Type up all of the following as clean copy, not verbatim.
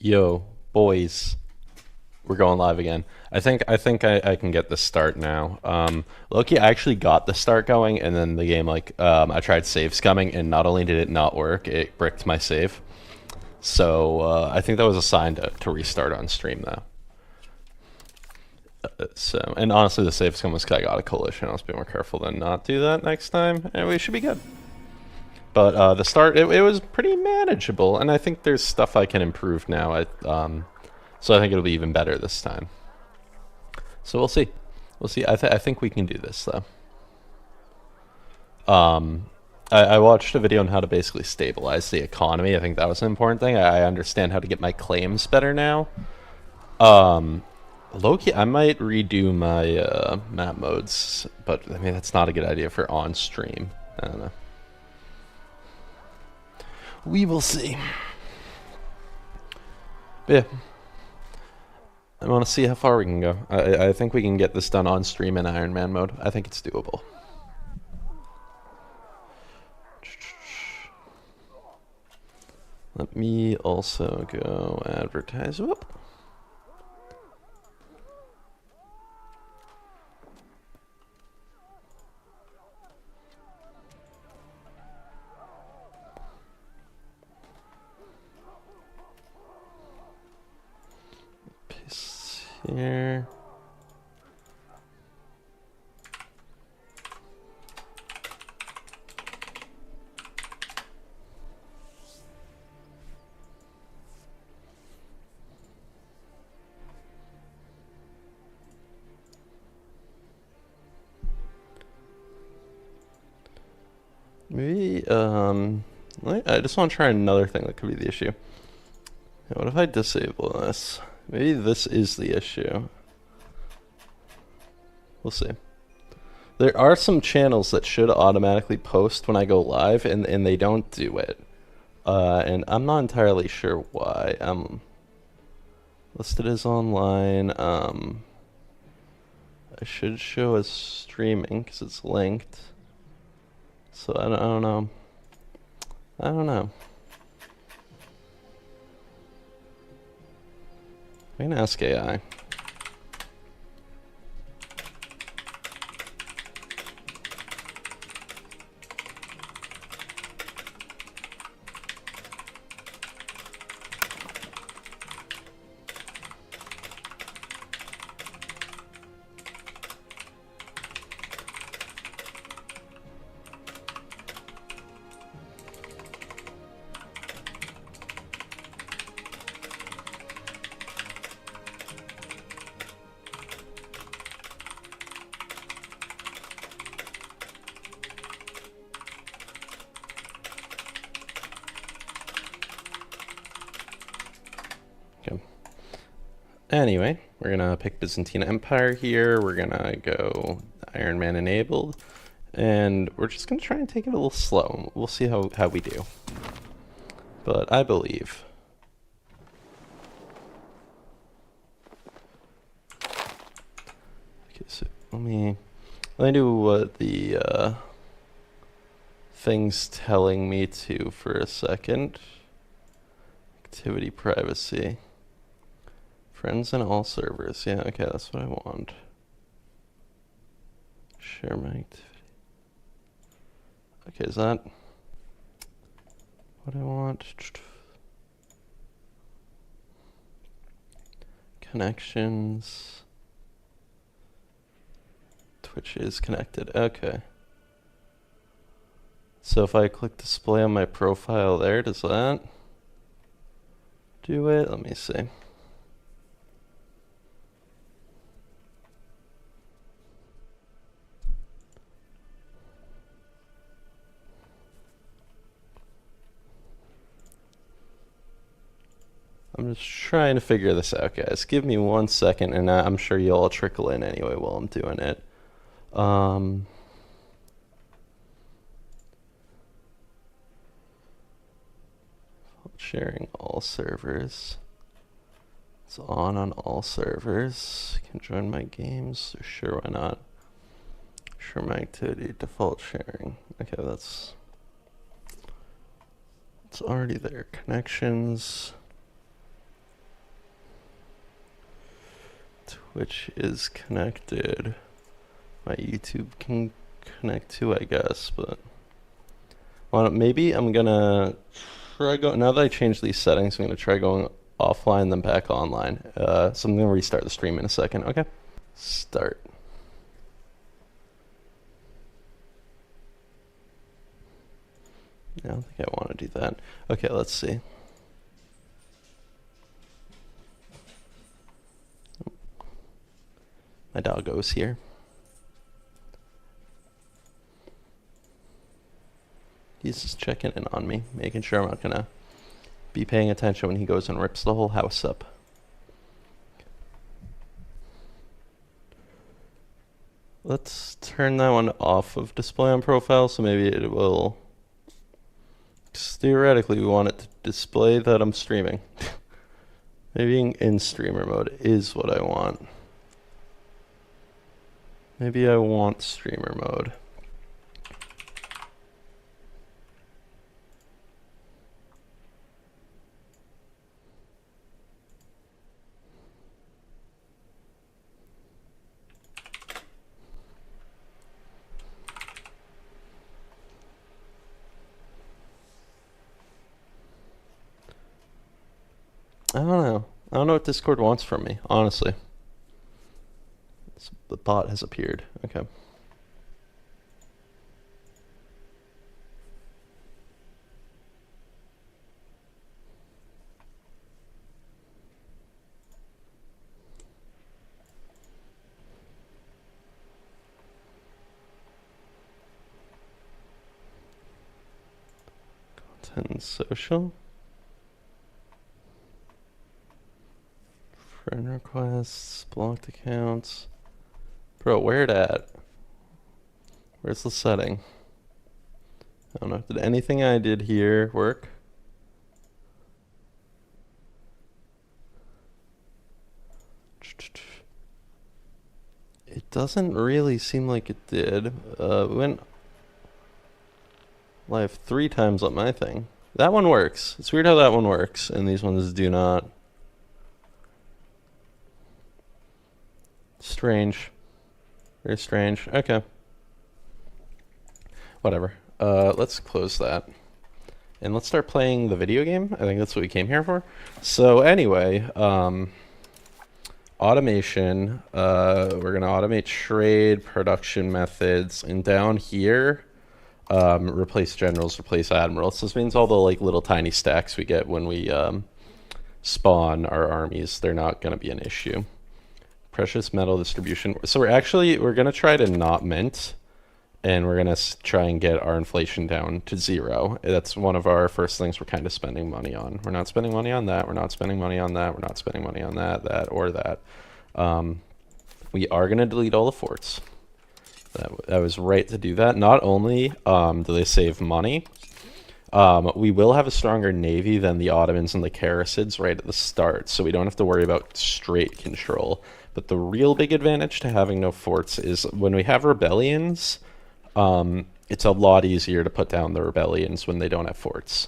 Yo, boys, we're going live again. I think I can get the start now. Loki, I actually got the start going, and then the game I tried save scumming, and not only did it not work, it bricked my save. So I think that was a sign to restart on stream though. So and honestly, the save scum was 'cause I got a collision. I was being more careful than not do that next time, and we should be good. But the start, it was pretty manageable, and I think there's stuff I can improve now. So I think it'll be even better this time. So we'll see. We'll see. I think we can do this though. I watched a video on how to basically stabilize the economy. I think that was an important thing. I understand how to get my claims better now. Loki, I might redo my map modes, but I mean that's not a good idea for on stream. I don't know. We will see. But yeah, I want to see how far we can go. I think we can get this done on stream in Iron Man mode. I think it's doable. Let me also go advertise. Whoop. Paste here. Maybe, I just want to try another thing that could be the issue. What if I disable this? Maybe this is the issue. We'll see. There are some channels that should automatically post when I go live, and they don't do it. And I'm not entirely sure why. Listed as online. I should show as streaming because it's linked. So I don't know. I don't know. I can ask AI. Anyway, we're gonna pick Byzantine Empire here. We're gonna go Iron Man enabled, and we're just gonna try and take it a little slow. We'll see how we do. But I believe. Okay, so let me do what the thing's telling me to for a second. Activity privacy. Friends in all servers. Yeah, okay, that's what I want. Share my activity. Okay, is that what I want? Connections. Twitch is connected. Okay. So if I click display on my profile there, does that do it? Let me see. I'm just trying to figure this out, guys. Give me 1 second, and I'm sure you'll all trickle in anyway while I'm doing it. Sharing all servers. It's on all servers. You can join my games. Sure, why not? Share my activity, default sharing. Okay, it's already there. Connections. which is connected. My YouTube can connect to, I guess, but well, maybe I'm gonna try now that I changed these settings, I'm gonna try going offline then back online. So I'm gonna restart the stream in a second. Okay, start. I don't think I want to do that. Okay, let's see. My doggo's here. He's just checking in on me, making sure I'm not gonna be paying attention when he goes and rips the whole house up. Let's turn that one off of display on profile, so maybe it will... Theoretically, we want it to display that I'm streaming. Maybe in streamer mode is what I want. Maybe I want streamer mode. I don't know. I don't know what Discord wants from me, honestly. The bot has appeared. Okay. Content and social. Friend requests, blocked accounts. Bro, where it at? Where's the setting? I don't know. Did anything I did here work? It doesn't really seem like it did. We went live 3 times on my thing. That one works. It's weird how that one works, and these ones do not. Strange. Very strange. Okay. Whatever. Let's close that. And let's start playing the video game. I think that's what we came here for. So anyway, automation. We're going to automate trade, production methods, and down here, replace generals, replace admirals. This means all the like little tiny stacks we get when we spawn our armies, they're not going to be an issue. Precious metal distribution. So we're going to try to not mint, and we're going to try and get our inflation down to 0. That's one of our first things we're kind of spending money on. We're not spending money on that. We're not spending money on that. We're not spending money on that, or that. We are going to delete all the forts. That was right to do that. Not only do they save money, we will have a stronger navy than the Ottomans and the Karasids right at the start, so we don't have to worry about straight control. But the real big advantage to having no forts is when we have rebellions, it's a lot easier to put down the rebellions when they don't have forts.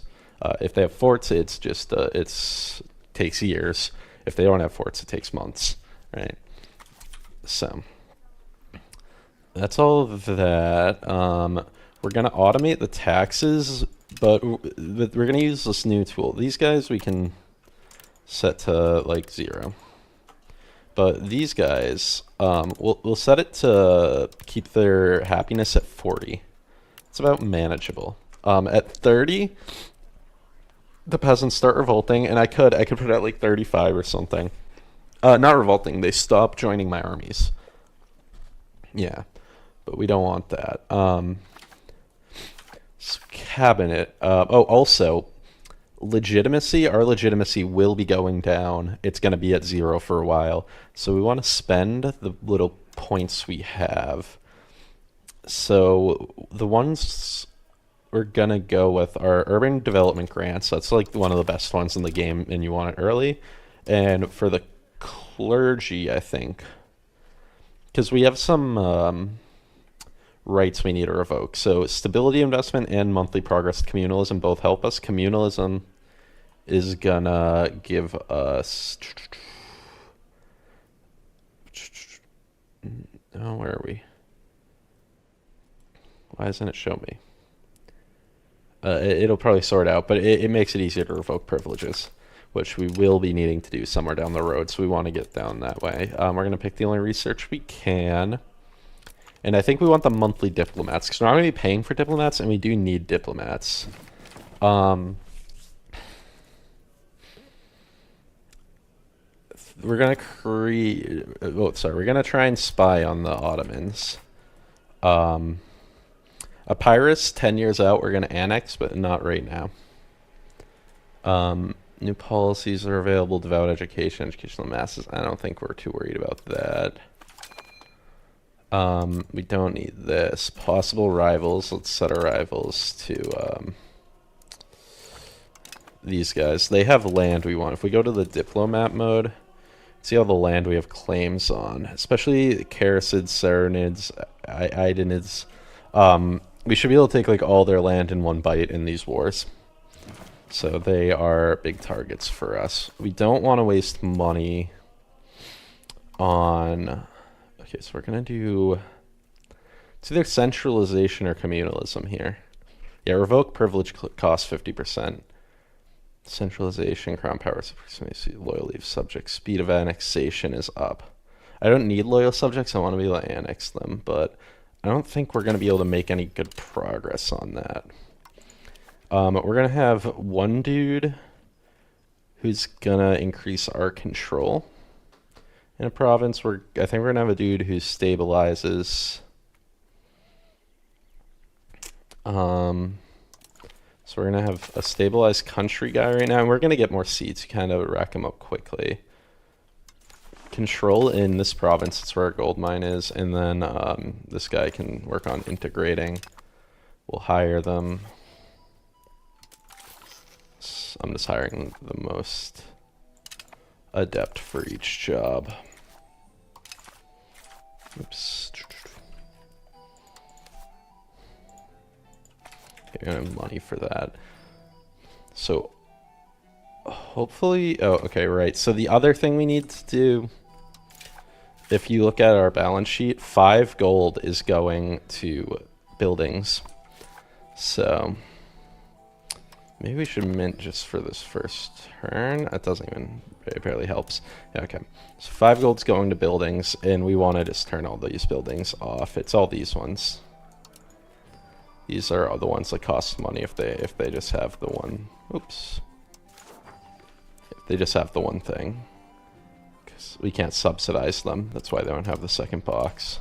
If they have forts, it's just takes years. If they don't have forts, it takes months, right? So that's all of that. We're gonna automate the taxes, but we're gonna use this new tool. These guys we can set to like 0. But these guys, we'll set it to keep their happiness at 40. It's about manageable. At 30, the peasants start revolting, and I could put it at like 35 or something. Not revolting, they stop joining my armies. Yeah, but we don't want that. Cabinet. Oh, also, legitimacy, our legitimacy will be going down. It's going to be at 0 for a while. So we want to spend the little points we have. So the ones we're going to go with are urban development grants. That's like one of the best ones in the game, and you want it early. And for the clergy, I think, because we have some rights we need to revoke. So stability investment and monthly progress communalism both help us. Communalism is gonna give us Oh, where are we? Why doesn't it show me? It'll probably sort out, but it makes it easier to revoke privileges, which we will be needing to do somewhere down the road, so we want to get down that way. We're going to pick the only research we can. And I think we want the monthly diplomats, because we're not going to be paying for diplomats, and we do need diplomats. We're going to create... Oh, sorry. We're going to try and spy on the Ottomans. Epirus, 10 years out, we're going to annex, but not right now. New policies are available, devout education, educational masses. I don't think we're too worried about that. We don't need this. Possible rivals. Let's set our rivals to these guys. They have land we want. If we go to the diplomat mode, see all the land we have claims on, especially Karasids, Saranids, Idanids. We should be able to take like all their land in one bite in these wars. So they are big targets for us. We don't want to waste money on... Okay, so we're going to do... It's either centralization or communalism here. Yeah, revoke privilege costs 50%. Centralization, crown power, supremacy, loyalty of subjects, speed of annexation is up. I don't need loyal subjects, I want to be able to annex them, but I don't think we're going to be able to make any good progress on that. We're going to have one dude who's going to increase our control in a province. I think we're going to have a dude who stabilizes. So we're going to have a stabilized country guy right now, and we're going to get more seats to kind of rack them up quickly. Control in this province, that's where our gold mine is, and then this guy can work on integrating. We'll hire them. I'm just hiring the most adept for each job. Oops. Okay, I have money for that. So hopefully, oh, okay, right. So the other thing we need to do, if you look at our balance sheet, 5 gold is going to buildings. So maybe we should mint just for this first turn. That doesn't even, it barely helps. Yeah, okay. So 5 gold's going to buildings, and we want to just turn all these buildings off. It's all these ones. These are the ones that cost money if they just have the one. Oops. If they just have the one thing. Because we can't subsidize them. That's why they don't have the second box.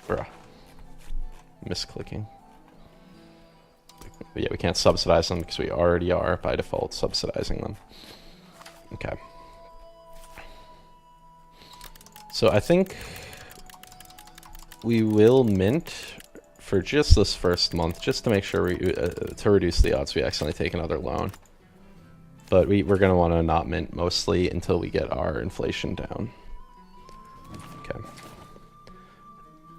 Bruh. Misclicking. But yeah, we can't subsidize them because we already are by default subsidizing them. Okay. So I think we will mint for just this first month, just to make sure we to reduce the odds we accidentally take another loan. But we're going to want to not mint mostly until we get our inflation down. Okay.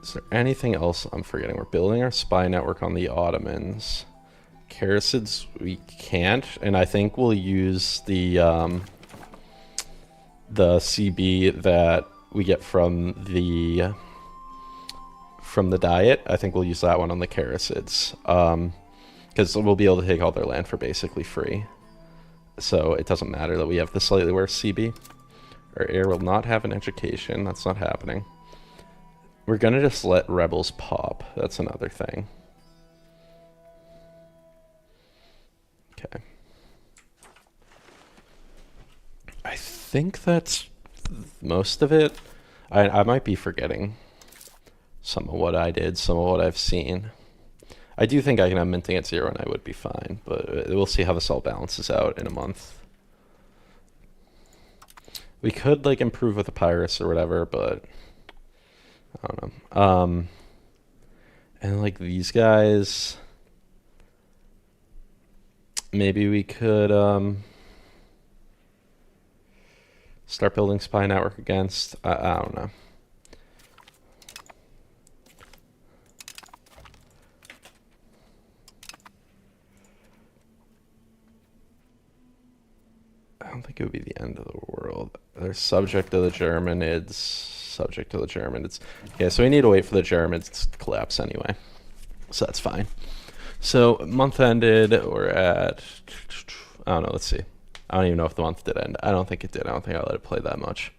Is there anything else I'm forgetting? We're building our spy network on the Ottomans. Karasids we can't, and I think we'll use the CB that we get from the diet. I think we'll use that one on the Karasids, because we'll be able to take all their land for basically free. So it doesn't matter that we have the slightly worse CB. Our heir will not have an education. That's not happening. We're gonna just let rebels pop. That's another thing. Okay. I think that's most of it. I might be forgetting some of what I did, some of what I've seen. I do think I can have minting at 0 and I would be fine, but we'll see how this all balances out in a month. We could like improve with Epirus or whatever, but I don't know. And like these guys, maybe we could start building spy network against. I don't know. I don't think it would be the end of the world. They're subject to the Germanids. Subject to the Germanids. Okay, so we need to wait for the Germanids to collapse anyway. So that's fine. So month ended, we're at, I don't know, let's see. I don't even know if the month did end. I don't think it did. I don't think I let it play that much.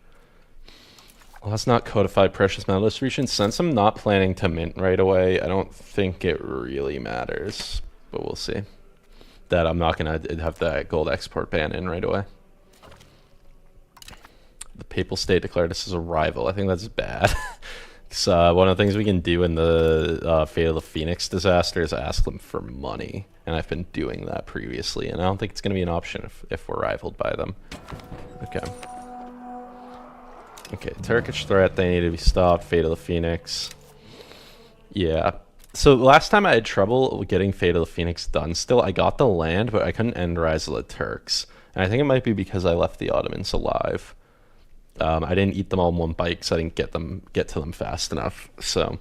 Well, that's not codified precious metal distribution. Since I'm not planning to mint right away, I don't think it really matters. But we'll see. That I'm not going to have that gold export ban in right away. The Papal State declared us as a rival. I think that's bad. One of the things we can do in the Fate of the Phoenix disaster is ask them for money. And I've been doing that previously. And I don't think it's going to be an option if we're rivaled by them. Okay. Okay, Turkish threat, they need to be stopped. Fate of the Phoenix. Yeah. So last time I had trouble getting Fate of the Phoenix done still. I got the land, but I couldn't end Rise of the Turks. And I think it might be because I left the Ottomans alive. I didn't eat them all in one bite because I didn't get to them fast enough. So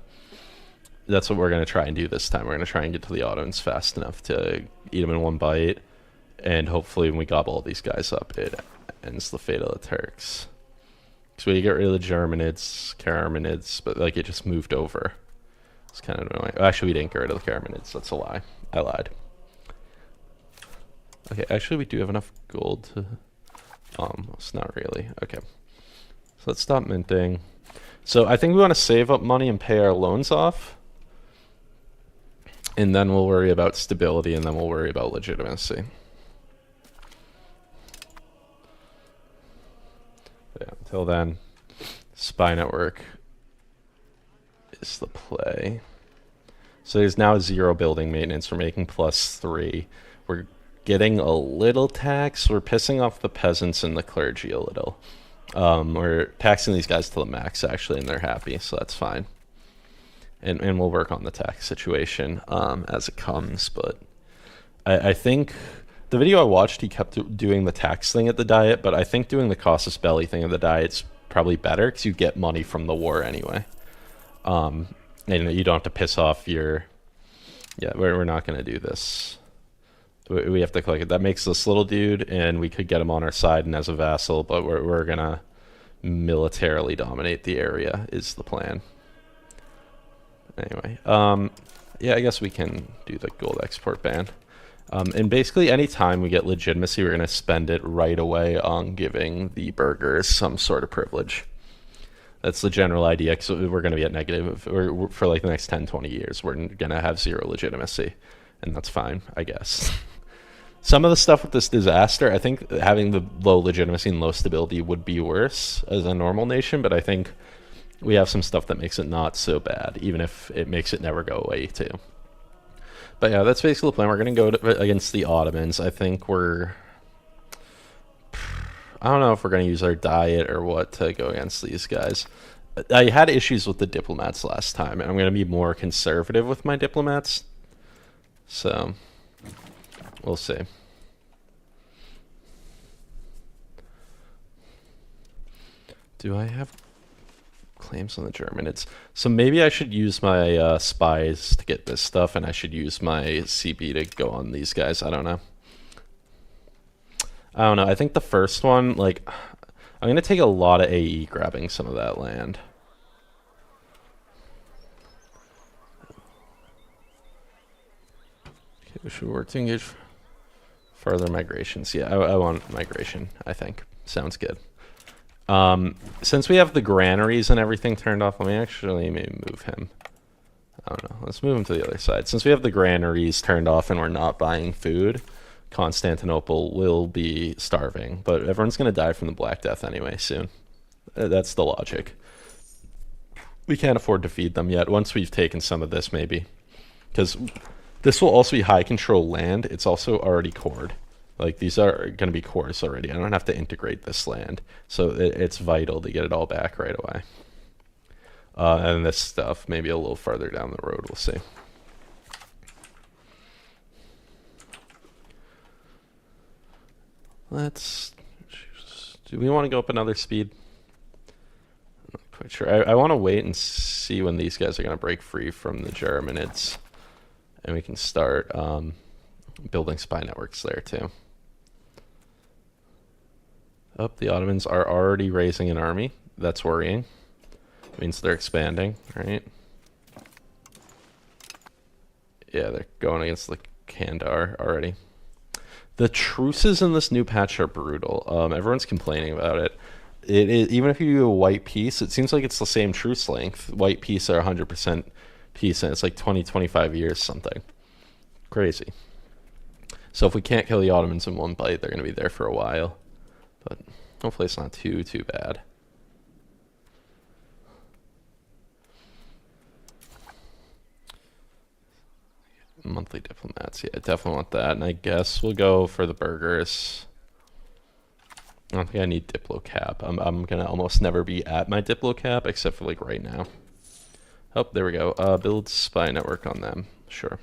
that's what we're going to try and do this time. We're going to try and get to the Ottomans fast enough to eat them in one bite. And hopefully when we gobble all these guys up, it ends the Fate of the Turks. So we get rid of the Germanids, Karamanids, but like it just moved over. It's kind of annoying. Actually, we didn't get rid of the Karamanids. That's a lie. I lied. Okay, actually, we do have enough gold to... Almost, not really. Okay. So let's stop minting. So I think we want to save up money and pay our loans off. And then we'll worry about stability, and then we'll worry about legitimacy. Yeah, until then, Spy Network is the play. So there's now 0 building maintenance. We're making +3. We're getting a little tax. We're pissing off the peasants and the clergy a little. We're taxing these guys to the max, actually, and they're happy, so that's fine. And we'll work on the tax situation as it comes. But I think... The video I watched, he kept doing the tax thing at the Diet, but I think doing the casus belli thing at the Diet's probably better because you get money from the war anyway. And you don't have to piss off your... Yeah, we're not going to do this. We have to click it. That makes this little dude, and we could get him on our side and as a vassal, but we're going to militarily dominate the area is the plan. Anyway, yeah, I guess we can do the gold export ban. And basically, any time we get legitimacy, we're going to spend it right away on giving the burghers some sort of privilege. That's the general idea, because we're going to be at negative for like the next 10, 20 years. We're going to have 0 legitimacy, and that's fine, I guess. Some of the stuff with this disaster, I think having the low legitimacy and low stability would be worse as a normal nation, but I think we have some stuff that makes it not so bad, even if it makes it never go away, too. But yeah, that's basically the plan. We're going to go against the Ottomans. I think I don't know if we're going to use our Diet or what to go against these guys. I had issues with the diplomats last time, and I'm going to be more conservative with my diplomats. So, we'll see. Do I have claims on the Germanids? So maybe I should use my spies to get this stuff, and I should use my CB to go on these guys. I don't know. I think the first one, like, I'm going to take a lot of AE grabbing some of that land. Okay, we should work to engage further migrations. Yeah, I want migration, I think. Sounds good. Since we have the granaries and everything turned off, let me actually maybe move him. I don't know. Let's move him to the other side. Since we have the granaries turned off and we're not buying food, Constantinople will be starving. But everyone's going to die from the Black Death anyway soon. That's the logic. We can't afford to feed them yet. Once we've taken some of this, maybe. Because this will also be high control land. It's also already cored. Like, these are going to be cores already. I don't have to integrate this land. So it's vital to get it all back right away. And this stuff, maybe a little farther down the road, we'll see. Do we want to go up another speed? I'm not quite sure. I want to wait and see when these guys are going to break free from the Germanids. And we can start building spy networks there, too. Oh, the Ottomans are already raising an army. That's worrying. Means they're expanding, right? Yeah, they're going against the Kandar already. The truces in this new patch are brutal. Everyone's complaining about it. It is, even if you do a white peace, it seems like it's the same truce length. White peace are 100% peace, and it's like 20, 25 years something. Crazy. So if we can't kill the Ottomans in one bite, they're going to be there for a while. But hopefully it's not too bad. Monthly diplomats, yeah, definitely want that. And I guess we'll go for the burghers. I don't think I need Diplo cap. I'm gonna almost never be at my Diplo cap except for like right now. Oh, there we go. Build spy network on them. Sure.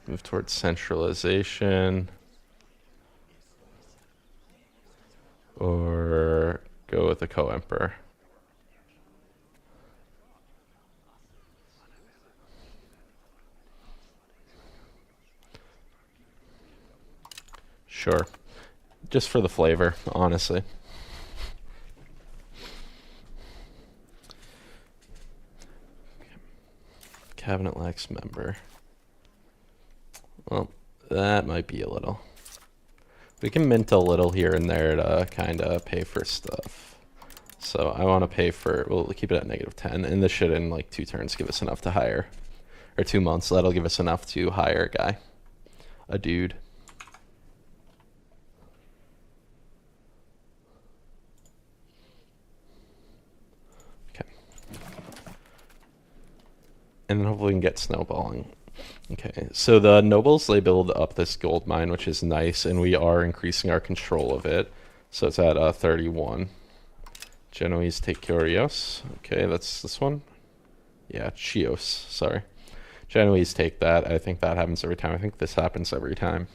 Move towards centralization. Or go with the co-emperor. Sure. Just for the flavor, honestly. Cabinet lacks member. Well, that might be a little. We can mint a little here and there to kind of pay for stuff. So I want to pay for, we'll keep it at -10. And this should in like 2 turns give us enough to hire. Or 2 months, that'll give us enough to hire a guy. A dude. Okay. And then hopefully we can get snowballing. Okay, so the nobles, they build up this gold mine, which is nice, and we are increasing our control of it. So it's at 31. Genoese take Chios. Okay, that's this one. Yeah, Chios, sorry. Genoese take that. I think that happens every time. I think this happens every time.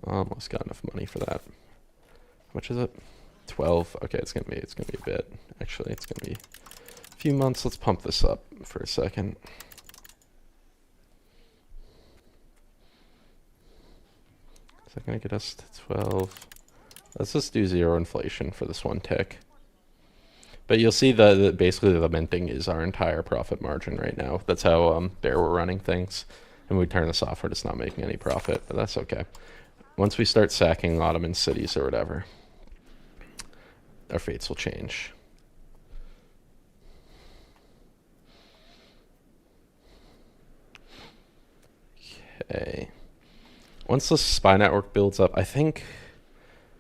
Almost got enough money for that. How much is it? 12. Okay, it's gonna be a bit. Actually, it's gonna be a few months. Let's pump this up for a second. Is that gonna get us to 12? Let's just do 0 inflation for this one tick. But you'll see that basically the minting is our entire profit margin right now. That's how bare we're running things. And we turn this off, we're just not making any profit, but that's okay. Once we start sacking Ottoman cities or whatever, our fates will change. Okay. Once the spy network builds up, I think,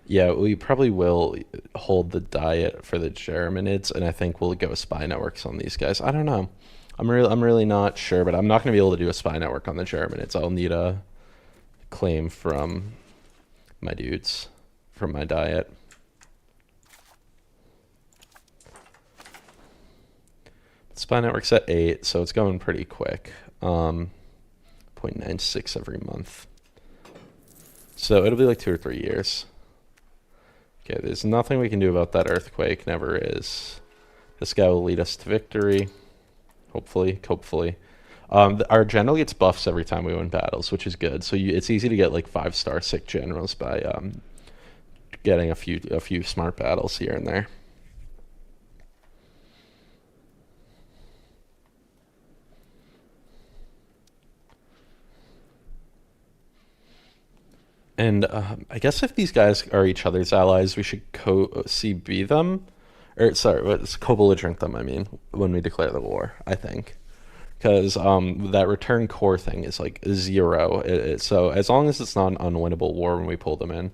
yeah, we probably will hold the diet for the Germanids, and I think we'll go spy networks on these guys. I don't know. I'm really not sure, but I'm not going to be able to do a spy network on the Germanids. I'll need a claim from my dudes, from my diet. Spy network's at 8, so it's going pretty quick. 0.96 every month. So it'll be like 2 or 3 years. Okay, there's nothing we can do about that earthquake. Never is. This guy will lead us to victory. Hopefully. Our general gets buffs every time we win battles, which is good. So it's easy to get like 5-star sick generals by getting a few smart battles here and there. And I guess if these guys are each other's allies, we should CB them. Or, sorry, co-belligerent them, I mean, when we declare the war, I think. Because that return core thing is like 0. So as long as it's not an unwinnable war when we pull them in,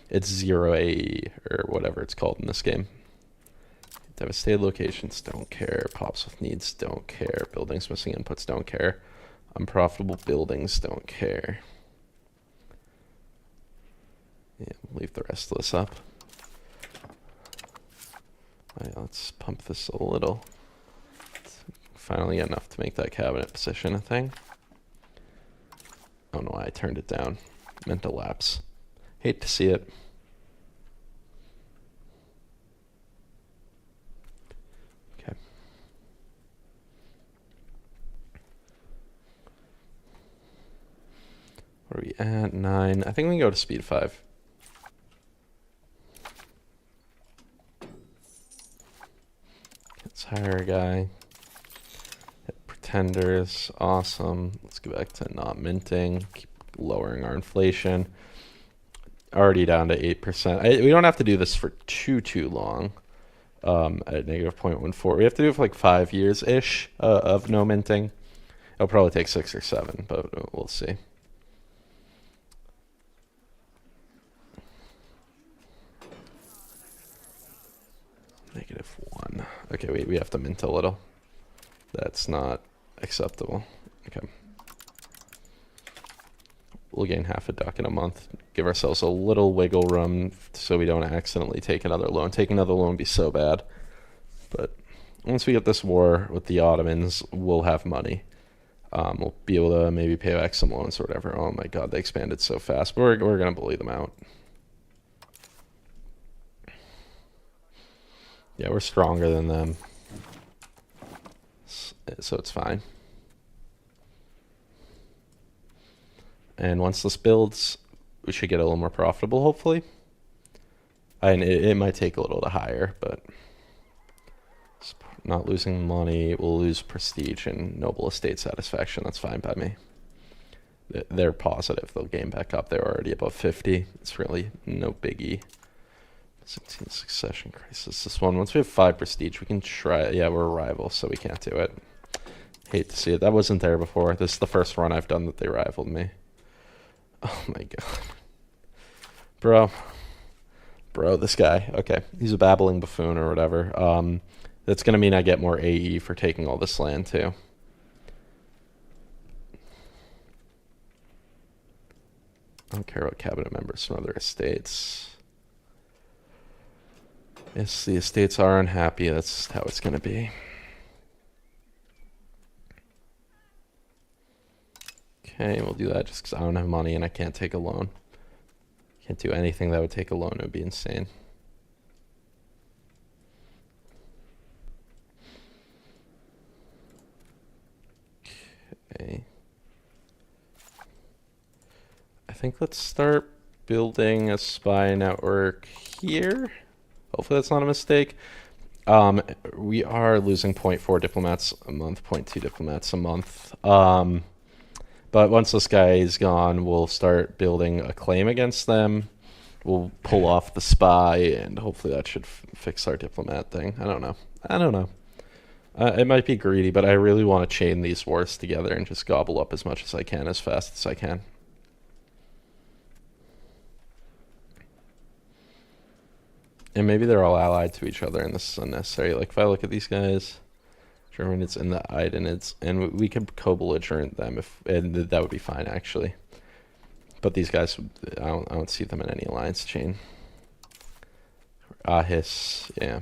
it's 0 AE, or whatever it's called in this game. Devastated locations, don't care. Pops with needs, don't care. Buildings missing inputs, don't care. Unprofitable buildings, don't care. Yeah, leave the rest of this up. Alright, let's pump this a little. Finally enough to make that cabinet position a thing. I don't know why I turned it down. Mental lapse. Hate to see it. Okay. What are we at? 9. I think we can go to speed 5. Let's hire a guy. Hit pretenders. Awesome. Let's go back to not minting. Keep lowering our inflation. Already down to 8%. We don't have to do this for too long. At negative 0.14. We have to do it for like 5 years-ish of no minting. It'll probably take 6 or 7, but we'll see. -1. Okay, we have to mint a little. That's not acceptable. Okay. We'll gain half a duck in a month. Give ourselves a little wiggle room so we don't accidentally take another loan. Take another loan would be so bad. But once we get this war with the Ottomans, we'll have money. We'll be able to maybe pay back some loans or whatever. Oh my god, they expanded so fast. But we're going to bully them out. Yeah, we're stronger than them. So it's fine. And once this builds, we should get a little more profitable, hopefully. And it might take a little to hire, but not losing money. We'll lose prestige and noble estate satisfaction. That's fine by me. They're positive. They'll gain back up. They're already above 50. It's really no biggie. 16 succession crisis. This one, once we have 5 prestige, we can try. Yeah, we're a rival, so we can't do it. Hate to see it. That wasn't there before. This is the first run I've done that they rivaled me. Oh my god. Bro, this guy. Okay, he's a babbling buffoon or whatever. That's going to mean I get more AE for taking all this land too. I don't care about cabinet members from other estates. Yes, the estates are unhappy. That's how it's going to be. Okay, we'll do that just because I don't have money and I can't take a loan. Can't do anything that would take a loan. It would be insane. Okay. I think let's start building a spy network here. Hopefully that's not a mistake. We are losing 0.4 diplomats a month, 0.2 diplomats a month. But once this guy is gone, we'll start building a claim against them. We'll pull off the spy, and hopefully that should fix our diplomat thing. I don't know. It might be greedy, but I really want to chain these wars together and just gobble up as much as I can, as fast as I can. And maybe they're all allied to each other, and this is unnecessary. Like, if I look at these guys, Germanids and the Eidenids, and we could co-belligerent them, and that would be fine, actually. But these guys, I don't see them in any alliance chain. Ahis, yeah.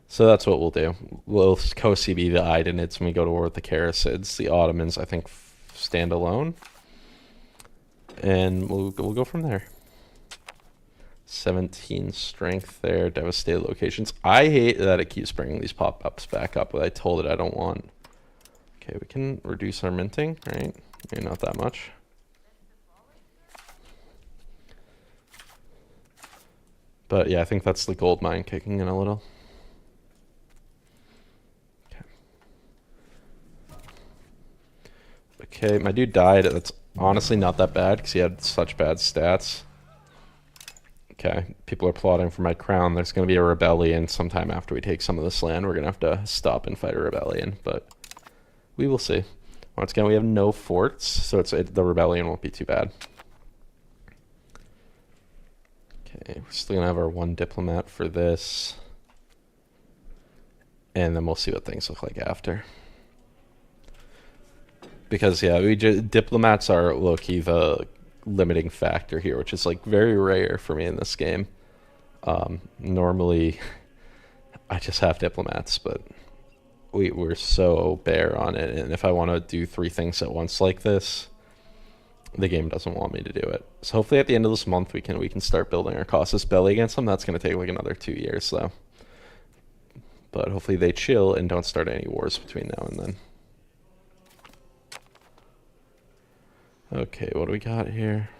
So that's what we'll do. We'll co-CB the Eidenids when we go to war with the Karasids. The Ottomans, I think, stand alone. And we'll go from there. 17 strength there, devastated locations. I hate that it keeps bringing these pop-ups back up, but I told it I don't want. Okay, we can reduce our minting, right? Maybe not that much. But yeah, I think that's the gold mine kicking in a little. Okay, my dude died. That's honestly not that bad because he had such bad stats. Okay, people are plotting for my crown. There's going to be a rebellion sometime after we take some of this land. We're going to have to stop and fight a rebellion, but we will see. Once again, we have no forts, so the rebellion won't be too bad. Okay, we're still going to have our 1 diplomat for this. And then we'll see what things look like after. Because, yeah, diplomats are low-key the limiting factor here, which is like very rare for me in this game. Normally I just have diplomats, but we're so bare on it, and if I want to do 3 things at once like this, the game doesn't want me to do it. So hopefully at the end of this month we can start building our casus belli against them. That's going to take like another 2 years though, but hopefully they chill and don't start any wars between now and then. Okay, what do we got here?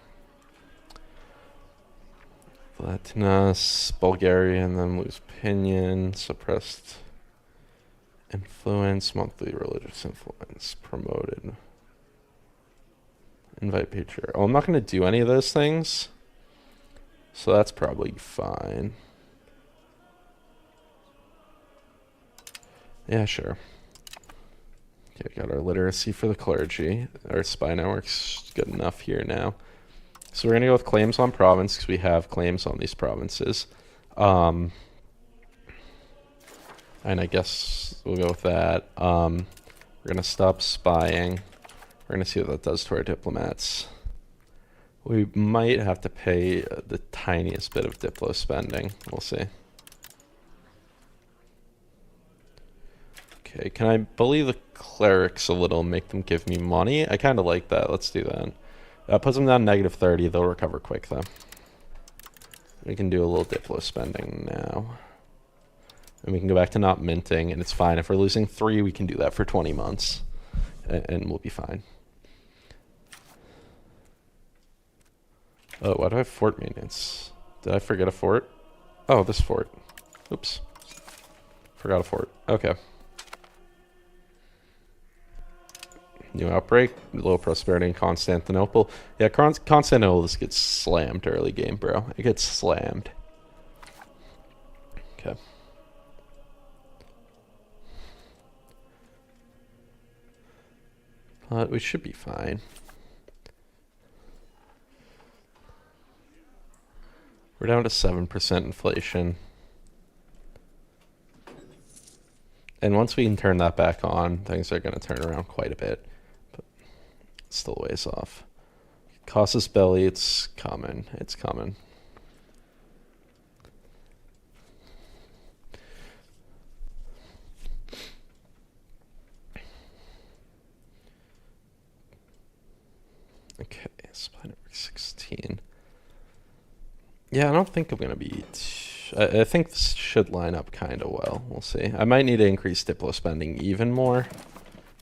Latinas, Bulgarian, then lose opinion, suppressed influence, monthly religious influence, promoted. Invite patriarch. Oh, I'm not going to do any of those things. So that's probably fine. Yeah, sure. Okay, we got our literacy for the clergy. Our spy network's good enough here now. So we're going to go with claims on province because we have claims on these provinces. And I guess we'll go with that. We're going to stop spying. We're going to see what that does to our diplomats. We might have to pay the tiniest bit of diplo spending. We'll see. Okay, can I bully the clerics a little, make them give me money? I kind of like that. Let's do that. Puts them down -30. They'll recover quick, though. We can do a little diplo spending now. And we can go back to not minting, and it's fine. If we're losing 3, we can do that for 20 months. And we'll be fine. Oh, why do I have fort maintenance? Did I forget a fort? Oh, this fort. Oops. Forgot a fort. Okay. New outbreak, low prosperity in Constantinople. Yeah, Constantinople just gets slammed early game, bro. It gets slammed. Okay. But we should be fine. We're down to 7% inflation. And once we can turn that back on, things are going to turn around quite a bit. But it's still a ways off. Casus belli, it's coming. It's coming. Okay, supply network 16. Yeah, I don't think I'm going to be... I think this should line up kind of well. We'll see. I might need to increase diplo spending even more.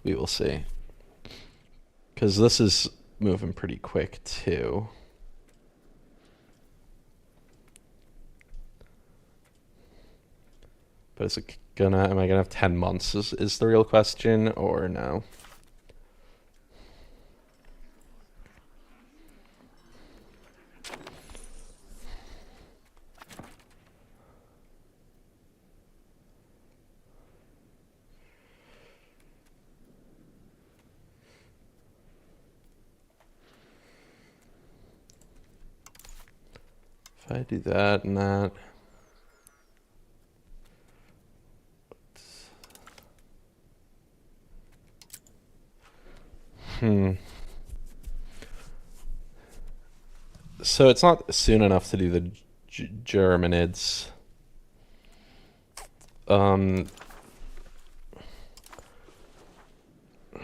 We will see. Because this is moving pretty quick, too. But is it gonna... Am I gonna have 10 months is the real question, or no? If I do that and that... So it's not soon enough to do the Germanids. I don't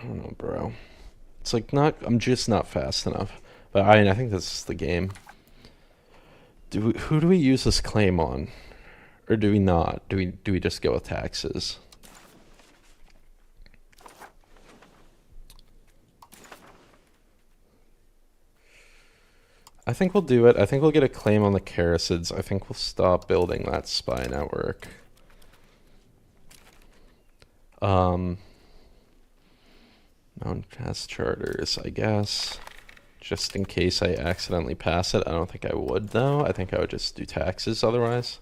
know, bro. It's like not... I'm just not fast enough. But I think this is the game. Who do we use this claim on? Or do we not? Do we just go with taxes? I think we'll do it. I think we'll get a claim on the Karasids. I think we'll stop building that spy network. Mountain Pass charters, I guess. Just in case I accidentally pass it. I don't think I would, though. I think I would just do taxes otherwise.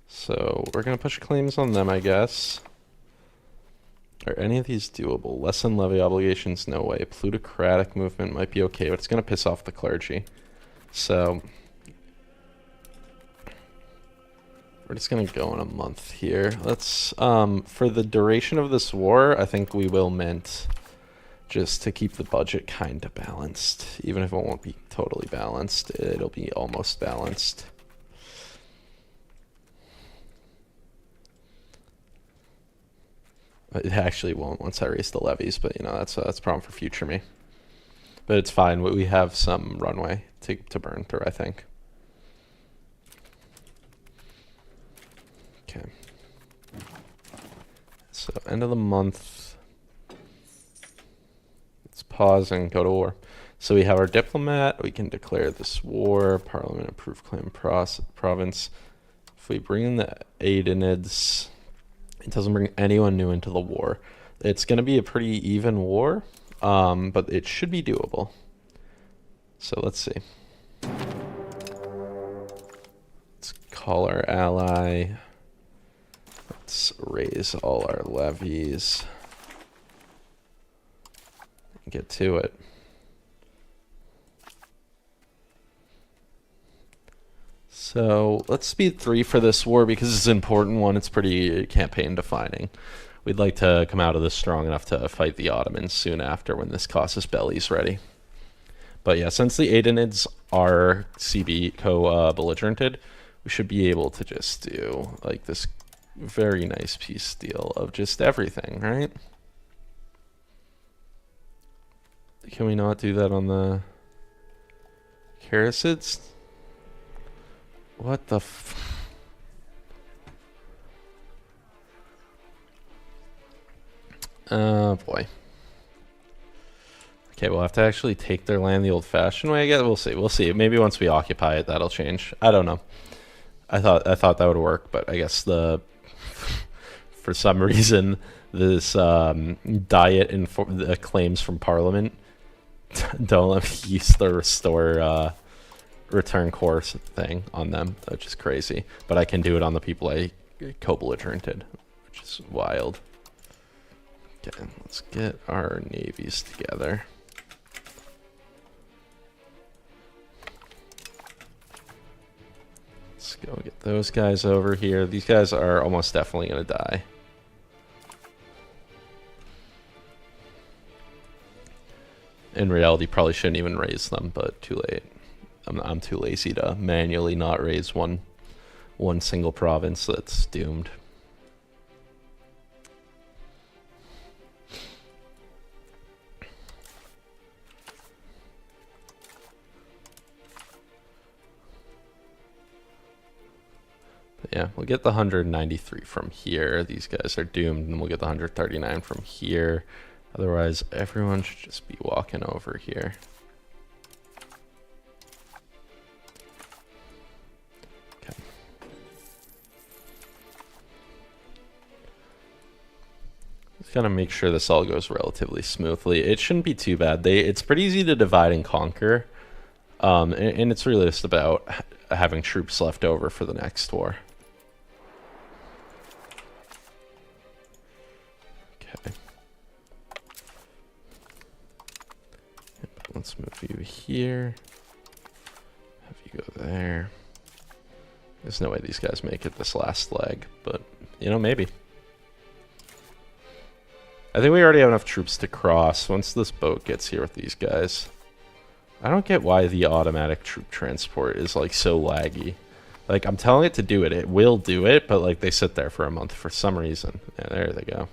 So we're going to push claims on them, I guess. Are any of these doable? Lessen levy obligations? No way. Plutocratic movement might be okay, but it's going to piss off the clergy. So we're just going to go in a month here. Let's, for the duration of this war, I think we will mint just to keep the budget kind of balanced. Even if it won't be totally balanced, it'll be almost balanced. It actually won't once I raise the levies, but you know, that's a problem for future me. But it's fine. We have some runway to burn through, I think. So end of the month. Let's pause and go to war. So we have our diplomat. We can declare this war. Parliament approved claim province. If we bring in the Aidenids, it doesn't bring anyone new into the war. It's going to be a pretty even war, but it should be doable. So let's see. Let's call our ally. Let's raise all our levies. Get to it. So let's speed 3 for this war because it's an important one. It's pretty campaign defining. We'd like to come out of this strong enough to fight the Ottomans soon after when this casus belli is ready. But yeah, since the Aidenids are CB co-belligerented, we should be able to just do like this very nice peace deal of just everything, right? Can we not do that on the Karasids? What the oh boy. Okay, we'll have to actually take their land the old-fashioned way. I guess we'll see. We'll see. Maybe once we occupy it, that'll change. I don't know. I thought that would work, but I guess for some reason this diet and the claims from Parliament don't let me use the restore return course thing on them, which is crazy. But I can do it on the people I co-belligerented, which is wild. Okay, let's get our navies together. Let's go get those guys over here. These guys are almost definitely going to die. In reality, probably shouldn't even raise them, but too late. I'm too lazy to manually not raise one single province that's doomed. But yeah, we'll get the 193 from here. These guys are doomed, and we'll get the 139 from here. Otherwise, everyone should just be walking over here. Okay. Just gotta make sure this all goes relatively smoothly. It shouldn't be too bad. It's pretty easy to divide and conquer, and it's really just about having troops left over for the next war. Okay. Let's move you here. Have you go there. There's no way these guys make it this last leg, but, you know, maybe. I think we already have enough troops to cross once this boat gets here with these guys. I don't get why the automatic troop transport is, like, so laggy. Like, I'm telling it to do it. It will do it, but, like, they sit there for a month for some reason. Yeah, there they go.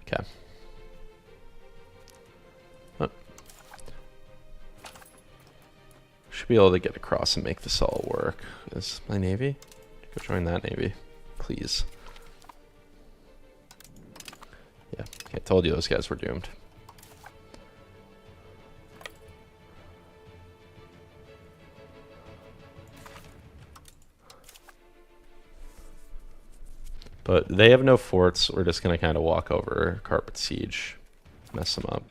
Okay. Should be able to get across and make this all work. Is my navy? Go join that navy, please. Yeah, I told you those guys were doomed. But they have no forts. We're just going to kind of walk over, carpet siege, mess them up.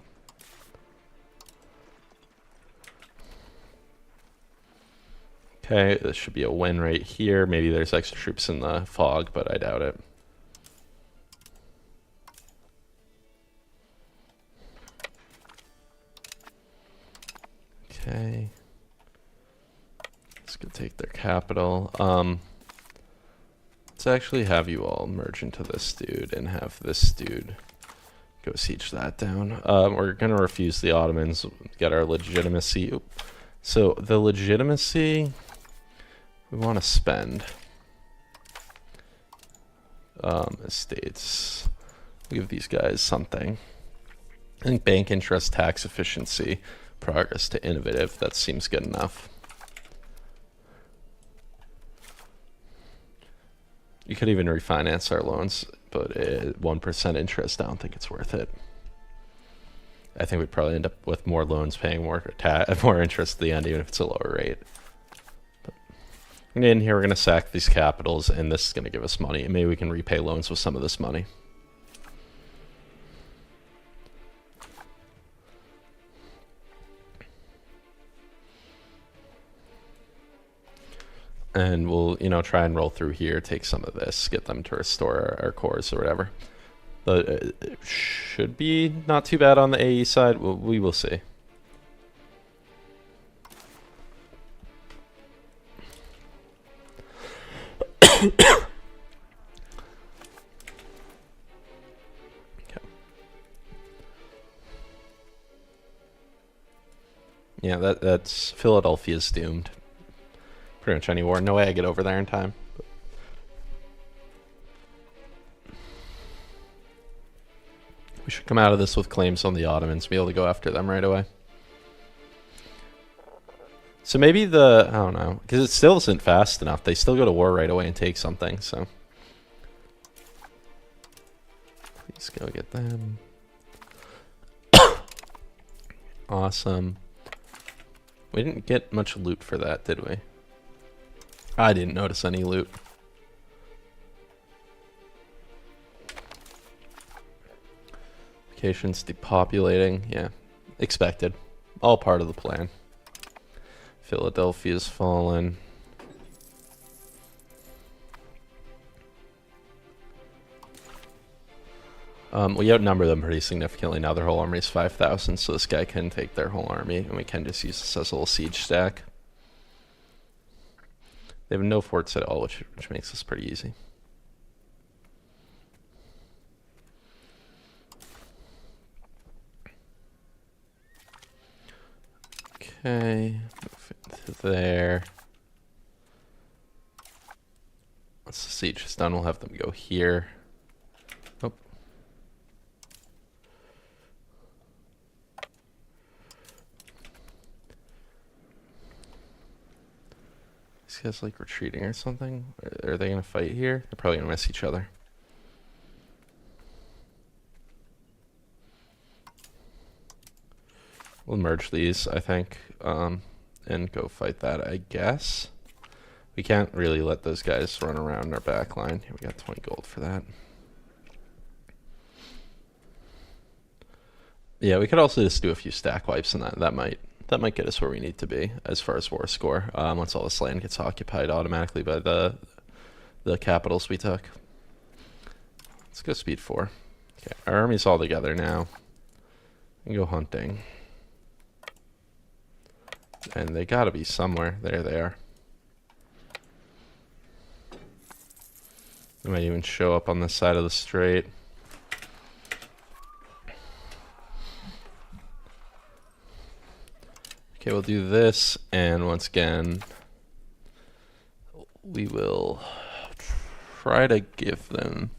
Okay, this should be a win right here. Maybe there's extra troops in the fog, but I doubt it. Okay. Let's go take their capital. Let's actually have you all merge into this dude and have this dude go siege that down. We're going to refuse the Ottomans, get our legitimacy. Oop. So the legitimacy we want to spend. Estates. We'll give these guys something. I think bank interest, tax efficiency, progress to innovative. That seems good enough. You could even refinance our loans, but 1% interest, I don't think it's worth it. I think we'd probably end up with more loans paying more interest at the end, even if it's a lower rate. But in here, we're going to sack these capitals, and this is going to give us money. And maybe we can repay loans with some of this money. And we'll, try and roll through here, take some of this, get them to restore our cores or whatever. But it should be not too bad on the AE side. We will see. Okay. Yeah, that's Philadelphia's doomed. Pretty much any war. No way I get over there in time. We should come out of this with claims on the Ottomans, be able to go after them right away. So maybe I don't know, because it still isn't fast enough. They still go to war right away and take something, so. Please go get them. Awesome. We didn't get much loot for that, did we? I didn't notice any loot. Locations depopulating, yeah. Expected. All part of the plan. Philadelphia's fallen. We outnumber them pretty significantly now. Their whole army is 5,000, so this guy can take their whole army, and we can just use this as a little siege stack. They have no forts at all, which makes this pretty easy. Okay, move it to there. Once the siege is done, we'll have them go here. Oh. These guys like retreating or something? Are they gonna fight here? They're probably gonna miss each other. We'll merge these, I think, and go fight that, I guess. We can't really let those guys run around our back line. Here, we got 20 gold for that. Yeah, we could also just do a few stack wipes, and that might get us where we need to be as far as war score. Once all this land gets occupied automatically by the capitals we took. Let's go speed 4. Okay, our army's all together now. We can go hunting. And they gotta be somewhere. There they are. They might even show up on this side of the strait. Okay, we'll do this, and once again, we will try to give them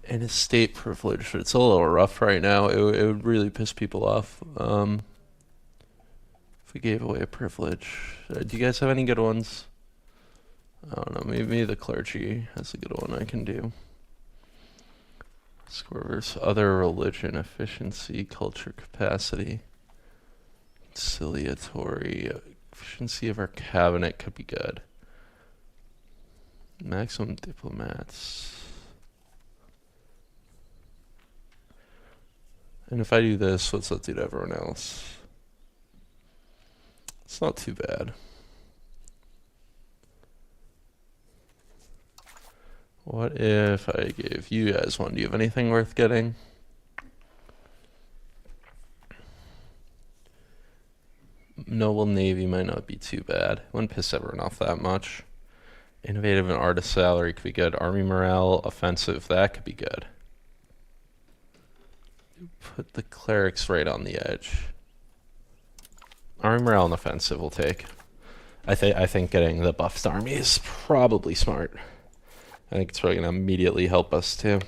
an estate privilege. It's a little rough right now. It would really piss people off. We gave away a privilege. Do you guys have any good ones? I don't know, maybe the clergy has a good one I can do. Score versus other religion, efficiency, culture, capacity, conciliatory, efficiency of our cabinet could be good. Maximum diplomats. And if I do this, what's that do to everyone else? It's not too bad. What if I gave you guys one? Do you have anything worth getting? Noble Navy might not be too bad. Wouldn't piss everyone off that much. Innovative and artist salary could be good. Army morale, offensive, that could be good. Put the clerics right on the edge. Army morale and offensive will take. I think getting the buffed army is probably smart. I think it's probably going to immediately help us too.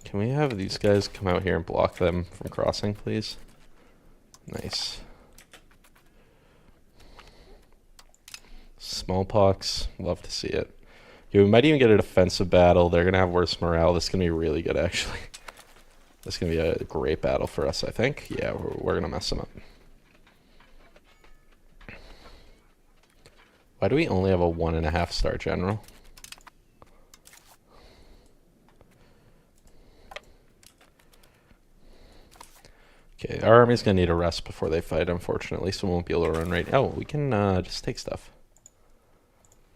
Can we have these guys come out here and block them from crossing, please? Nice. Smallpox, love to see it. Yeah, we might even get a defensive battle. They're gonna have worse morale. This is gonna be really good, actually. This is gonna be a great battle for us, I think. Yeah, we're gonna mess them up. Why do we only have a 1.5 star general? Okay, our army's gonna need a rest before they fight, unfortunately, so we won't be able to run right. Oh, we can just take stuff.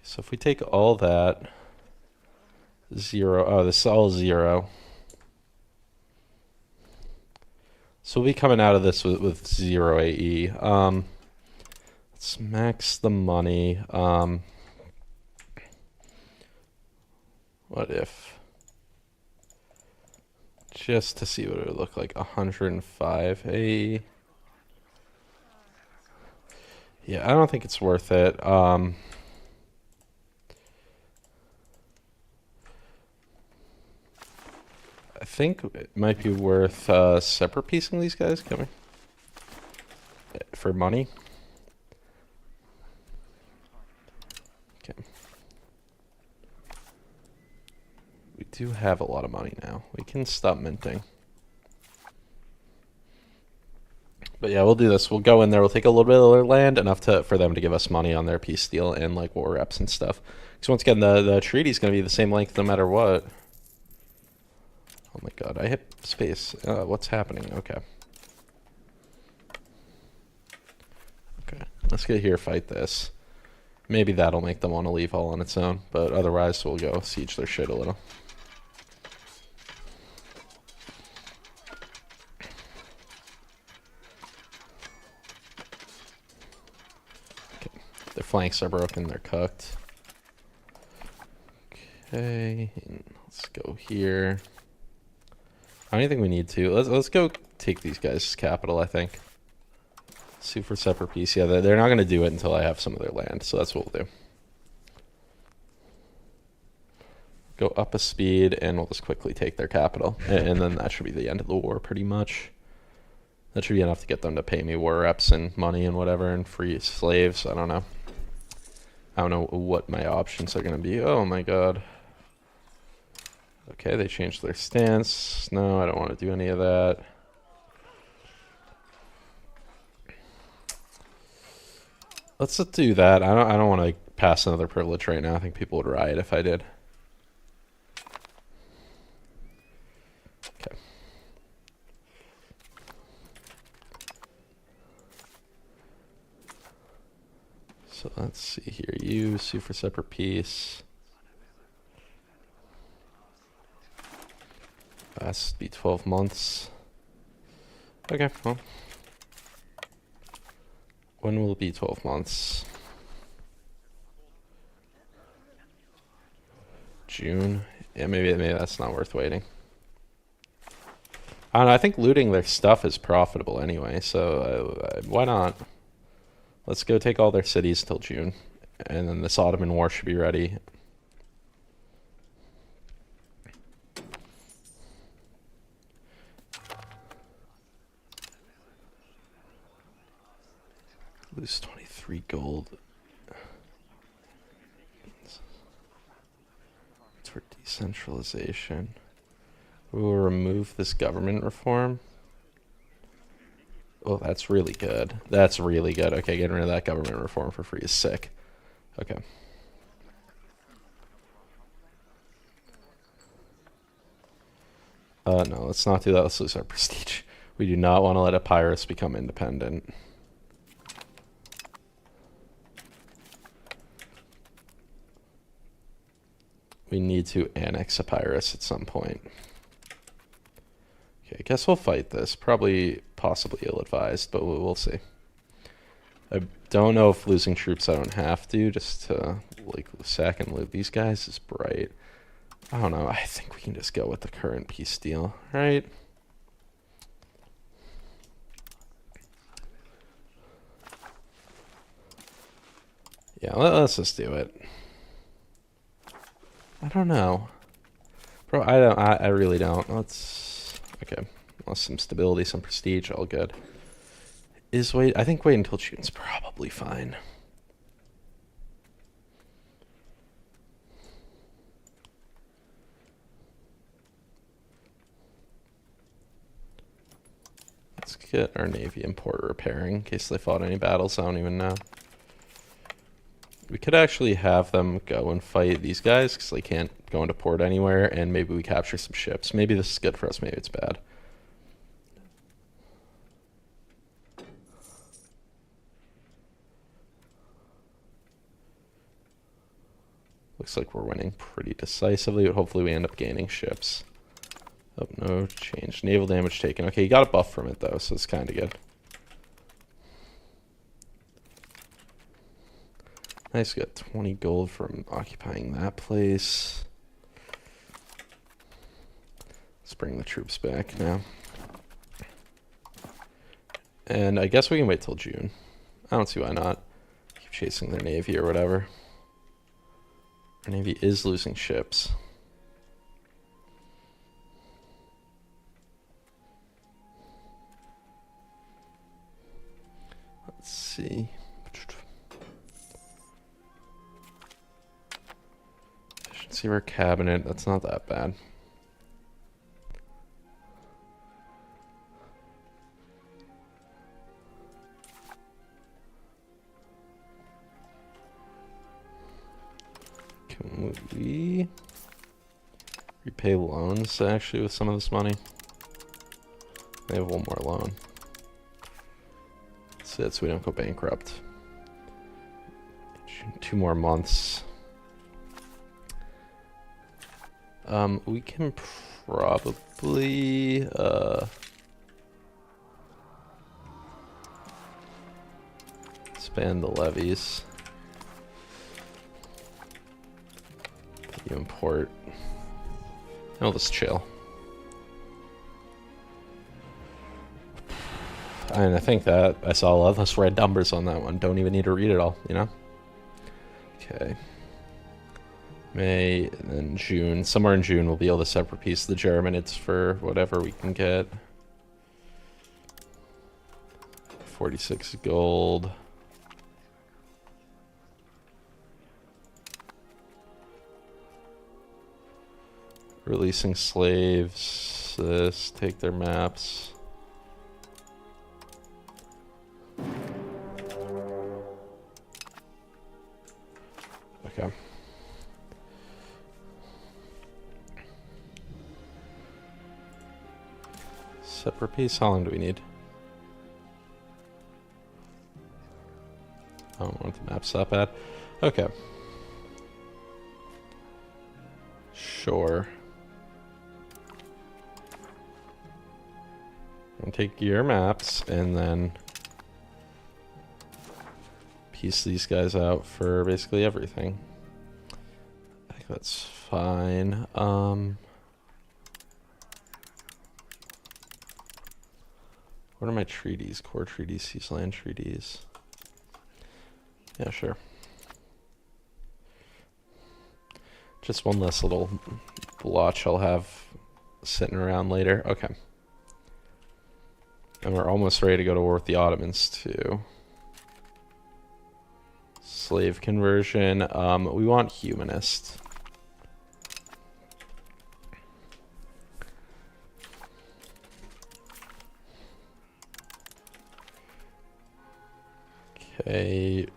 So if we take all that, 0. Oh, this is all 0. So we'll be coming out of this with 0 AE. Let's max the money. What if? Just to see what it would look like. 105 AE. Yeah, I don't think it's worth it. I think it might be worth separate piecing these guys coming for money. Okay. We do have a lot of money now. We can stop minting. But yeah, we'll do this. We'll go in there. We'll take a little bit of their land, enough for them to give us money on their peace deal and like war reps and stuff. Because once again, the treaty's going to be the same length no matter what. Oh my god, I hit space. What's happening? Okay. Okay, let's get here, fight this. Maybe that'll make them want to leave all on its own, but otherwise we'll go siege their shit a little. Okay, their flanks are broken, they're cooked. Okay, let's go here. I don't think we need to. Let's go take these guys' capital, I think. Sue for separate peace. Yeah, they're not going to do it until I have some of their land, so that's what we'll do. Go up a speed, and we'll just quickly take their capital. And then that should be the end of the war, pretty much. That should be enough to get them to pay me war reps and money and whatever, and free slaves. I don't know. I don't know what my options are going to be. Oh my god. Okay, they changed their stance. No, I don't want to do any of that. Let's just do that. I don't want to pass another privilege right now. I think people would riot if I did. Okay. So let's see here. You sue for separate peace. Has to be 12 months. Okay, well. When will it be 12 months? June? Yeah, maybe that's not worth waiting. I don't know, I think looting their stuff is profitable anyway, so why not? Let's go take all their cities till June, and then this Ottoman War should be ready. Lose 23 gold. It's for decentralization. We'll remove this government reform. Oh, that's really good. That's really good. Okay, getting rid of that government reform for free is sick. Okay. No, let's not do that. Let's lose our prestige. We do not want to let Epirus become independent. We need to annex Epirus at some point. Okay, I guess we'll fight this. Probably, possibly ill-advised, but we'll see. I don't know if losing troops I don't have to, just to, like, sack and loot these guys is bright. I don't know. I think we can just go with the current peace deal, right? Yeah, let's just do it. I don't know. Bro, I really don't. Let's, okay. Lost some stability, some prestige, all good. I think wait until June's probably fine. get our Navy and port repairing in case they fought any battles. I don't even know. We could actually have them go and fight these guys because they can't go into port anywhere, and maybe we capture some ships. Maybe this is good for us, maybe it's bad. Looks like we're winning pretty decisively, but hopefully we end up gaining ships. Oh, no change. Naval damage taken. Okay, you got a buff from it, though, so it's kind of good. Nice, got 20 gold from occupying that place. Let's bring the troops back now. And I guess we can wait till June. I don't see why not. Keep chasing their navy or whatever. Our navy is losing ships. Let's see. Efficiency of our cabinet, that's not that bad. Can we repay loans actually with some of this money? They have one more loan. That's it, so we don't go bankrupt. 2 more months. We can probably expand the levies. You import. I'll just chill. And I think that I saw a lot of those red numbers on that one. Don't even need to read it all, you know? Okay. May, and then June. Somewhere in June we'll be able to separate piece the Germanids for whatever we can get. 46 gold. Releasing slaves. This, take their maps. Okay. Separate piece, how long do we need? I don't want the maps that bad. Okay. Sure. And take your maps and then piece these guys out for basically everything. I think that's fine. What are my treaties? Core treaties, seas, land treaties. Yeah, sure. Just one less little blotch I'll have sitting around later. Okay. And we're almost ready to go to war with the Ottomans too. Slave conversion. We want humanist. Okay.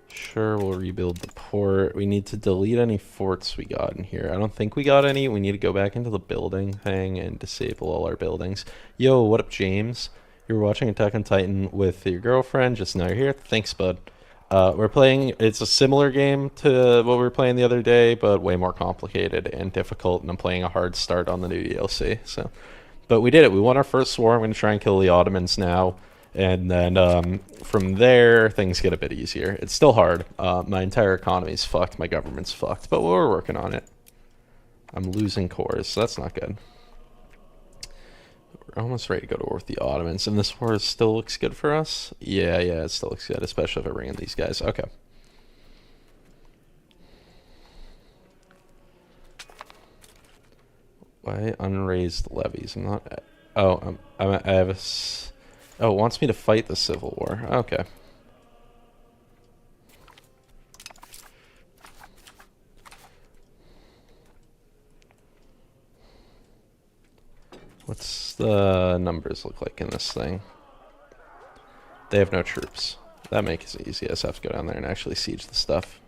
Sure, we'll rebuild the port. We need to delete any forts we got in here. I don't think we got any. We need to go back into the building thing and disable all our buildings. Yo, what up, James? You were watching Attack on Titan with your girlfriend. Just now you're here. Thanks, bud. We're playing, it's a similar game to what we were playing the other day, but way more complicated and difficult, and I'm playing a hard start on the new DLC, so. But we did it. We won our first war. I'm going to try and kill the Ottomans now. And then from there, things get a bit easier. It's still hard. My entire economy's fucked. My government's fucked. But we're working on it. I'm losing cores, so that's not good. We're almost ready to go to war with the Ottomans. And this war still looks good for us? Yeah, it still looks good, especially if I bring in these guys. Okay. Why unraised levies? I'm not... Oh, I have a... Oh, it wants me to fight the Civil War. Okay. What's the numbers look like in this thing? They have no troops. That makes it easy. I just have to go down there and actually siege the stuff.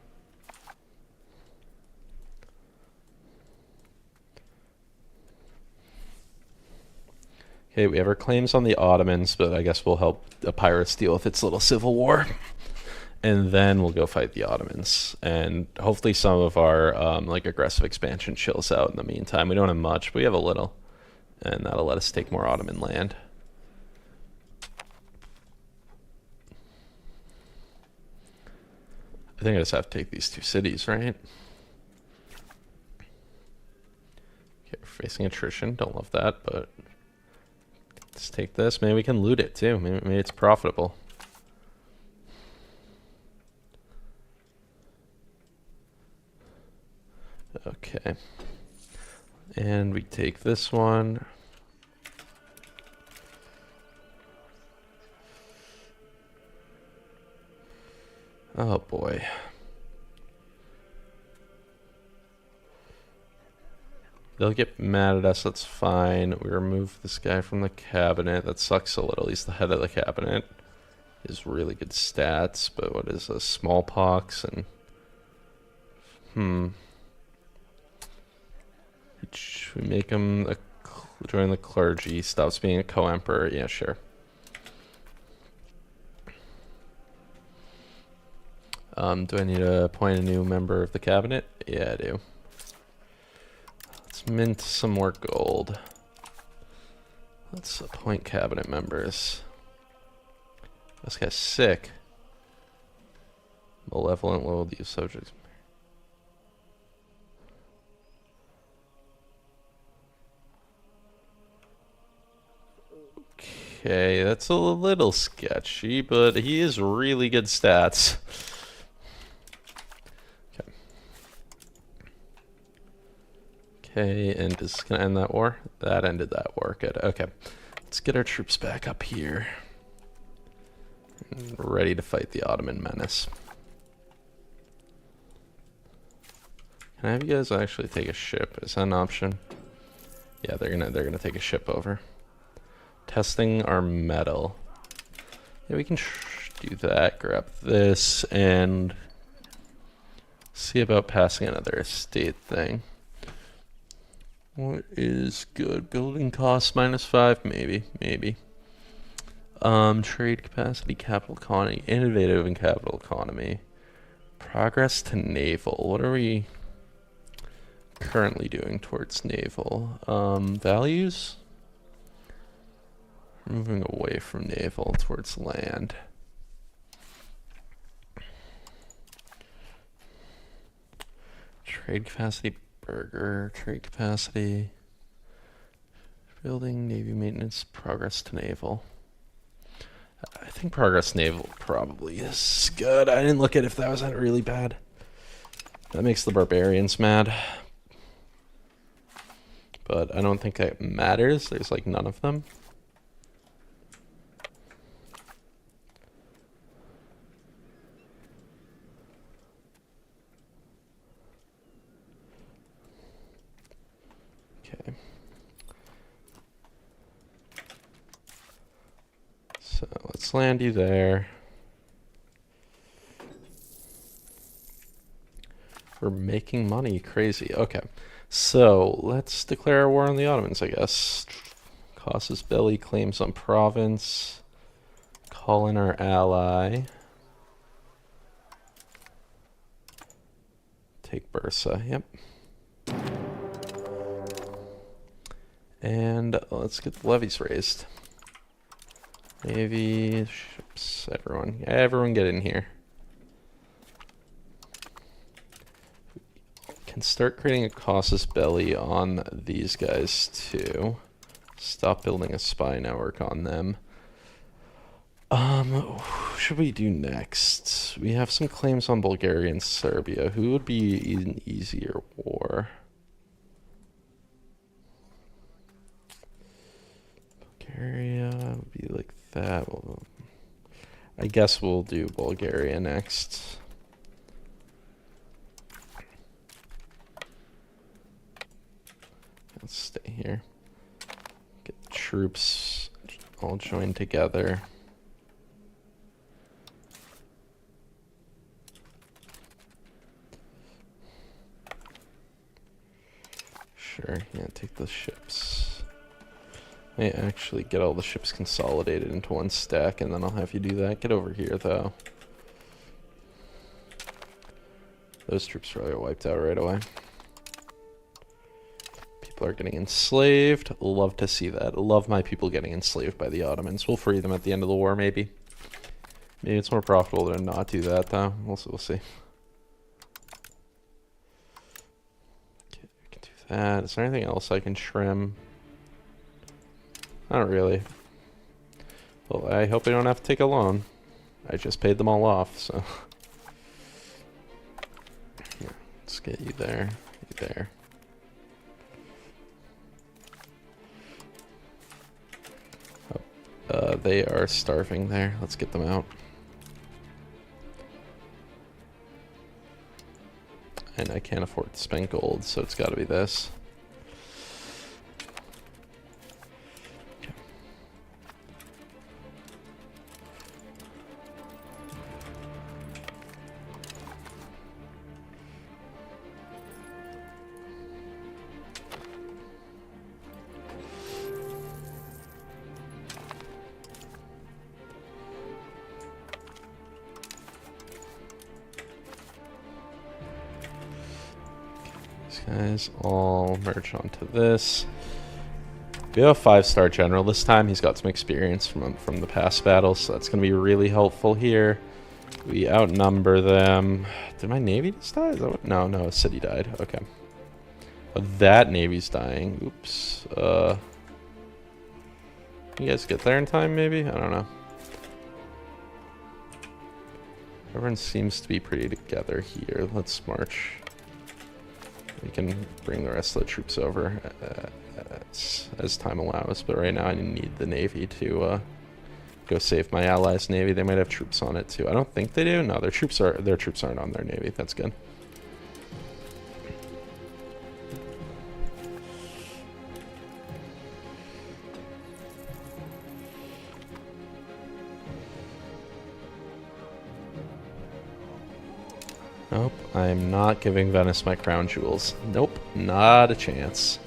Okay, we have our claims on the Ottomans, but I guess we'll help the pirates deal with its little civil war. And then we'll go fight the Ottomans. And hopefully some of our like aggressive expansion chills out in the meantime. We don't have much, but we have a little. And that'll let us take more Ottoman land. I think I just have to take these 2 cities, right? Okay, we're facing attrition. Don't love that, but let's take this. Maybe we can loot it too. Maybe it's profitable. Okay. And we take this one. Oh boy. They'll get mad at us, that's fine. We remove this guy from the cabinet. That sucks a little. He's the head of the cabinet. He has really good stats, but what is a smallpox and we make him join the clergy, stops being a co-emperor. Yeah, sure. Do I need to appoint a new member of the cabinet? Yeah, I do. Let's mint some more gold. Let's appoint cabinet members. This guy's sick. Malevolent loyalty of subjects. Okay, that's a little sketchy, but he is really good stats. Okay. Okay, and is this gonna end that war? That ended that war. Good. Okay. Let's get our troops back up here. And we're ready to fight the Ottoman menace. Can I have you guys actually take a ship? Is that an option? Yeah, they're gonna take a ship over. Testing our metal. Yeah, we can do that. Grab this and see about passing another estate thing. What is good? Building costs -5, maybe. Trade capacity, capital economy, innovative and capital economy. Progress to naval. What are we currently doing towards naval? Values? Moving away from naval towards land. Trade capacity, burger, trade capacity. Building, navy maintenance, progress to naval. I think progress naval probably is good. I didn't look at if that was really bad. That makes the barbarians mad. But I don't think that matters. There's like none of them. Okay. So let's land you there. We're making money. Crazy. Okay. So let's declare war on the Ottomans, I guess. Casus Belli, claims on province. Call in our ally. Take Bursa. Yep. And let's get the levies raised. Navy, ships, everyone get in here. Can start creating a casus belli on these guys too. Stop building a spy network on them. What should we do next? We have some claims on Bulgaria and Serbia. Who would be an easier war? Bulgaria would be like that. I guess we'll do Bulgaria next. Let's stay here. Get troops all joined together. Sure, yeah, take the ships. May actually get all the ships consolidated into one stack, and then I'll have you do that. Get over here, though. Those troops probably are wiped out right away. People are getting enslaved. Love to see that. Love my people getting enslaved by the Ottomans. We'll free them at the end of the war, maybe. Maybe it's more profitable to not do that, though. We'll see. Okay, we can do that. Is there anything else I can trim? Not really. Well, I hope I don't have to take a loan. I just paid them all off, so... Yeah, let's get you there. You there. They are starving there. Let's get them out. And I can't afford to spend gold, so it's got to be this. Okay. Guys all merge onto this. We have a 5-star general this time. He's got some experience from the past battles, so that's going to be really helpful here. We outnumber them. Did my navy just die? Is that what? No, a city died. Okay. Oh, that navy's dying. Oops. You guys get there in time, maybe? I don't know. Everyone seems to be pretty together here. Let's march. We can bring the rest of the troops over as time allows, but right now I need the navy to go save my allies' navy. They might have troops on it too. I don't think they do. No, their troops aren't on their navy. That's good. Nope, I'm not giving Venice my crown jewels. Nope, not a chance.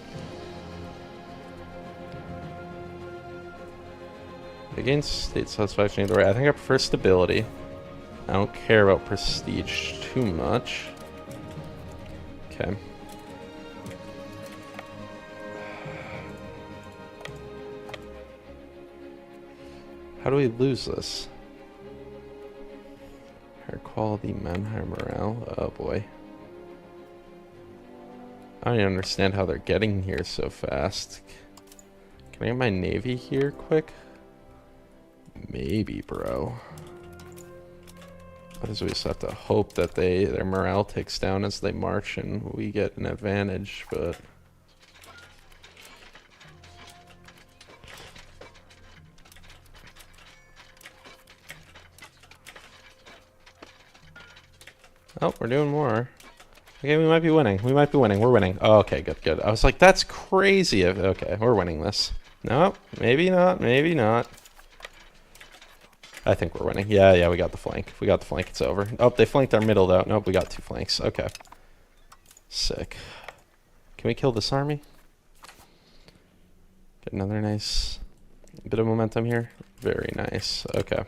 Against state satisfaction either way. I think I prefer stability. I don't care about prestige too much. Okay. How do we lose this? Higher quality men, higher morale. Oh boy. I don't even understand how they're getting here so fast. Can I get my navy here quick? Maybe, bro. I just have to hope that their morale takes down as they march and we get an advantage, but... Oh, we're doing more. Okay, we might be winning. We might be winning. We're winning. Oh, okay, good. I was like, that's crazy. Okay, we're winning this. No, maybe not. Maybe not. I think we're winning. Yeah, we got the flank. We got the flank. It's over. Oh, they flanked our middle, though. Nope, we got 2 flanks. Okay. Sick. Can we kill this army? Get another nice bit of momentum here. Very nice. Okay.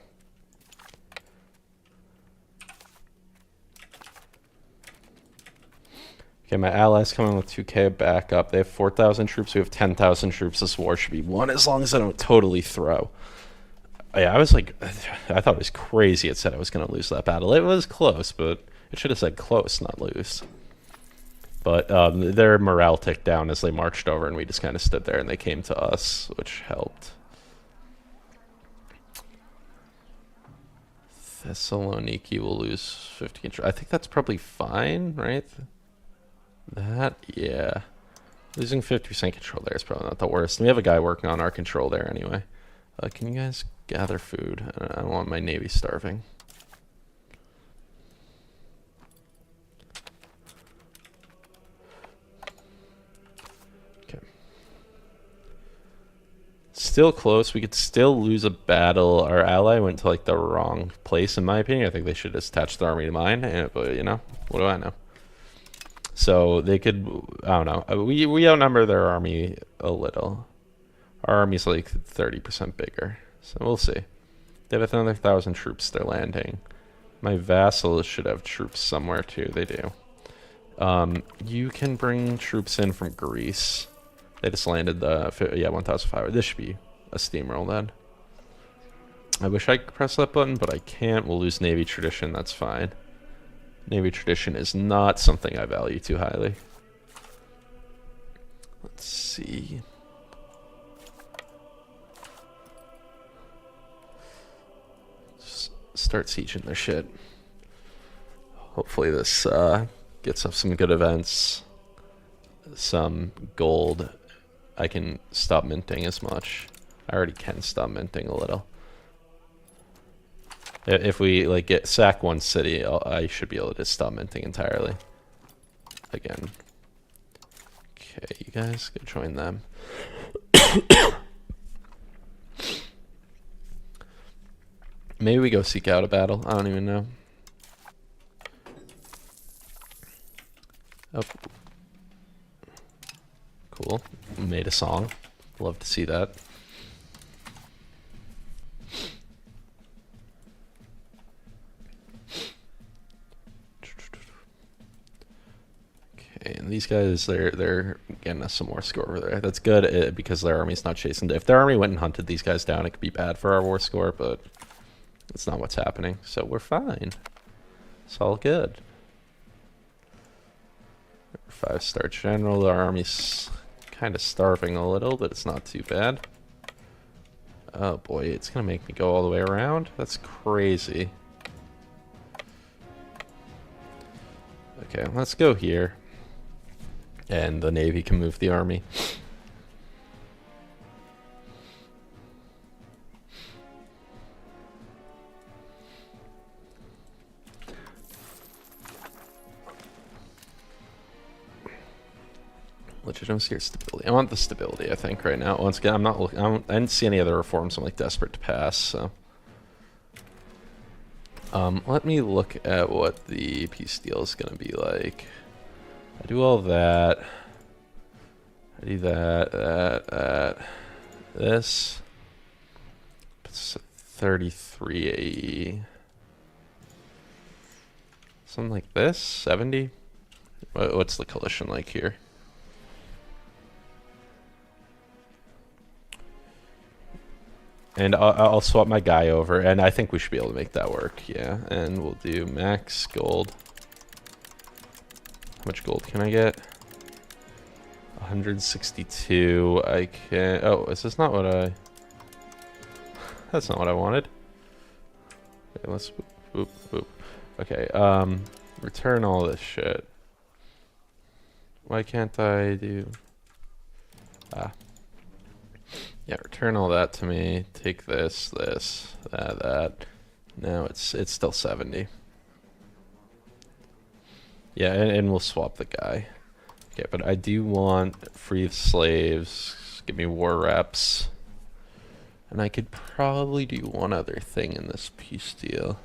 Okay, my allies coming with 2k backup. They have 4,000 troops. We have 10,000 troops. This war should be won as long as I don't totally throw. Yeah, I was like, I thought it was crazy it said I was going to lose that battle. It was close, but it should have said close, not lose. But their morale ticked down as they marched over, and we just kind of stood there, and they came to us, which helped. Thessaloniki will lose 15. I think that's probably fine, right? That, yeah. Losing 50% control there is probably not the worst. And we have a guy working on our control there anyway. Can you guys gather food? I don't want my navy starving. Okay. still close. We could still lose a battle. Our ally went to like the wrong place, in my opinion. I think they should just attach the army to mine. But you know, what do I know? So they could. I don't know. We outnumber their army a little. Our army's like 30% bigger. So we'll see. They have another 1,000 troops they're landing. My vassals should have troops somewhere too. They do. You can bring troops in from Greece. They just landed the 1,500. This should be a steamroll then. I wish I could press that button, but I can't. We'll lose Navy tradition. That's fine. Navy tradition is not something I value too highly. Let's see. Just start sieging their shit. Hopefully this gets us some good events. Some gold. I can stop minting as much. I already can stop minting a little. If we like sack one city, I should be able to just stop minting entirely. Again. Okay, you guys go join them. Maybe we go seek out a battle. I don't even know. Oh. Cool. Made a song. Love to see that. Okay, and these guys, they're getting us some more score over there. That's good because their army's not chasing. If their army went and hunted these guys down, it could be bad for our war score, but that's not what's happening. So we're fine. It's all good. 5-star general. Our army's kind of starving a little, but it's not too bad. Oh boy, it's gonna make me go all the way around? That's crazy. Okay, let's go here. And the Navy can move the army. Legitimacy or stability? I want the stability, I think, right now. Once again, I'm not looking. I didn't see any other reforms I'm like desperate to pass, so. Let me look at what the peace deal is gonna be like. I do all that. I do that. This. It's 33. Something like this? 70? What's the coalition like here? And I'll swap my guy over, and I think we should be able to make that work, yeah. And we'll do max gold. How much gold can I get? 162. I can. Oh, is this not what I? That's not what I wanted. Okay, let's boop boop. Okay. Return all this shit. Why can't I do? Yeah, return all that to me. Take this, that. Now it's still 70. Yeah, and we'll swap the guy. Okay, but I do want free slaves. Give me war reps. And I could probably do one other thing in this peace deal.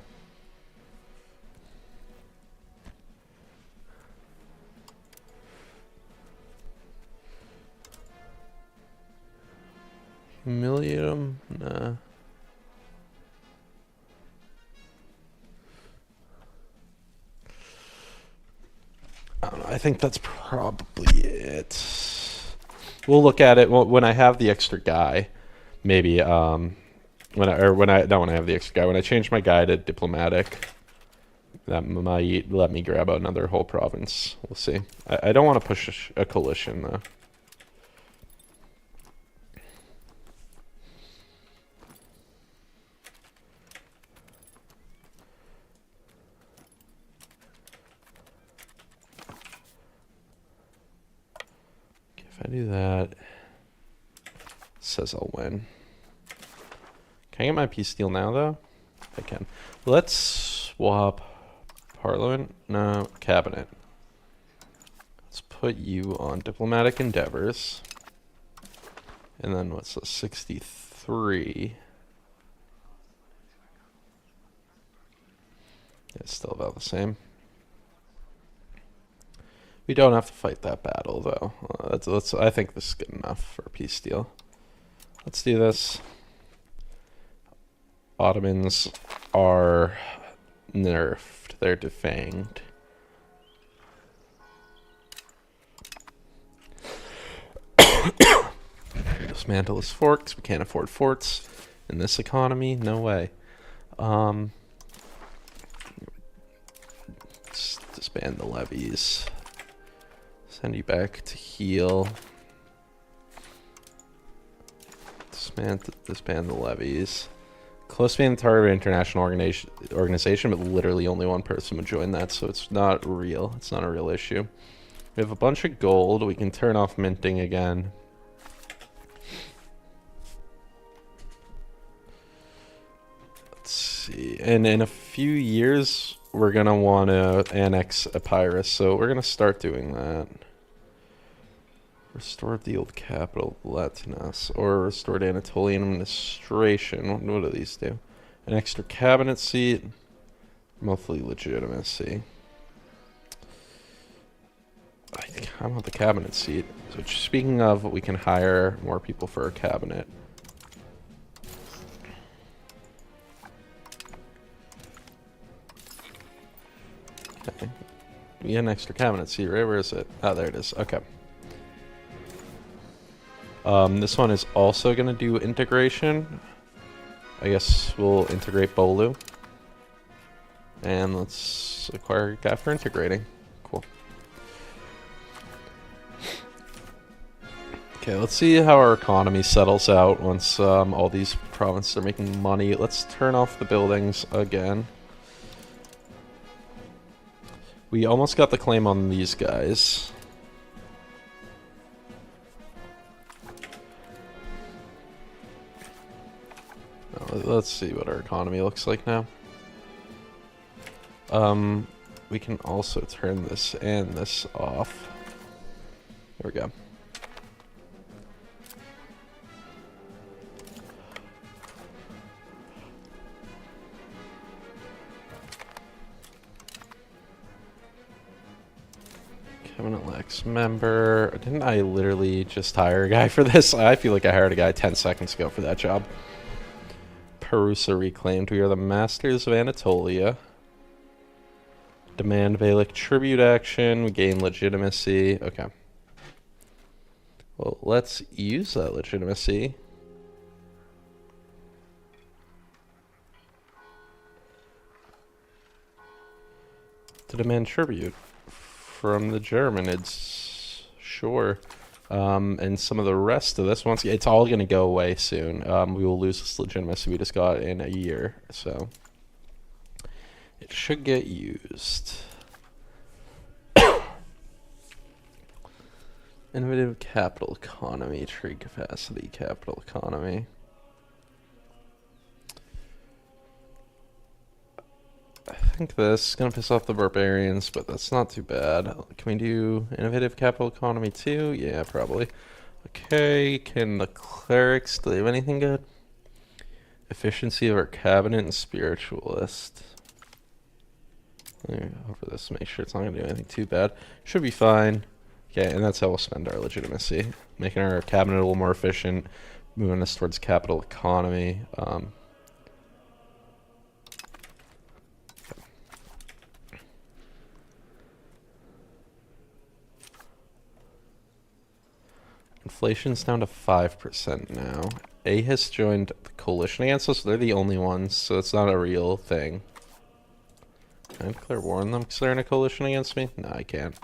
Humiliate him? Nah. I don't know. I think that's probably it. We'll look at it when I have the extra guy. Maybe when I have the extra guy. When I change my guy to diplomatic, that might let me grab another whole province. We'll see. I don't want to push a coalition though. If I do that, it says I'll win. Can I get my peace deal now, though? I can. Let's swap Parliament. No, Cabinet. Let's put you on Diplomatic Endeavors. And then what's the 63? It's still about the same. We don't have to fight that battle, though. I think this is good enough for a peace deal. Let's do this. Ottomans are nerfed. They're defanged. Dismantle his forts. We can't afford forts in this economy. No way. Let's disband the levies. Send you back to heal. Disband the levies. Close to being the target of an international organization, but literally only one person would join that, so it's not real. It's not a real issue. We have a bunch of gold. We can turn off minting again. Let's see. And in a few years, we're going to want to annex Epirus, so we're going to start doing that. Restored the old capital, Latinus, or restored Anatolian administration. What do these do? An extra cabinet seat, monthly legitimacy. I want the cabinet seat. So speaking of, we can hire more people for our cabinet. Okay. We get an extra cabinet seat, right? Where is it? Oh, there it is. Okay. This one is also going to do integration. I guess we'll integrate Bolu. And let's acquire a guy for integrating. Cool. Okay, let's see how our economy settles out once all these provinces are making money. Let's turn off the buildings again. We almost got the claim on these guys. Let's see what our economy looks like now. We can also turn this and this off. There we go. Cabinet Lex member. Didn't I literally just hire a guy for this? I feel like I hired a guy 10 seconds ago for that job. Perusa reclaimed. We are the masters of Anatolia. Demand Beylik tribute action. We gain legitimacy. Okay. Well, let's use that legitimacy. To demand tribute from the Germanids. Sure. And some of the rest of this, once it's all going to go away soon. We will lose this legitimacy we just got in a year, so it should get used. Innovative capital economy, trade capacity, capital economy. I think this is going to piss off the barbarians, but that's not too bad. Can we do innovative capital economy too? Yeah, probably. Okay, can the clerics, do they have anything good? Efficiency of our cabinet and spiritualist. Over this, make sure it's not going to do anything too bad. Should be fine. Okay, and that's how we'll spend our legitimacy. Making our cabinet a little more efficient, moving us towards capital economy. Inflation's down to 5% now. A has joined the coalition against us, so they're the only ones, so it's not a real thing. Can I declare war on them because they're in a coalition against me? No, I can't.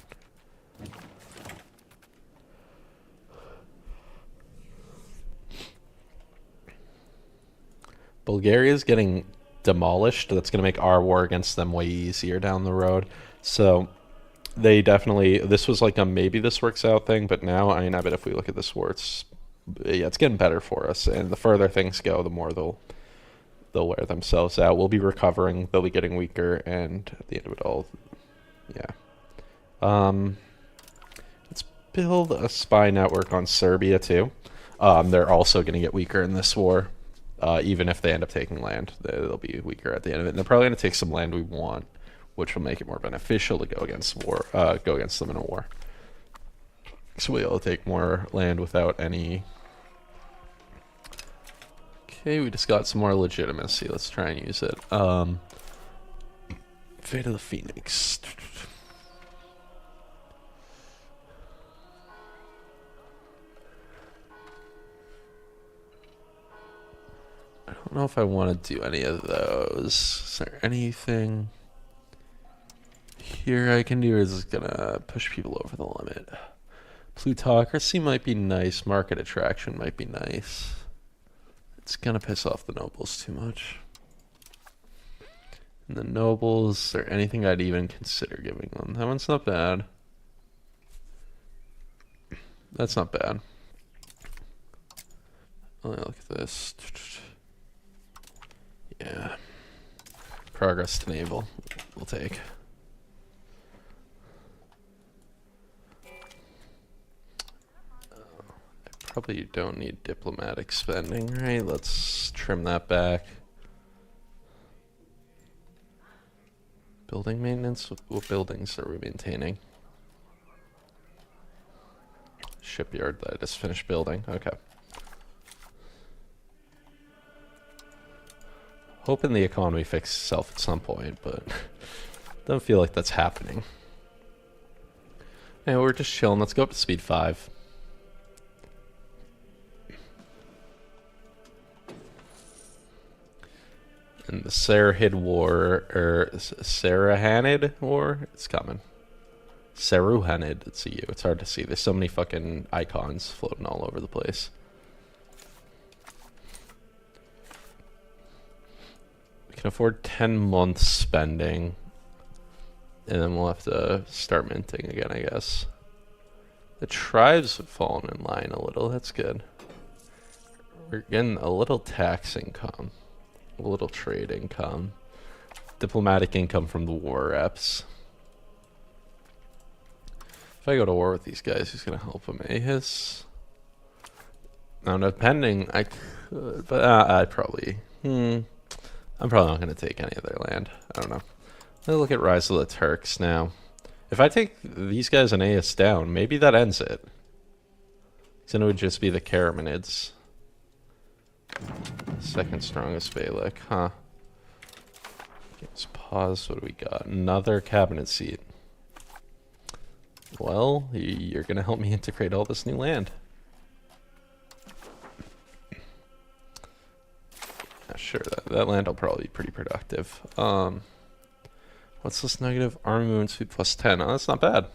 Bulgaria's getting demolished. That's going to make our war against them way easier down the road. So they definitely, this was like a maybe this works out thing, but now, I mean, I bet if we look at this war, it's getting better for us. And the further things go, the more they'll wear themselves out. We'll be recovering, they'll be getting weaker, and at the end of it all, yeah. Let's build a spy network on Serbia too. they're also going to get weaker in this war. Even if they end up taking land, they'll be weaker at the end of it. And they're probably going to take some land we want, which will make it more beneficial to go against them in a war. So we'll take more land without any. Okay, we just got some more legitimacy. Let's try and use it. Fate of the Phoenix. I don't know if I want to do any of those. Is there anything here I can do? Or is this gonna push people over the limit? Plutocracy might be nice. Market attraction might be nice. It's gonna piss off the nobles too much. And the nobles, is there anything I'd even consider giving them? That one's not bad. That's not bad. Oh, look at this. Yeah. Progress to naval. We'll take. I probably don't need diplomatic spending, right? Let's trim that back. Building maintenance? What buildings are we maintaining? Shipyard that I just finished building. Okay. Hoping the economy fixes itself at some point, but don't feel like that's happening. And we're just chilling. Let's go up to speed 5. And the Sarahid War, or Sarahanid War, it's coming. Saruhanid, it's a U. It's hard to see. There's so many fucking icons floating all over the place. We can afford 10 months spending. And then we'll have to start minting again, I guess. The tribes have fallen in line a little. That's good. We're getting a little tax income. A little trade income. Diplomatic income from the war reps. If I go to war with these guys, who's going to help them? Ahis? Now, depending, I could, but I'd probably, I'm probably not going to take any of their land. I don't know. Let's look at Rise of the Turks now. If I take these guys and Ahis down, maybe that ends it. Then it would just be the Karamanids. Second strongest Beylik, huh? Let's pause. What do we got? Another cabinet seat. Well, you're gonna help me integrate all this new land. Yeah, sure, that land will probably be pretty productive. What's this negative? Army movement speed plus 10. Oh, that's not bad.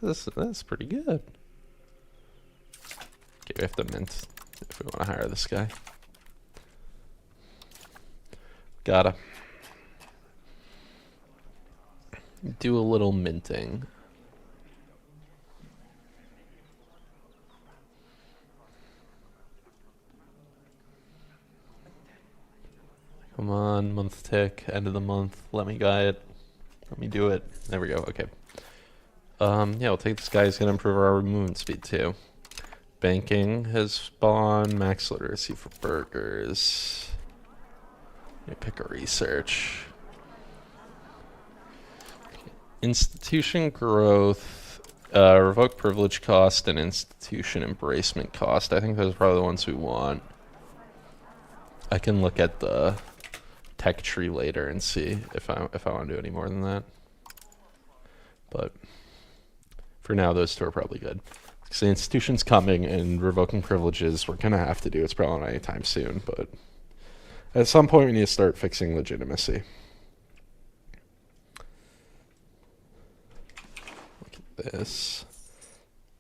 That's pretty good. Okay, we have to mint if we want to hire this guy. Gotta do a little minting. Come on, month tick, end of the month. Let me guy it. Let me do it. There we go. Okay. Yeah, we'll take this guy. He's gonna improve our movement speed too. Banking has spawned. Max literacy for burgers. Let me pick a research. Institution growth, revoke privilege cost, and institution embracement cost. I think those are probably the ones we want. I can look at the tech tree later and see if I want to do any more than that. But for now, those two are probably good. Because the institution's coming and revoking privileges we're gonna have to do. It's probably not anytime soon, but at some point we need to start fixing legitimacy. Look at this.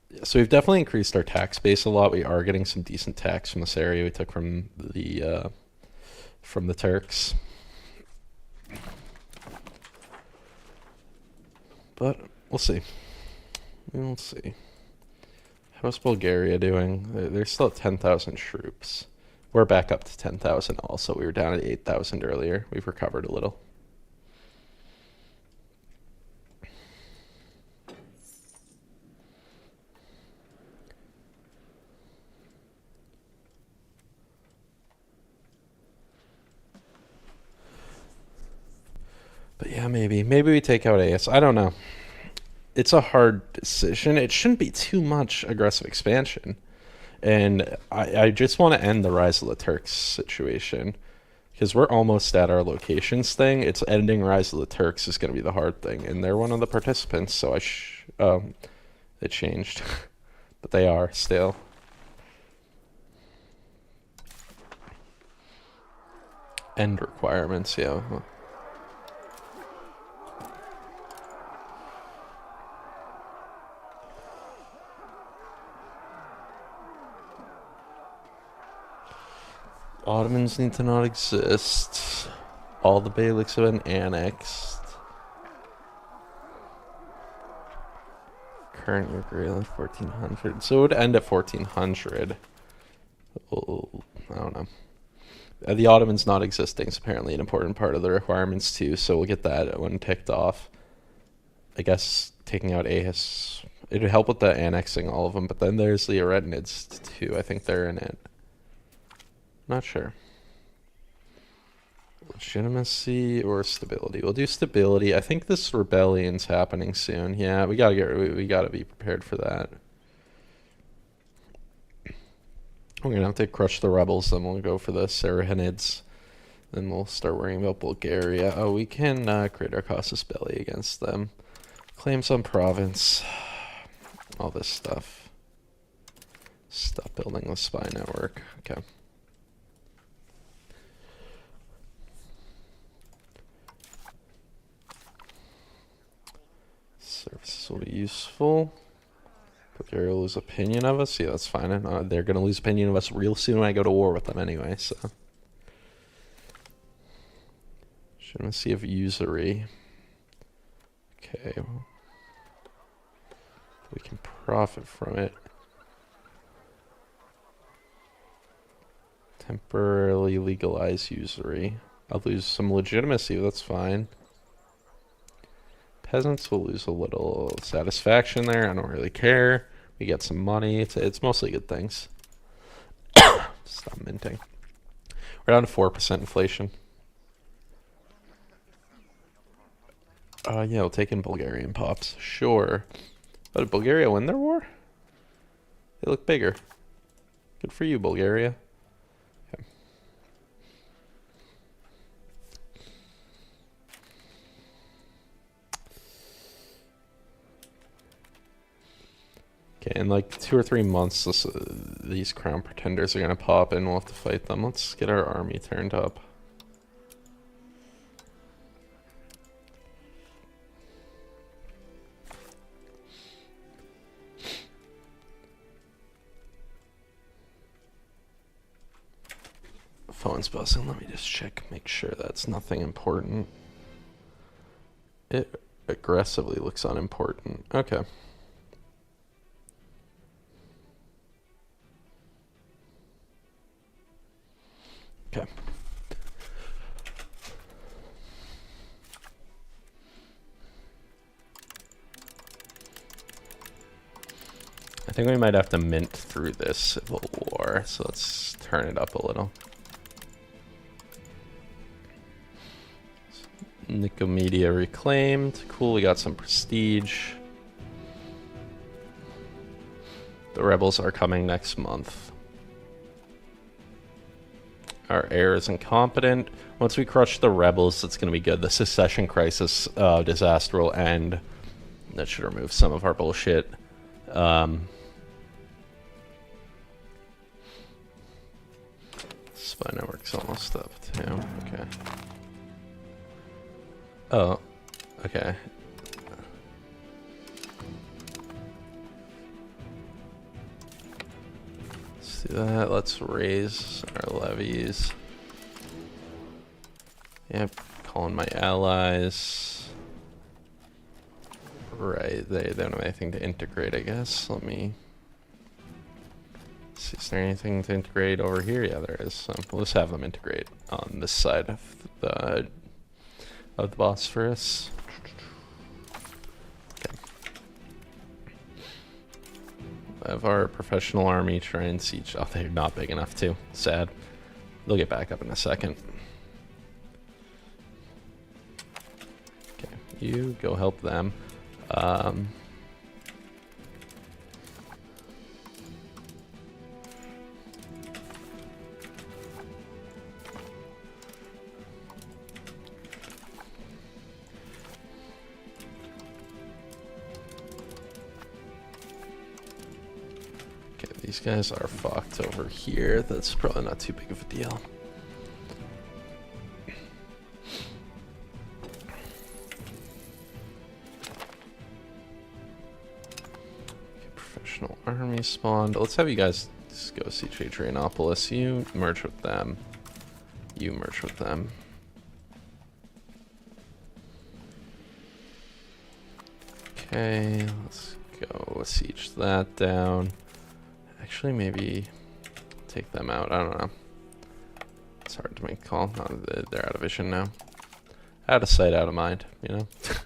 Yeah, so we've definitely increased our tax base a lot. We are getting some decent tax from this area we took from the Turks. But we'll see. We'll see. How's Bulgaria doing? They're still at 10,000 troops. We're back up to 10,000 also. We were down at 8,000 earlier. We've recovered a little. But yeah, maybe we take out AS. I don't know. It's a hard decision. It shouldn't be too much aggressive expansion. And I just want to end the Rise of the Turks situation. Because we're almost at our locations thing. It's ending Rise of the Turks is going to be the hard thing. And they're one of the participants, so it changed. But they are still. End requirements, yeah. Ottomans need to not exist. All the Beyliks have been annexed. Current year greater than 1400. So it would end at 1400. Oh, I don't know. The Ottomans not existing is apparently an important part of the requirements too, so we'll get that one ticked off. I guess taking out AIS, it would help with the annexing all of them, but then there's the Eretinids too. I think they're in it. Not sure. Legitimacy or stability? We'll do stability. I think this rebellion's happening soon. Yeah, we gotta be prepared for that. We're gonna have to crush the rebels, then we'll go for the Sarahanids. Then we'll start worrying about Bulgaria. Oh, we can create our casus belli against them. Claim some province. All this stuff. Stop building the spy network. Okay. Services will be useful. Bulgaria will lose opinion of us. Yeah, that's fine. They're going to lose opinion of us real soon when I go to war with them anyway, so. Shouldn't see of usury. Okay. We can profit from it. Temporarily legalize usury. I'll lose some legitimacy, that's fine. Peasants will lose a little satisfaction there. I don't really care. We get some money. It's mostly good things. Stop minting. We're down to 4% inflation. Yeah, we'll take in Bulgarian pops. Sure. But did Bulgaria win their war? They look bigger. Good for you, Bulgaria. Okay, in like 2 or 3 months, these crown pretenders are gonna pop and we'll have to fight them. Let's get our army turned up. Phone's buzzing. Let me just check, make sure that's nothing important. It aggressively looks unimportant. Okay. Okay. I think we might have to mint through this civil war, so let's turn it up a little. Nicomedia reclaimed. Cool, we got some prestige. The rebels are coming next month. Our heir is incompetent. Once we crush the rebels, it's going to be good. The secession crisis disaster will end. That should remove some of our bullshit. Spy network's almost up too. Okay. Oh, okay. Let's do that. Let's raise our levies. Yep, calling my allies. Right, they don't have anything to integrate, I guess. Let me see, is there anything to integrate over here? Yeah, there is. We'll just have them integrate on this side of the Bosphorus. Okay. I have our professional army try and siege. Oh, they're not big enough too. Sad. They'll get back up in a second. you go help them. These guys are fucked over here. That's probably not too big of a deal. Okay, professional army spawned. Let's have you guys just go see Adrianopolis. You merge with them. You merge with them. Okay, let's go siege that down. Actually, maybe take them out. I don't know. It's hard to make a call. No, they're out of vision now. Out of sight, out of mind, you know? Okay.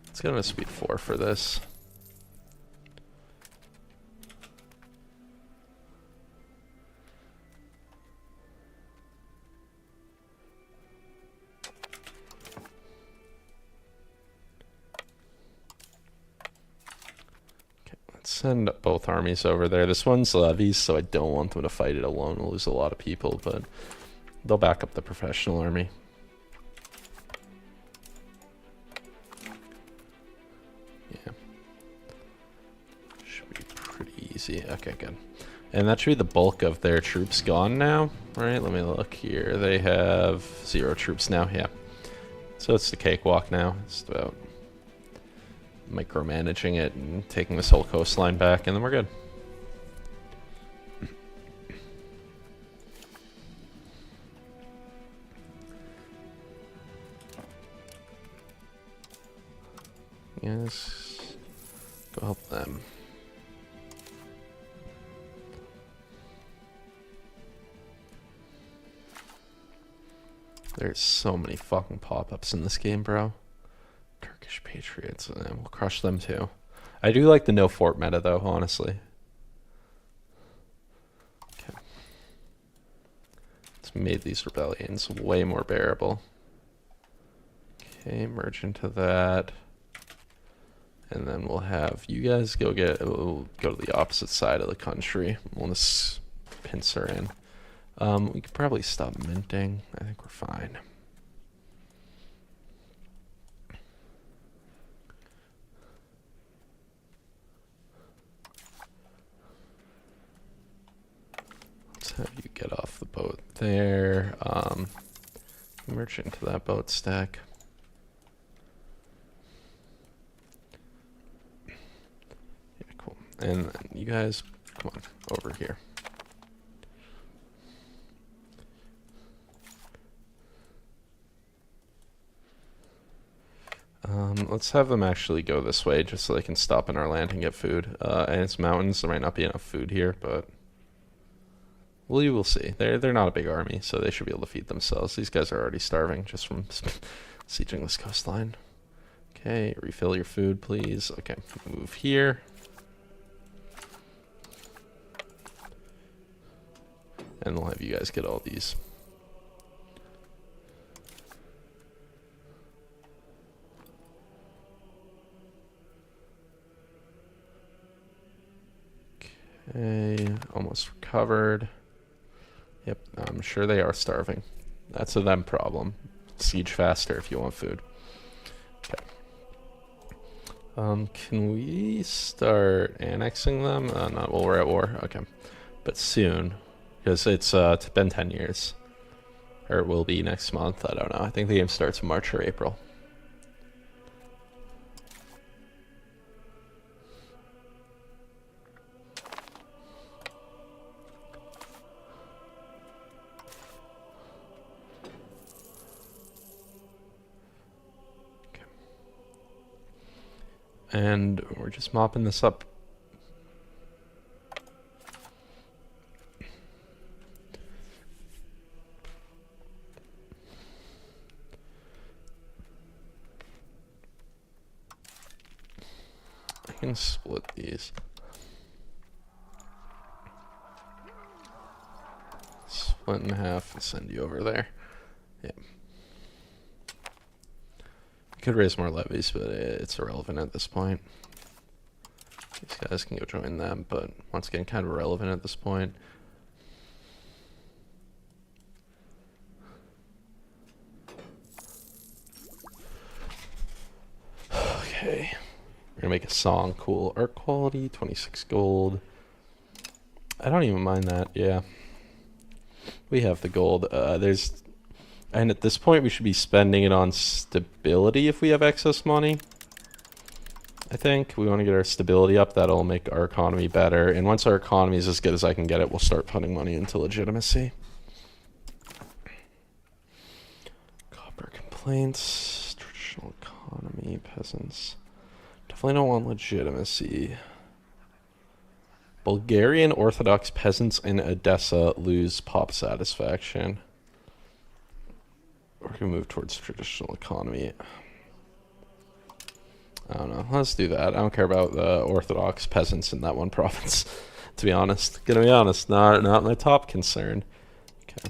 Let's go to speed 4 for this. Send both armies over there. This one's levies, so I don't want them to fight it alone. We'll lose a lot of people, but they'll back up the professional army. Yeah. Should be pretty easy. Okay, good. And that should be the bulk of their troops gone now, right? Let me look here. They have 0 troops now, yeah. So it's the cakewalk now. It's about micromanaging it and taking this whole coastline back, and then we're good. Yes, go help them. There's so many fucking pop-ups in this game, bro. Turkish Patriots, and we'll crush them too. I do like the no fort meta though, honestly. Okay. It's made these rebellions way more bearable. Okay, merge into that. And then we'll have you guys we'll go to the opposite side of the country. We'll just pincer in. We could probably stop minting. I think we're fine. Let's have you get off the boat there. Merge into that boat stack. Yeah, cool. And then you guys, come on, over here. Let's have them actually go this way just so they can stop in our land and get food. And it's mountains, there might not be enough food here, but we will see. They're not a big army, so they should be able to feed themselves. These guys are already starving just from sieging this coastline. Okay, refill your food, please. Okay, move here. And we'll have you guys get all these. Okay, almost recovered. Yep, I'm sure they are starving. That's a them problem. Siege faster if you want food. Okay. Can we start annexing them? Not while we're at war. Okay, but soon, because it's been 10 years, or it will be next month. I don't know. I think the game starts in March or April. And we're just mopping this up. I can split these. Split in half and send you over there. Yeah. Could raise more levies, but it's irrelevant at this point. These guys can go join them, but once again, kind of irrelevant at this point. Okay. We're gonna make a song. Cool. Art quality, 26 gold. I don't even mind that, yeah. We have the gold. And at this point, we should be spending it on stability if we have excess money. I think we want to get our stability up. That'll make our economy better. And once our economy is as good as I can get it, we'll start putting money into legitimacy. Copper complaints, traditional economy, peasants. Definitely don't want legitimacy. Bulgarian Orthodox peasants in Odessa lose pop satisfaction. We're gonna move towards traditional economy. I don't know. Let's do that. I don't care about the Orthodox peasants in that one province. To be honest, gonna be honest, not my top concern. Okay.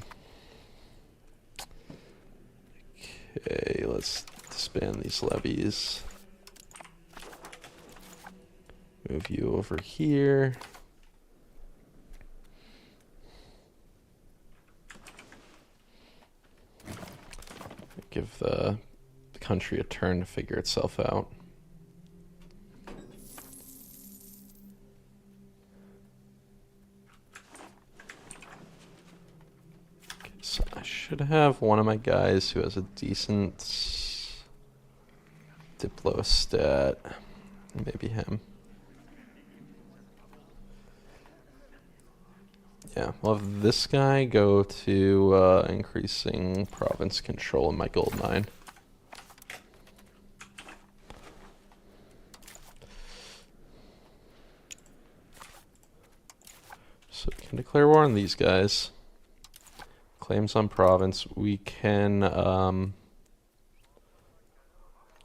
Okay, let's disband these levies. Move you over here. Give the country a turn to figure itself out. Okay, so I should have one of my guys who has a decent Diplo stat. Maybe him. Yeah, we'll have this guy go to increasing province control in my gold mine. So we can declare war on these guys. Claims on province. We can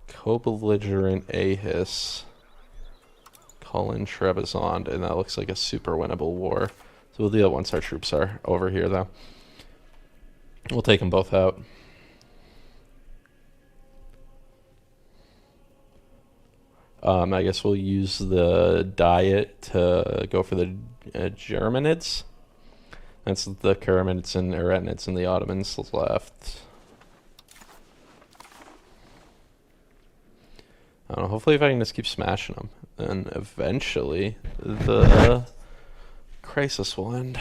co-belligerent Ahis. Call in Trebizond, and that looks like a super winnable war. So we'll do that once our troops are over here, though. We'll take them both out. I guess we'll use the diet to go for the Germanids. That's the Karamids and Eretnids and the Ottomans left. I don't know, hopefully if I can just keep smashing them, then eventually the crisis will end.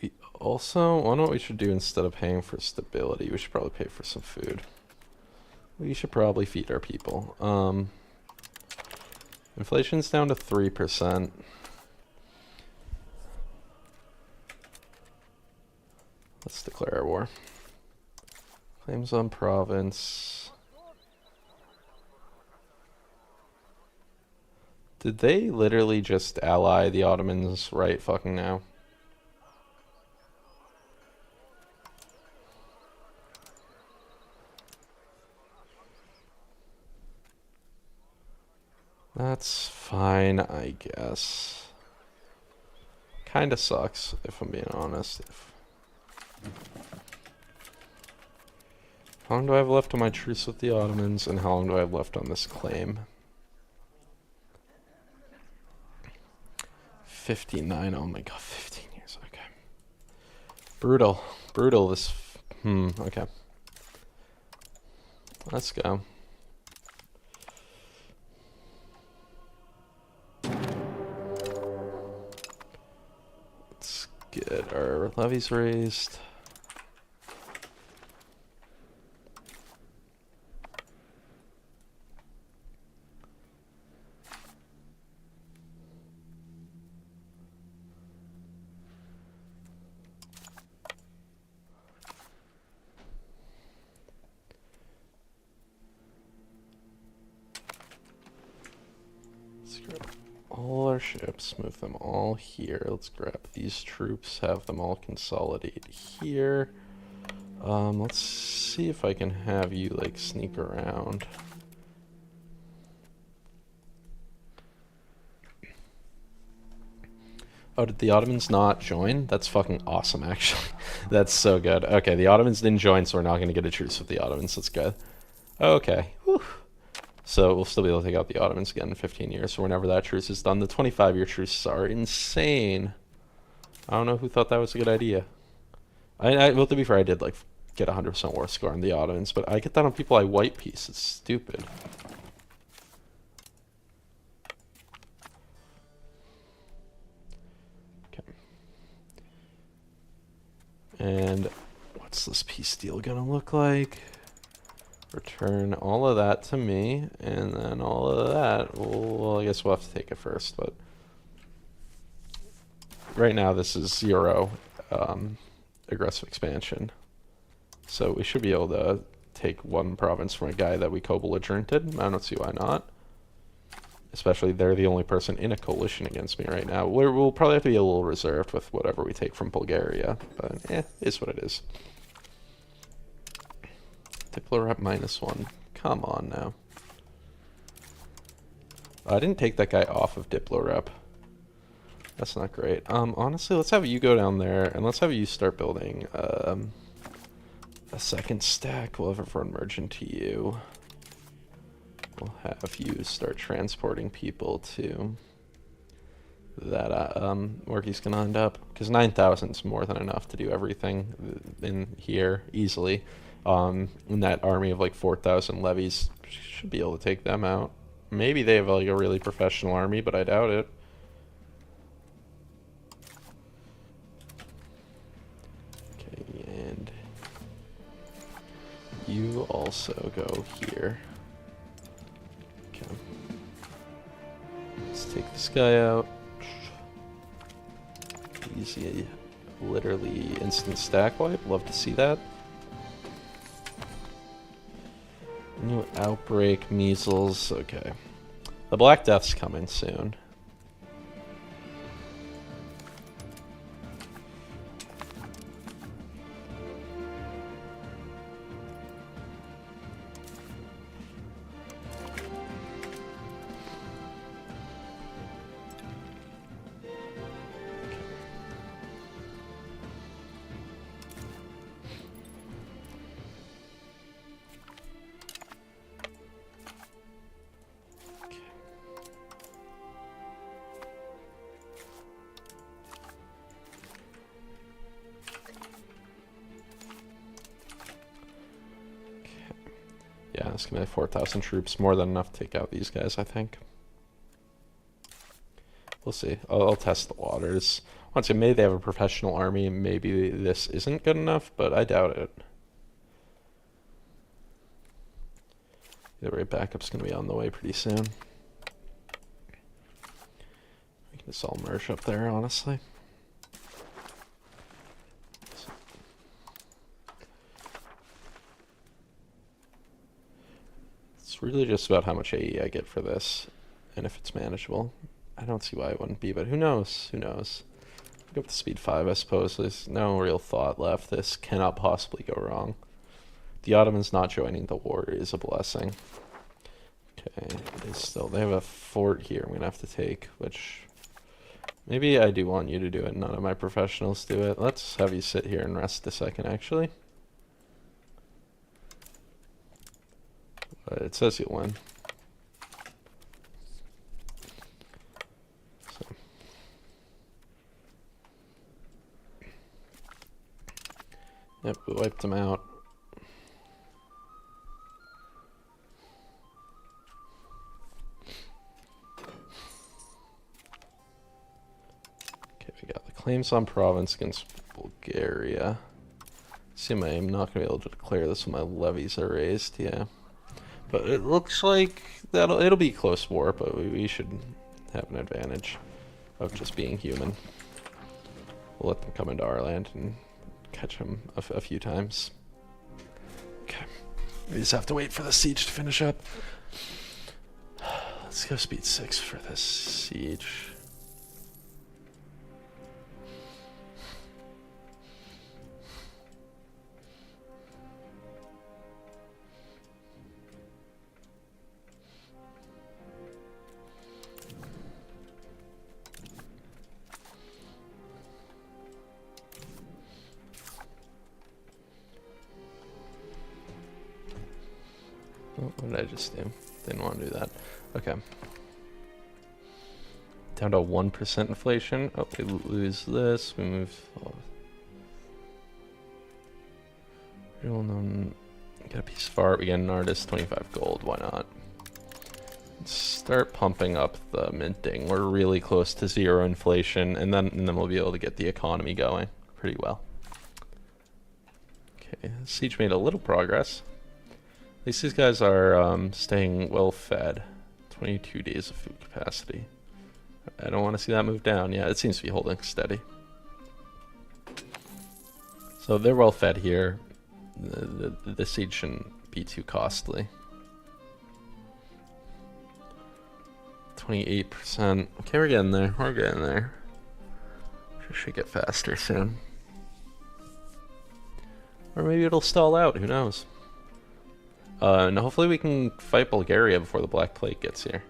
We also, I wonder what we should do instead of paying for stability. We should probably pay for some food. We should probably feed our people. Inflation's down to 3%. Let's declare our war. Claims on province. Did they literally just ally the Ottomans right fucking now? That's fine, I guess. Kinda sucks, if I'm being honest. How long do I have left on my truce with the Ottomans, and how long do I have left on this claim? 59, oh my god, 15 years, okay. Brutal, brutal, this, okay. Let's go. Let's get our levies raised. All our ships, move them all here. Let's grab these troops, have them all consolidate here. Let's see if I can have you like sneak around. Oh, did the Ottomans not join? That's fucking awesome, actually. That's so good. Okay, the Ottomans didn't join, so we're not going to get a truce with the Ottomans. That's good. Okay. Whew. So we'll still be able to take out the Ottomans again in 15 years, so whenever that truce is done. The 25-year truces are insane. I don't know who thought that was a good idea. Well, to be fair, I did, like, get 100% war score on the Ottomans, but I get that on people I white piece. It's stupid. And what's this peace deal gonna look like? Return all of that to me, and then all of that, well, I guess we'll have to take it first, but right now this is 0 aggressive expansion. So we should be able to take one province from a guy that we co-belligerented. I don't see why not. Especially they're the only person in a coalition against me right now. We'll probably have to be a little reserved with whatever we take from Bulgaria, but is what it is. Diplorep -1. Come on now. I didn't take that guy off of Diplorep. That's not great. Honestly, let's have you go down there, and let's have you start building a second stack. We'll have everyone merge into you. We'll have you start transporting people to that where he's gonna end up, because 9,000 is more than enough to do everything in here easily. And that army of like 4,000 levies should be able to take them out. Maybe they have like a really professional army, but I doubt it. Okay, and you also go here. Okay. Let's take this guy out. Easy, literally instant stack wipe. Love to see that. New outbreak, measles. Okay. The Black Death's coming soon. Yeah, it's gonna be 4,000 troops, more than enough to take out these guys, I think. We'll see. I'll test the waters. Once again, maybe they have a professional army, maybe this isn't good enough, but I doubt it. Either way, backup's gonna be on the way pretty soon. We can just all merge up there, honestly. It's really just about how much AE I get for this, and if it's manageable. I don't see why it wouldn't be, but who knows? Who knows? Go up to speed 5, I suppose. There's no real thought left. This cannot possibly go wrong. The Ottomans not joining the war is a blessing. Okay, they have a fort here I'm gonna have to take, which maybe I do want you to do it. None of my professionals do it. Let's have you sit here and rest a second, actually. But it says you'll win. So. Yep, we wiped them out. Okay, we got the claims on province against Bulgaria. Assume I'm not gonna be able to declare this when my levies are raised, yeah. But it looks like it'll be a close war, but we should have an advantage of just being human. We'll let them come into our land and catch them a few times. Okay. We just have to wait for the siege to finish up. Let's go speed 6 for this siege. What did I just do? Didn't want to do that. Okay. Down to 1% inflation. Oh, we lose this. We move. Real known. Get a piece of art. We get an artist. 25 gold. Why not? Let's start pumping up the minting. We're really close to 0 inflation, and then we'll be able to get the economy going pretty well. Okay, siege made a little progress. At least these guys are staying well fed. 22 days of food capacity. I don't want to see that move down. Yeah, it seems to be holding steady. So they're well fed here. The siege shouldn't be too costly. 28%. Okay, we're getting there. We're getting there. Should get faster soon. Or maybe it'll stall out. Who knows? And hopefully we can fight Bulgaria before the Black Plague gets here.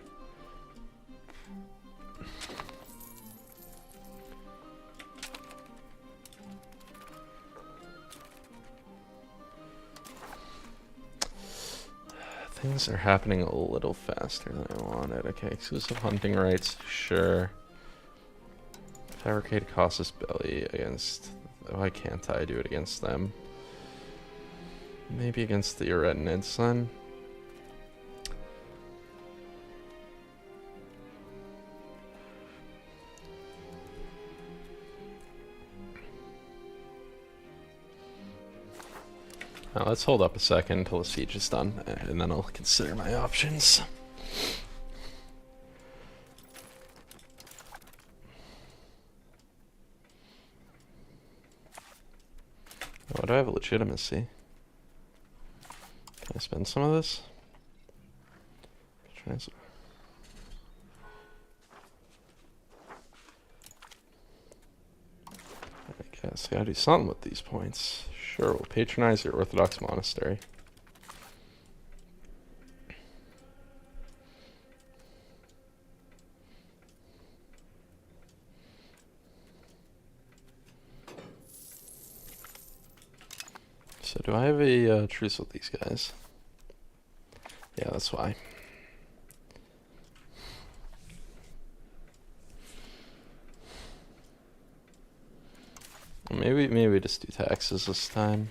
Things are happening a little faster than I wanted. Okay, exclusive hunting rights, sure. Fabricated Casus Belli against... Why can't I do it against them? Maybe against the Eretinids then? Now let's hold up a second until the siege is done, and then I'll consider my options. Oh, do I have legitimacy? Can I spend some of this? I guess I gotta do something with these points. Sure, we'll patronize your Orthodox monastery. So do I have a truce with these guys? Yeah, that's why. Maybe just do taxes this time.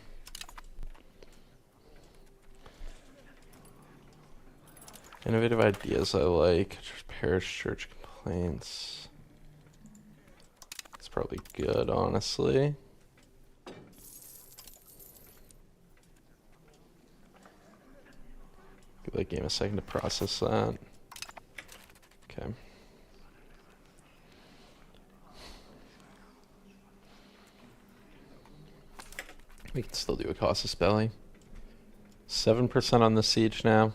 Innovative ideas I like. Parish church complaints. It's probably good, honestly. Give the game a second to process that. Okay. We can still do a Casus Belli. 7% on the siege now.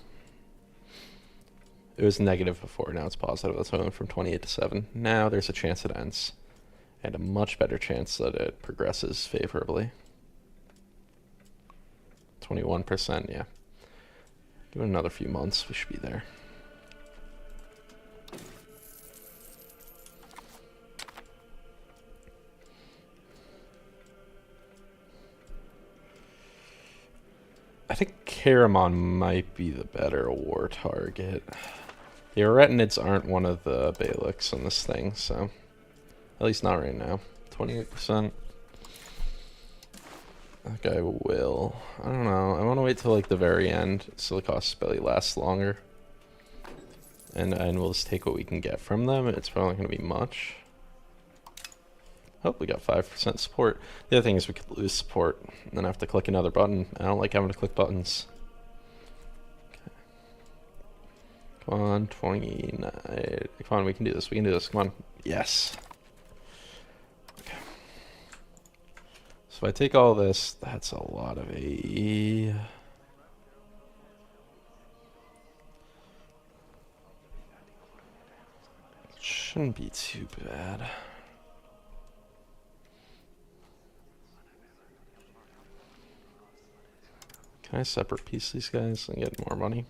It was negative before, now it's positive. That's why I went from 28 to 7. Now there's a chance it ends. And a much better chance that it progresses favorably. 21%, yeah. Give it another few months, we should be there. I think Caramon might be the better war target. The Eretinids aren't one of the Beyliks on this thing, so... At least not right now. 28%. That guy will... I don't know. I want to wait till like the very end so the Casus Belli lasts longer. And we'll just take what we can get from them. It's probably not going to be much. Hope we got 5% support. The other thing is we could lose support and then have to click another button. I don't like having to click buttons. Okay. Come on, 29. Come on, we can do this. We can do this. Come on. Yes. Okay. So if I take all this, that's a lot of AE. Shouldn't be too bad. Can I separate piece these guys and get more money?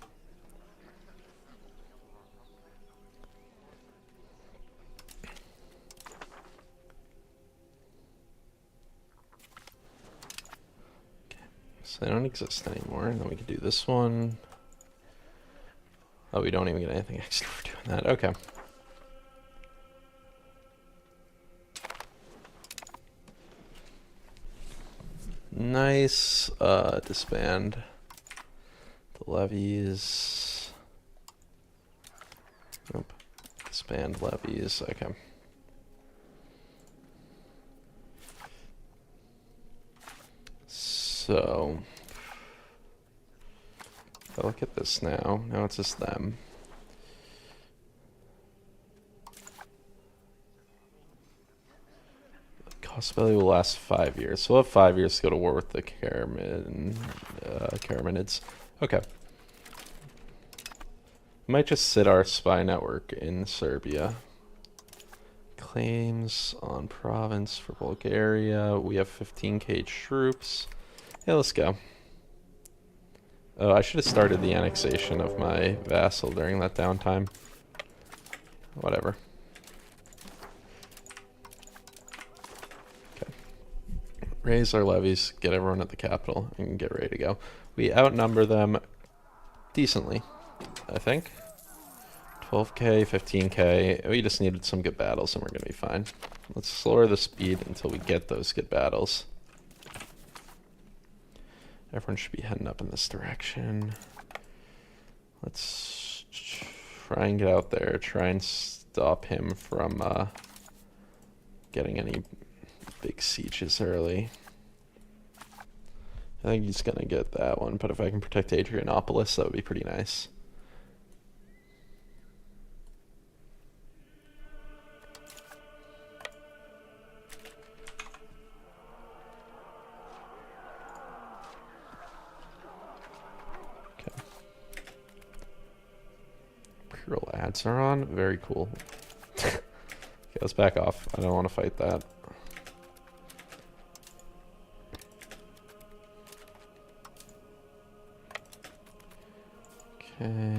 Okay, so they don't exist anymore. And then we can do this one. Oh, we don't even get anything extra for doing that. Okay. Nice. Disband the levies. Nope. Disband levies. Okay. So, if I look at this now it's just them. Cost value will last 5 years. So we'll have 5 years to go to war with the Karamanids. Okay. Might just sit our spy network in Serbia. Claims on province for Bulgaria. We have 15k troops. Yeah, let's go. Oh, I should have started the annexation of my vassal during that downtime. Whatever. Okay. Raise our levies, get everyone at the capital, and get ready to go. We outnumber them decently, I think. 12k, 15k. We just needed some good battles and we're going to be fine. Let's slower the speed until we get those good battles. Everyone should be heading up in this direction. Let's try and get out there. Try and stop him from getting any big sieges early. I think he's going to get that one, but if I can protect Adrianopolis, that would be pretty nice. Imperial ads are on. Very cool. Okay, let's back off. I don't want to fight that. Okay.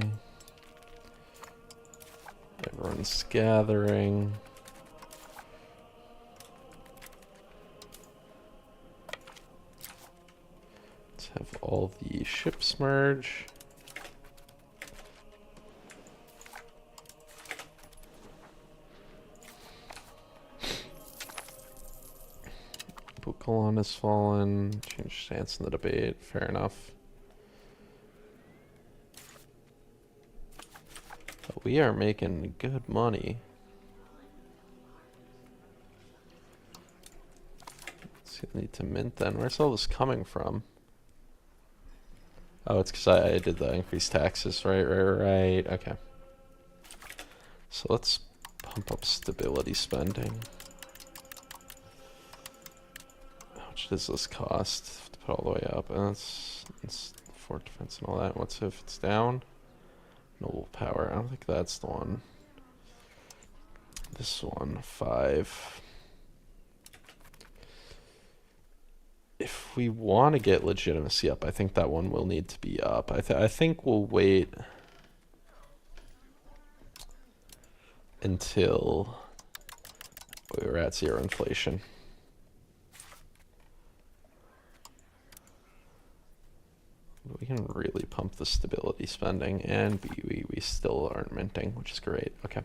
Everyone's gathering. Let's have all the ships merge. Bukolan has fallen. Change stance in the debate. Fair enough. But we are making good money. Let's need to mint then. Where's all this coming from? Oh, it's because I did the increased taxes. Right. Okay. So let's pump up stability spending. How much does this cost to put all the way up? It's fort defense and all that. What's if it's down? Noble power. I don't think that's the one. This one, 5. If we want to get legitimacy up, I think that one will need to be up. I think we'll wait until we're at 0 inflation. We can really pump the stability spending, and we still aren't minting, which is great. Okay.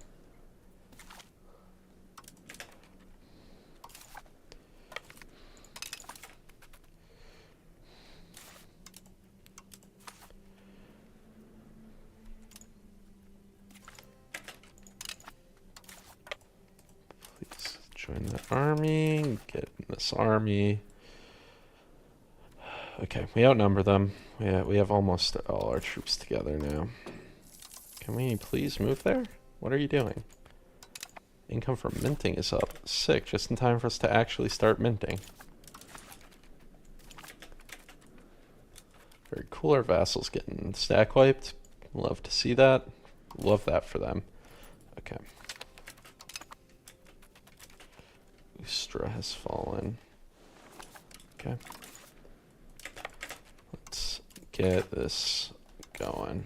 Please join the army, get in this army. Okay, we outnumber them. We have almost all our troops together now. Can we please move there? What are you doing? Income from minting is up. Sick, just in time for us to actually start minting. Very cool, our vassals getting stack wiped. Love to see that. Love that for them. Okay. Ustra has fallen. Okay. Get this going.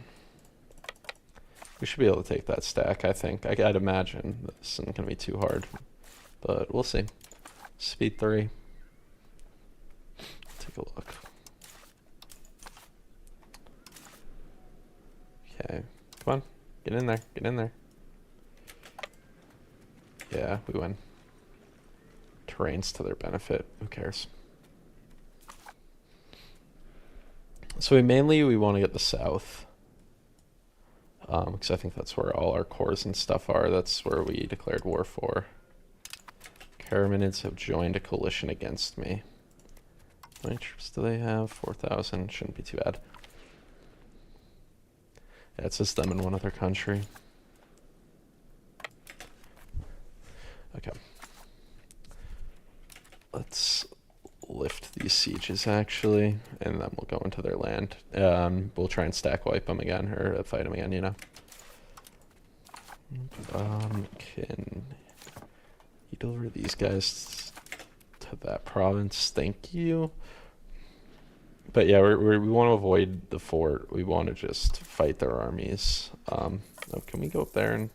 We should be able to take that stack, I think. I'd imagine this isn't going to be too hard, but we'll see. Speed 3. Take a look. Okay, come on. Get in there. Get in there. Yeah, we win. Terrain's to their benefit. Who cares? So we want to get the south. Because I think that's where all our cores and stuff are. That's where we declared war for. Karamanids have joined a coalition against me. How many troops do they have? 4,000. Shouldn't be too bad. Yeah, it's just them in one other country. Okay. Let's lift these sieges, actually, and then we'll go into their land. We'll try and stack wipe them again, or fight them again, you know. Can you deliver these guys to that province? Thank you. But yeah, we want to avoid the fort. We want to just fight their armies. Oh, can we go up there and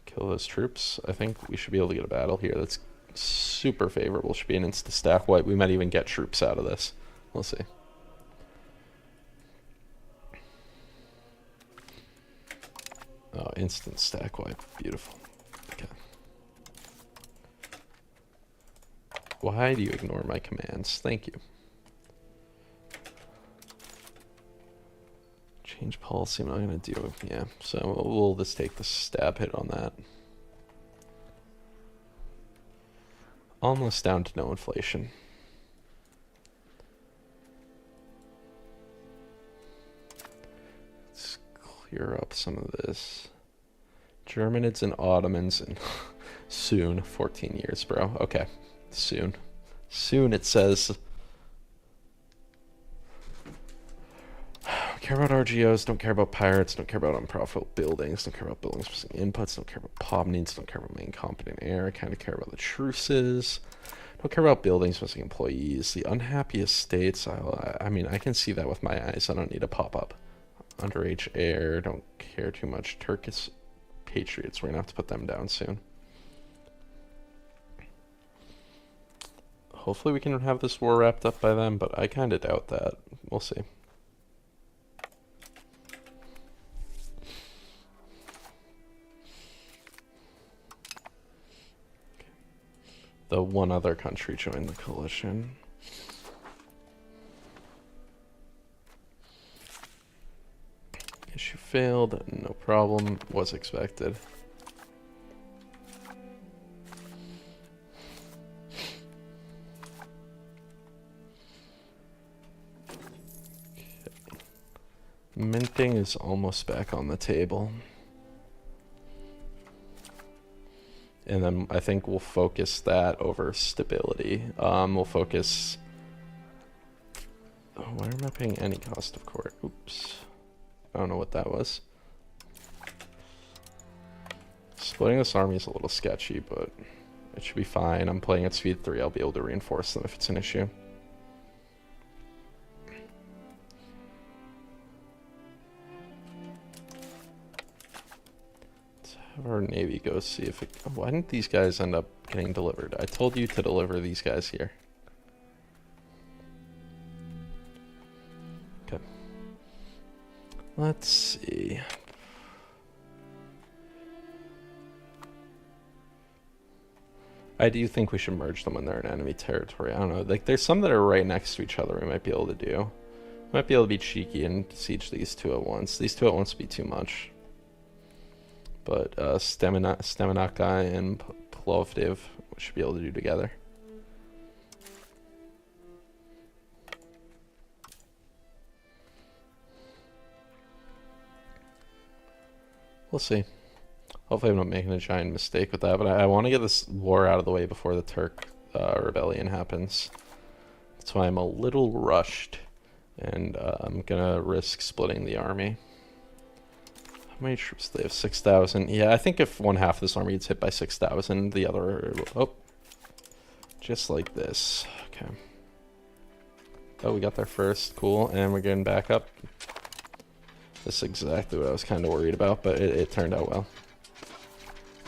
kill those troops? I think we should be able to get a battle here. That's super favorable. Should be an instant stack wipe. We might even get troops out of this. We'll see. Oh, instant stack wipe. Beautiful. Okay. Why do you ignore my commands? Thank you. Change policy. I'm not going to do. Yeah, so we'll just take the stab hit on that. Almost down to no inflation. Let's clear up some of this. Germanids and Ottomans and soon. 14 years, bro. Okay, soon. Soon, it says. Care about RGOs, don't care about pirates, don't care about unprofitable buildings, don't care about buildings missing inputs, don't care about POB needs, don't care about main competent air, kind of care about the truces, don't care about buildings missing employees, the unhappiest states. I mean, I can see that with my eyes. I don't need a pop-up. Underage air, don't care too much. Turkish patriots, we're gonna have to put them down soon. Hopefully we can have this war wrapped up by then, but I kind of doubt that. We'll see. The one other country joined the coalition. Issue failed, no problem, was expected. Okay. Minting is almost back on the table. And then I think we'll focus that over stability. We'll focus... Oh, why am I paying any cost of court? Oops. I don't know what that was. Splitting this army is a little sketchy, but it should be fine. I'm playing at speed 3. I'll be able to reinforce them if it's an issue. Have our navy go see if it... Why didn't these guys end up getting delivered? I told you to deliver these guys here. Okay. Let's see. I do think we should merge them when they're in enemy territory. I don't know. Like, there's some that are right next to each other we might be able to do. We might be able to be cheeky and siege these two at once. These two at once would be too much. But Stemenaka and Plovdiv should be able to do together. We'll see. Hopefully I'm not making a giant mistake with that, but I want to get this war out of the way before the Turk rebellion happens. That's why I'm a little rushed, and I'm going to risk splitting the army. How many troops do they have? 6,000. Yeah, I think if one half of this army gets hit by 6,000, the other... Oh. Just like this. Okay. Oh, we got there first. Cool. And we're getting back up. This is exactly what I was kind of worried about, but it turned out well.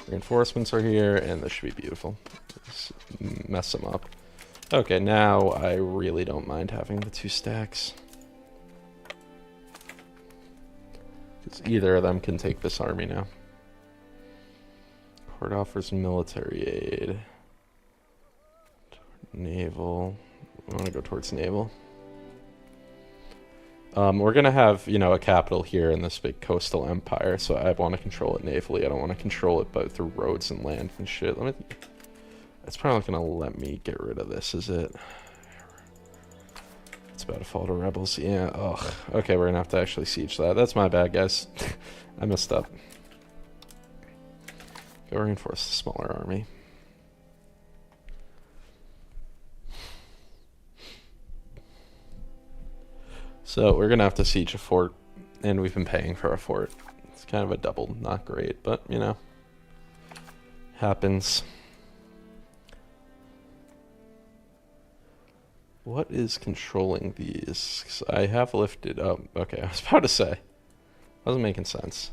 Reinforcements are here, and this should be beautiful. Just mess them up. Okay, now I really don't mind having the 2 stacks. Because either of them can take this army now. Court offers military aid. Naval. I want to go towards naval. We're going to have, you know, a capital here in this big coastal empire, so I want to control it navally. I don't want to control it but through roads and land and shit. It's probably not going to let me get rid of this, is it? It's about to fall to rebels. Yeah, ugh. Okay, we're going to have to actually siege that. That's my bad, guys. I messed up. Go reinforce the smaller army. So we're going to have to siege a fort, and we've been paying for a fort. It's kind of a double, not great, but, you know, happens. What is controlling these? 'Cause I have lifted up. Okay, I was about to say. Wasn't making sense.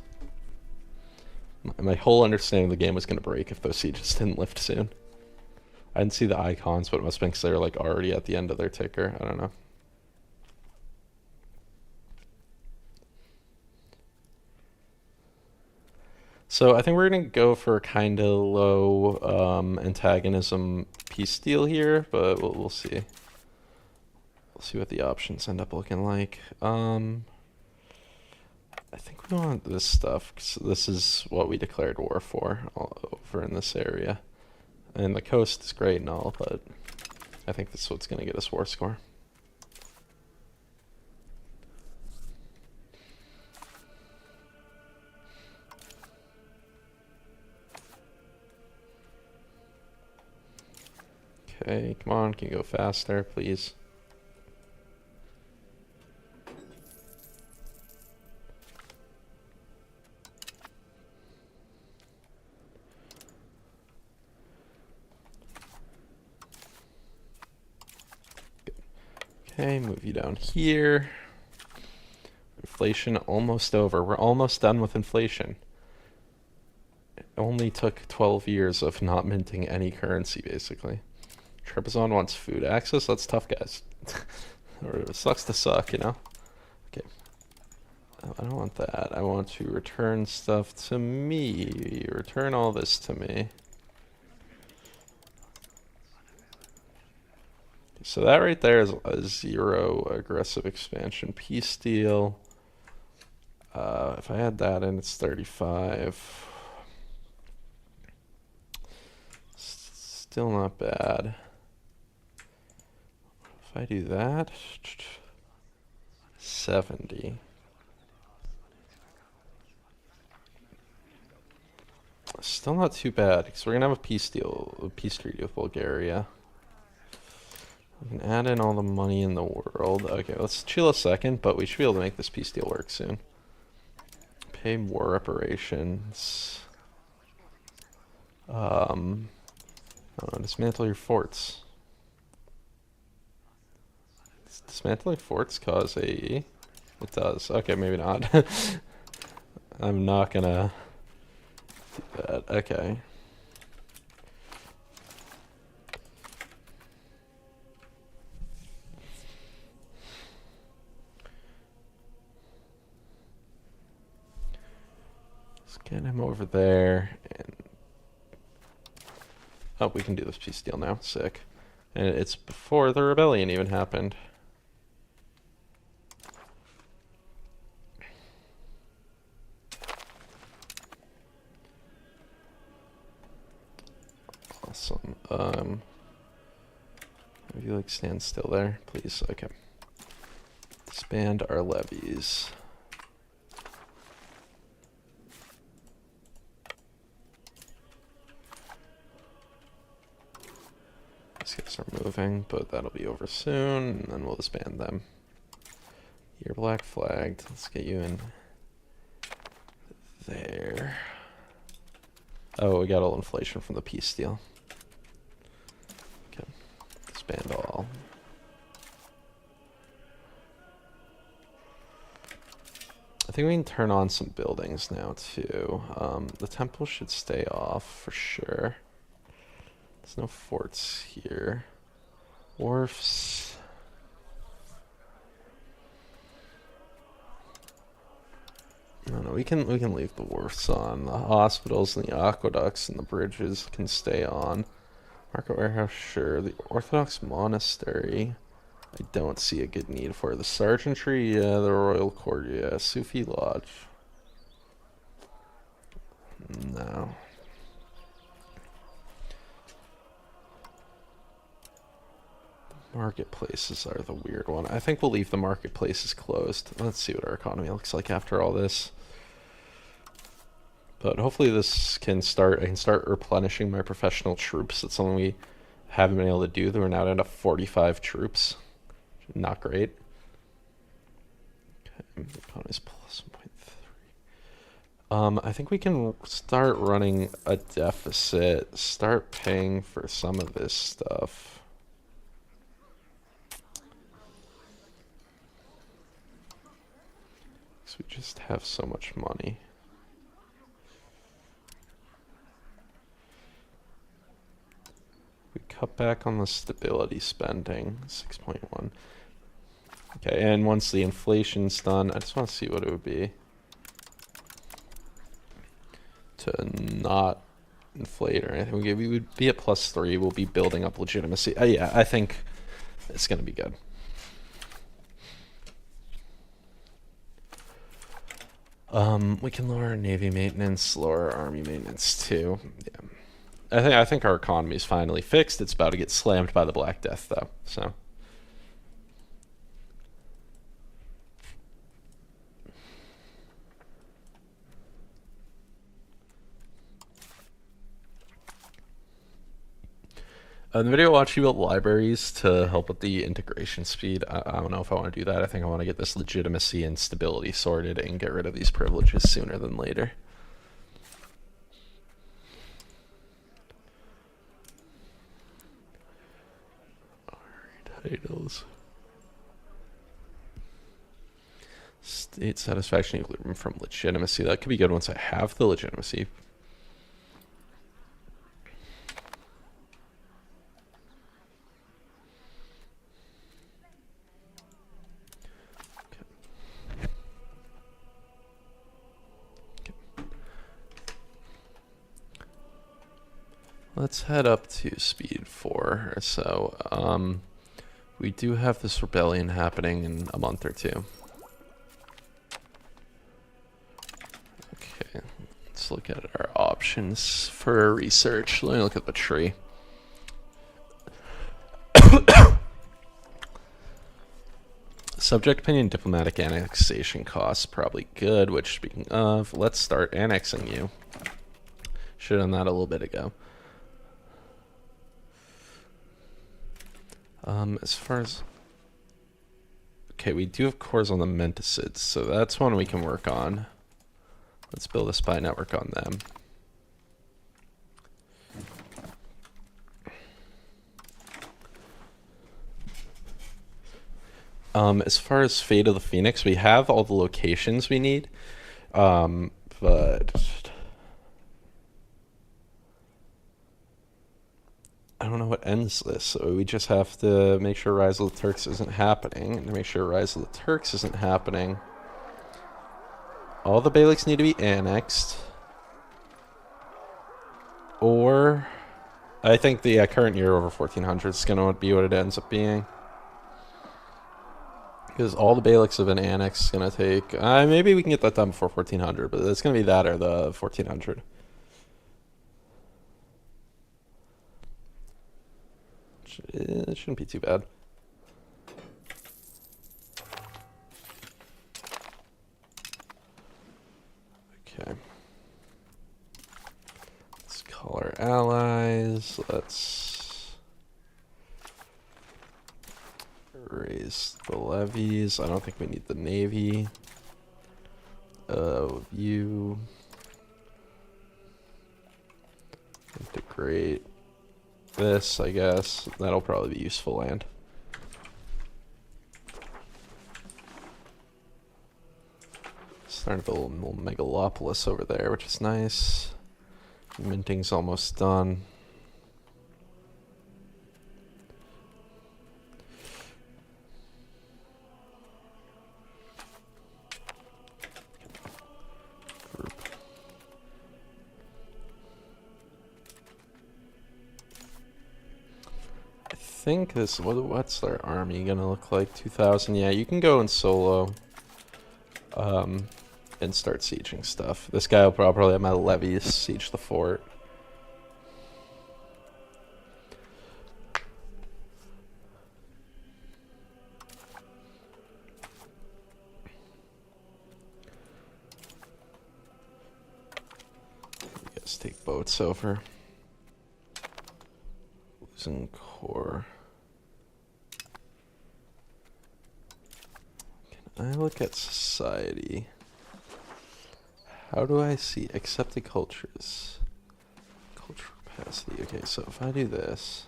My whole understanding of the game was going to break if those sieges didn't lift soon. I didn't see the icons, but it must have been because they were like already at the end of their ticker. I don't know. So I think we're going to go for a kind of low antagonism peace deal here, but we'll see. We'll see what the options end up looking like. I think we want this stuff, because this is what we declared war for all over in this area. And the coast is great and all, but I think this is what's going to get us war score. Okay, come on, can you go faster, please? Okay, move you down here. Inflation almost over. We're almost done with inflation. It only took 12 years of not minting any currency, basically. Trebizond wants food access. That's tough, guys. Or it sucks to suck, you know? Okay. I don't want that. I want to return stuff to me. Return all this to me. So that right there is a 0 aggressive expansion peace deal. If I add that in, it's 35. Still not bad. If I do that, 70. Still not too bad, because we're gonna have a peace treaty with Bulgaria. We can add in all the money in the world. Okay, let's chill a second, but we should be able to make this peace deal work soon. Pay war reparations. Dismantle your forts. Does dismantling forts cause AE? It does. Okay, maybe not. I'm not gonna do that. Okay. Let's get him over there. And oh, we can do this peace deal now. Sick. And it's before the rebellion even happened. Awesome. If you like stand still there, please. Okay. Disband our levies. These guys are moving, but that'll be over soon, and then we'll disband them. You're black flagged. Let's get you in there. Oh, we got all inflation from the peace deal. Okay. Disband all. I think we can turn on some buildings now, too. The temple should stay off for sure. There's no forts here. Wharfs. No, no, we can leave the wharfs on. The hospitals and the aqueducts and the bridges can stay on. Market warehouse, sure. The Orthodox monastery, I don't see a good need for. The sergeantry, yeah. The royal court, yeah. Sufi lodge, no. Marketplaces are the weird one. I think we'll leave the marketplaces closed. Let's see what our economy looks like after all this. But hopefully this can start. I can start replenishing my professional troops. That's something we haven't been able to do. We're now down to 45 troops. Not great. Okay, economy's plus 1.3. I think we can start running a deficit. Start paying for some of this stuff. We just have so much money. We cut back on the stability spending, 6.1. Okay, and once the inflation's done, I just want to see what it would be to not inflate or anything. We would be at +3. We'll be building up legitimacy. Yeah, I think it's going to be good. We can lower our navy maintenance, lower our army maintenance too. Yeah, I think our economy is finally fixed. It's about to get slammed by the Black Death though. So. In the video watch, you built libraries to help with the integration speed. I don't know if I want to do that. I think I want to get this legitimacy and stability sorted and get rid of these privileges sooner than later. Alright, titles. State satisfaction equilibrium from legitimacy. That could be good once I have the legitimacy. Let's head up to speed 4 or so. We do have this rebellion happening in a month or two. Okay, let's look at our options for research. Let me look at the tree. Subject opinion, diplomatic annexation costs, probably good, which speaking of, let's start annexing you. Should have done that a little bit ago. As far as... Okay, we do have cores on the Menticids, so that's one we can work on. Let's build a spy network on them. As far as Fate of the Phoenix, we have all the locations we need, but... I don't know what ends this, so we just have to make sure Rise of the Turks isn't happening, and to make sure Rise of the Turks isn't happening, all the Beyliks need to be annexed, or I think the current year over 1400 is going to be what it ends up being, because all the Beyliks have been annexed. It's going to take, maybe we can get that done before 1400, but it's going to be that or the 1400. It shouldn't be too bad. Okay. Let's call our allies. Let's raise the levies. I don't think we need the navy. You integrate this, I guess. That'll probably be useful land. Starting to build a little megalopolis over there, which is nice. Minting's almost done. think this. What's their army gonna look like? 2,000. Yeah, you can go in solo. And start sieging stuff. This guy will probably have my levies siege the fort. You guys take boats over. Losing core. Can I look at society? How do I see accepted cultures? Cultural capacity. Okay, so if I do this.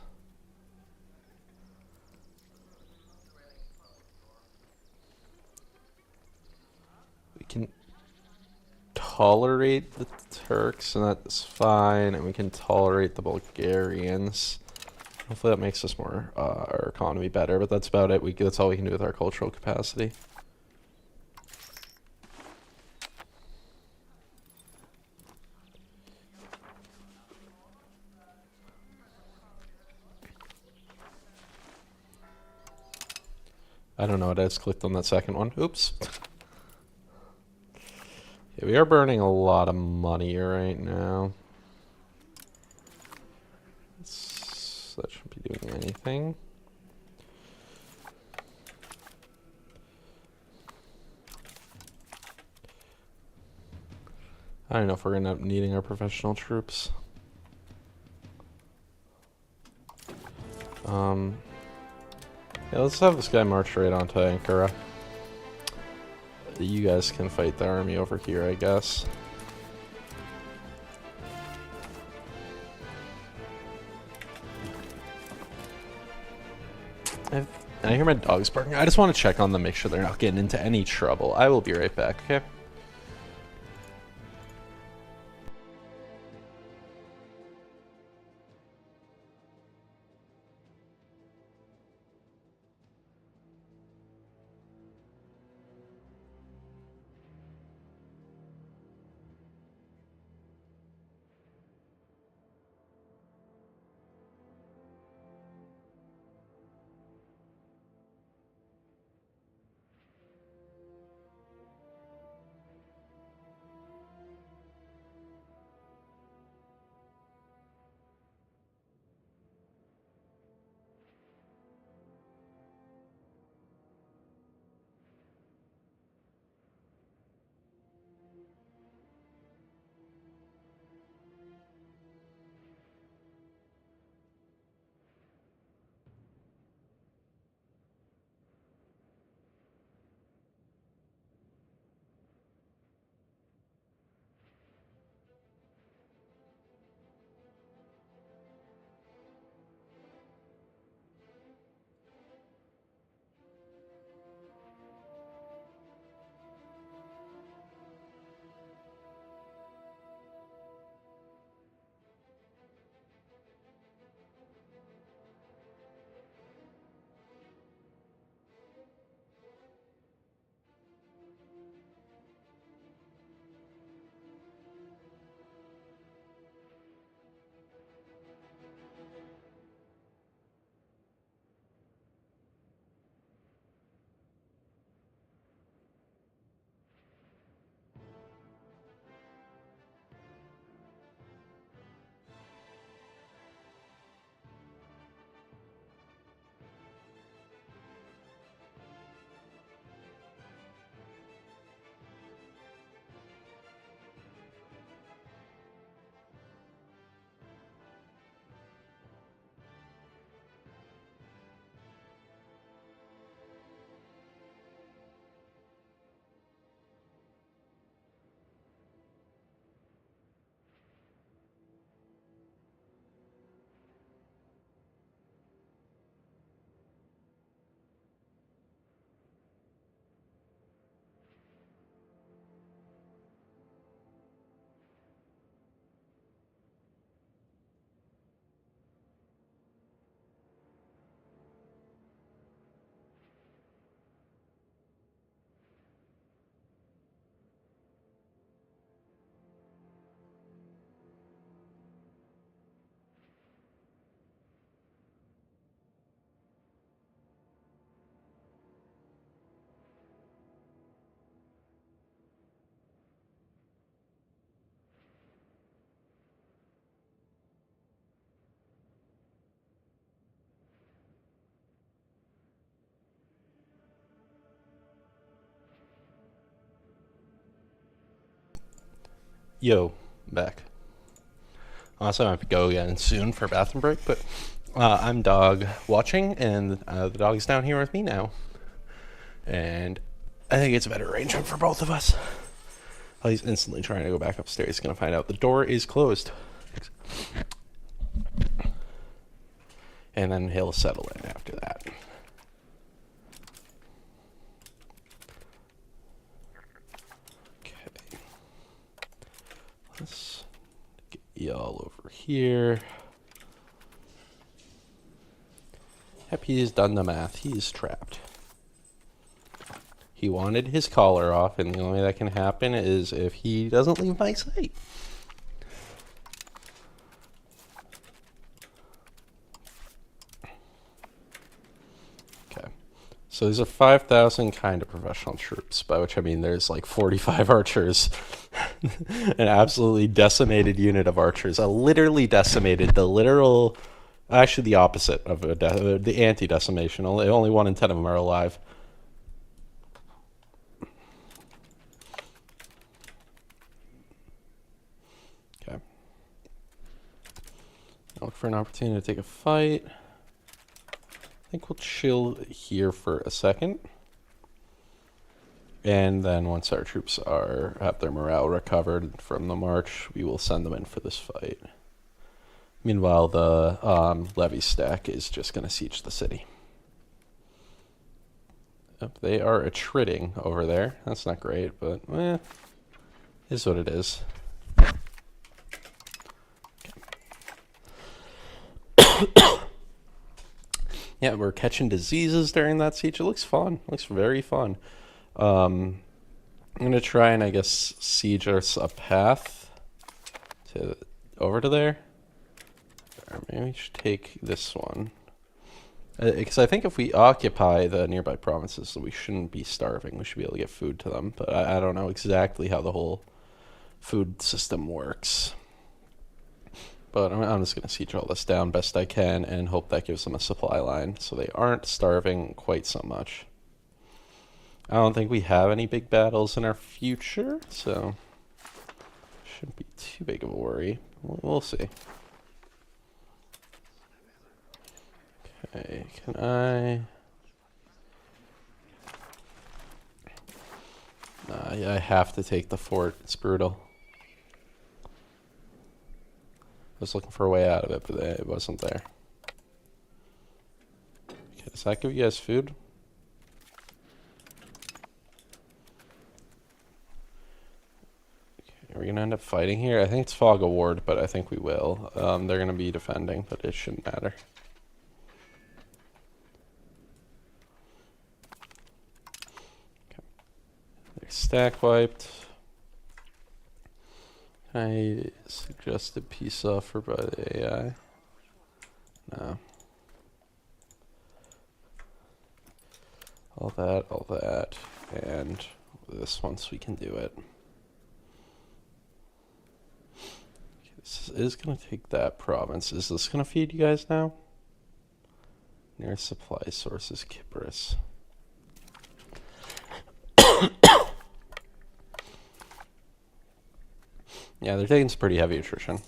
We can tolerate the Turks, and that's fine, and we can tolerate the Bulgarians. Hopefully that makes us more, our economy better, but that's about it. That's all we can do with our cultural capacity. I don't know what I just clicked on that second one. Oops. Yeah, we are burning a lot of money right now. That shouldn't be doing anything. I don't know if we're gonna end up needing our professional troops. Yeah, let's have this guy march right onto Ankara. You guys can fight the army over here, I guess. I hear my dogs barking. I just want to check on them, make sure they're not getting into any trouble. I will be right back, okay? Yo, back. Also, I have to go again soon for a bathroom break, but I'm dog watching, and the dog's down here with me now. And I think it's a better arrangement for both of us. Oh, he's instantly trying to go back upstairs. He's going to find out the door is closed. And then he'll settle in after that. Okay. Let's get y'all over here. Yep, he's done the math. He's trapped. He wanted his collar off, and the only way that can happen is if he doesn't leave my sight. Okay. So these are 5,000 kind of professional troops, by which I mean there's like 45 archers. An absolutely decimated unit of archers. A literally decimated, the literal... Actually, the opposite of the anti-decimation. Only 1 in 10 of them are alive. Okay. I'll look for an opportunity to take a fight. I think we'll chill here for a second. And then once our troops have their morale recovered from the march, we will send them in for this fight. Meanwhile, the levy stack is just going to siege the city. Yep, they are attriting over there. That's not great, but is what it is. Okay. Yeah, we're catching diseases during that siege. It looks fun. It looks very fun. I'm going to try and, I guess, siege us a path over to there. Or maybe we should take this one. Because I think if we occupy the nearby provinces, we shouldn't be starving. We should be able to get food to them. But I don't know exactly how the whole food system works. But I'm just going to siege all this down best I can and hope that gives them a supply line so they aren't starving quite so much. I don't think we have any big battles in our future, so shouldn't be too big of a worry. We'll see. Okay, can I... yeah, I have to take the fort. It's brutal. I was looking for a way out of it, but it wasn't there. Okay, does that give you guys food? Okay, are we going to end up fighting here? I think it's Fog Award, but I think we will. They're going to be defending, but it shouldn't matter. Stack wiped. I suggested peace offer by the AI. No. All that, and this once we can do it. Okay, this is going to take that province. Is this going to feed you guys now? Nearest supply source is Kypris. Yeah, they're taking some pretty heavy attrition.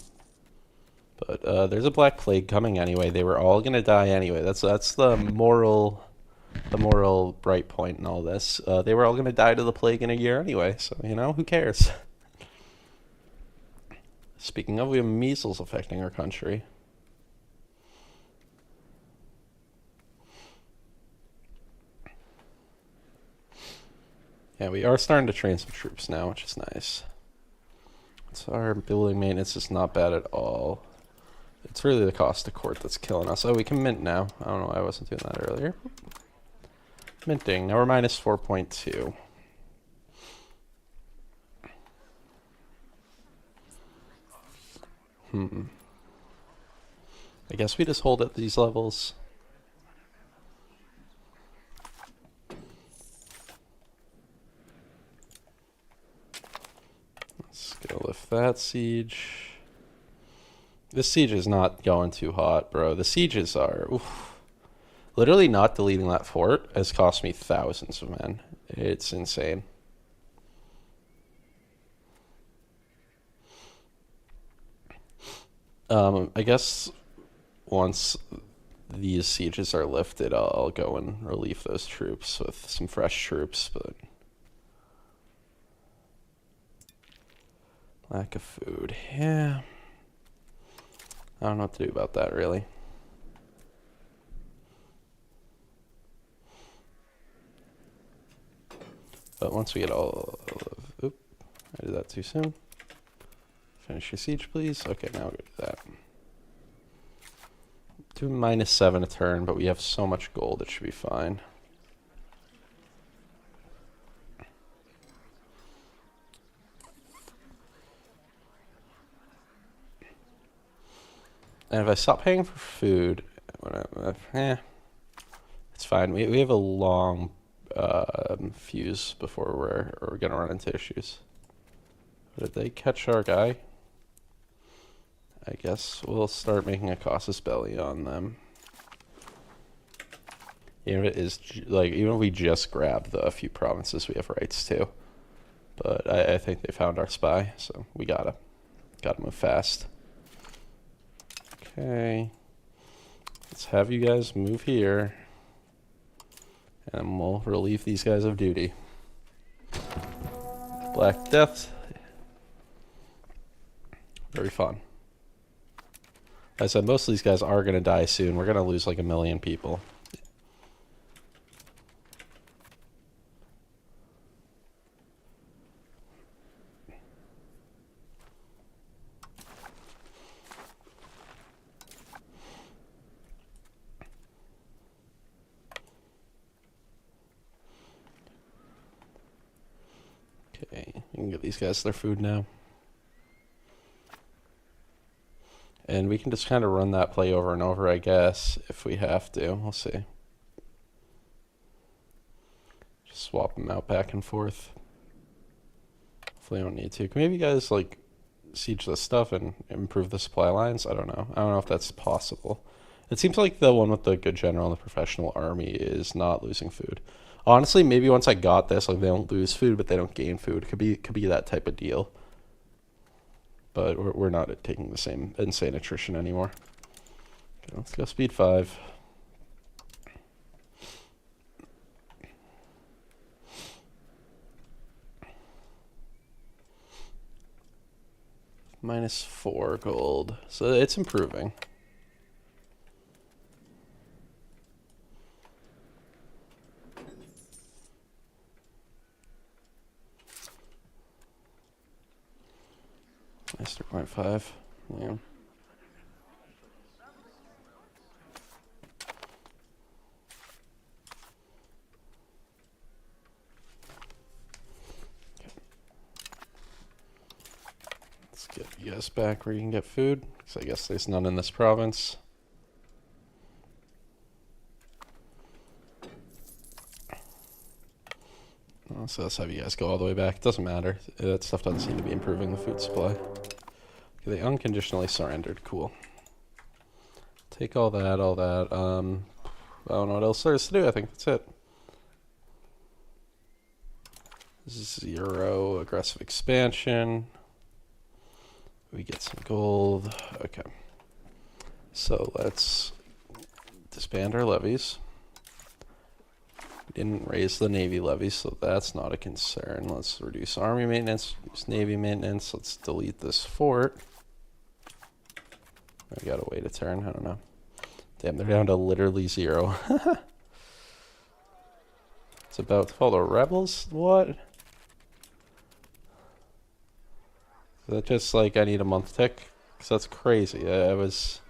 But there's a black plague coming anyway. They were all gonna die anyway. That's the moral bright point in all this. They were all gonna die to the plague in a year anyway, so you know, who cares? Speaking of, we have measles affecting our country. Yeah, we are starting to train some troops now, which is nice. So our building maintenance is not bad at all. It's really the cost of court that's killing us. Oh, we can mint now. I don't know why I wasn't doing that earlier. Minting. Now we're minus 4.2. I guess we just hold at these levels. Go lift that siege. This siege is not going too hot, bro. The sieges are... Oof. Literally not deleting that fort has cost me thousands of men. It's insane. I guess once these sieges are lifted, I'll go and relieve those troops with some fresh troops, but lack of food. Yeah. I don't know what to do about that, really. But once we get all of... Oop, I did that too soon. Finish your siege, please. Okay, now we'll go do that. Do -7 a turn, but we have so much gold, it should be fine. And if I stop paying for food, it's fine. We have a long fuse before we're gonna run into issues. Did they catch our guy? I guess we'll start making a casus belli on them. Even if it is like, even if we just grab the few provinces we have rights to, but I think they found our spy, so we gotta move fast. Okay, let's have you guys move here, and we'll relieve these guys of duty. Black Death, very fun. As I said, most of these guys are gonna die soon. We're gonna lose like 1 million people. Okay, we can give these guys their food now. And we can just kind of run that play over and over, I guess, if we have to. We'll see. Just swap them out back and forth. Hopefully I don't need to. Can maybe you guys, like, siege this stuff and improve the supply lines? I don't know. I don't know if that's possible. It seems like the one with the good general and the professional army is not losing food. Honestly, maybe once I got this, like, they don't lose food, but they don't gain food. Could be that type of deal. But we're not taking the same insane attrition anymore. Okay, let's go speed 5. -4 gold. So it's improving. -3.5. Yeah. Let's get you guys back where you can get food, because I guess there's none in this province. Oh, so let's have you guys go all the way back. It doesn't matter. That stuff doesn't seem to be improving the food supply. Okay, they unconditionally surrendered. Cool. Take all that, I don't know what else there is to do. I think that's it. 0 aggressive expansion. We get some gold. Okay. So let's disband our levies. We didn't raise the navy levies, so that's not a concern. Let's reduce army maintenance, reduce navy maintenance. Let's delete this fort. I gotta wait a turn. I don't know. Damn, they're down to literally 0. It's about to fall to rebels? What? Is that just like I need a month tick? Because that's crazy. I was...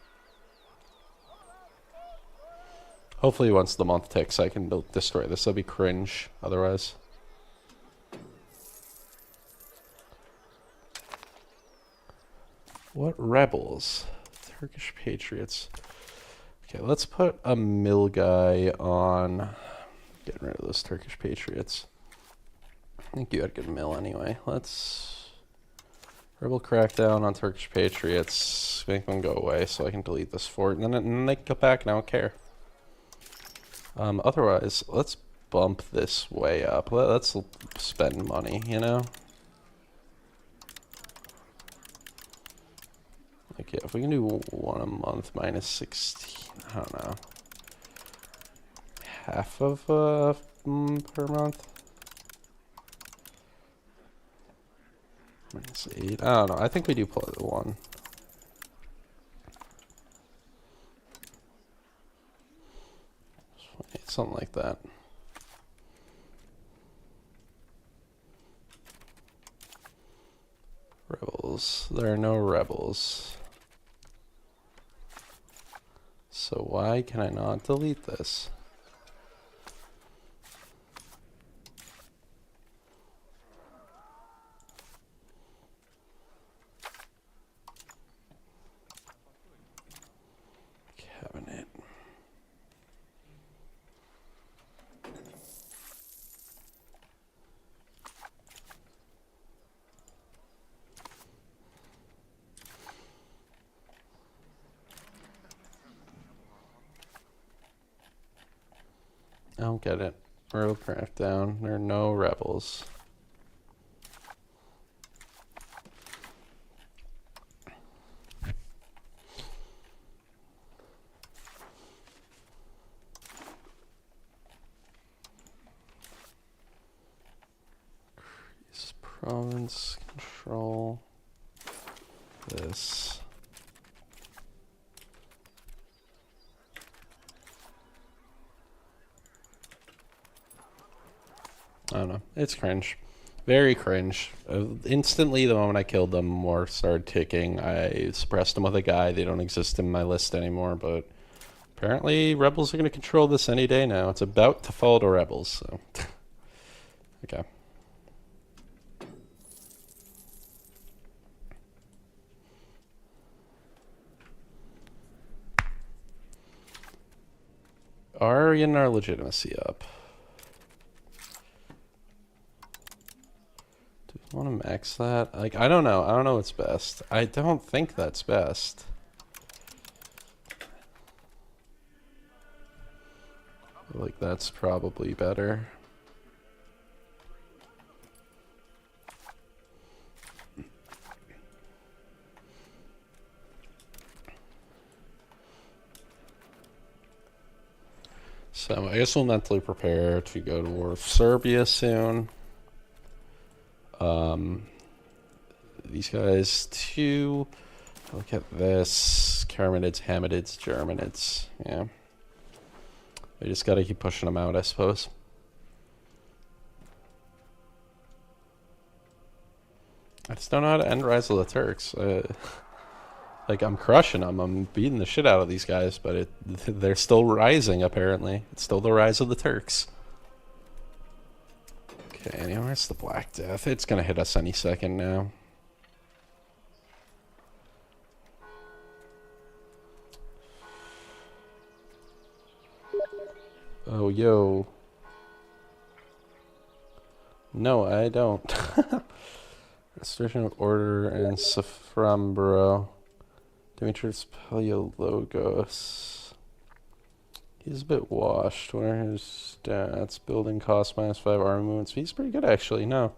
Hopefully once the month ticks I can destroy this. That'd be cringe otherwise. What rebels? Turkish patriots. Okay, let's put a mill guy on getting rid of those Turkish patriots. I think you had good mill anyway. Let's rebel crackdown on Turkish patriots. Make them go away so I can delete this fort, and then they can go back and I don't care. Otherwise, let's bump this way up. Let's spend money, you know? Like, yeah, if we can do one a month minus 16, I don't know. Half of per month? Minus 8. I don't know. I think we do pull it 1. Something like that. Rebels. There are no rebels. So why can I not delete this? Cabinet. I don't get it. Roadcraft down. There are no rebels. Increase province control. This. I don't know. It's cringe. Very cringe. Instantly, the moment I killed them, war started ticking. I suppressed them with a guy. They don't exist in my list anymore, but apparently rebels are going to control this any day now. It's about to fall to rebels, so... Okay. Are we getting our legitimacy up? Do we want to max that? Like, I don't know. I don't know what's best. I don't think that's best. Like, that's probably better. So I guess we'll mentally prepare to go to war with Serbia soon. These guys too. Look at this. Karamanids, Hamidids, Germanids. Yeah. We just gotta keep pushing them out, I suppose. I just don't know how to end Rise of the Turks. Like, I'm crushing them. I'm beating the shit out of these guys, but they're still rising, apparently. It's still the rise of the Turks. Okay, anyway, where's the Black Death? It's gonna hit us any second now. Oh, yo. No, I don't. Restoration of Order and Saframbro. Demetrius Paleologos. He's a bit washed. What are his stats? Building cost -5, army movements. He's pretty good, actually. No.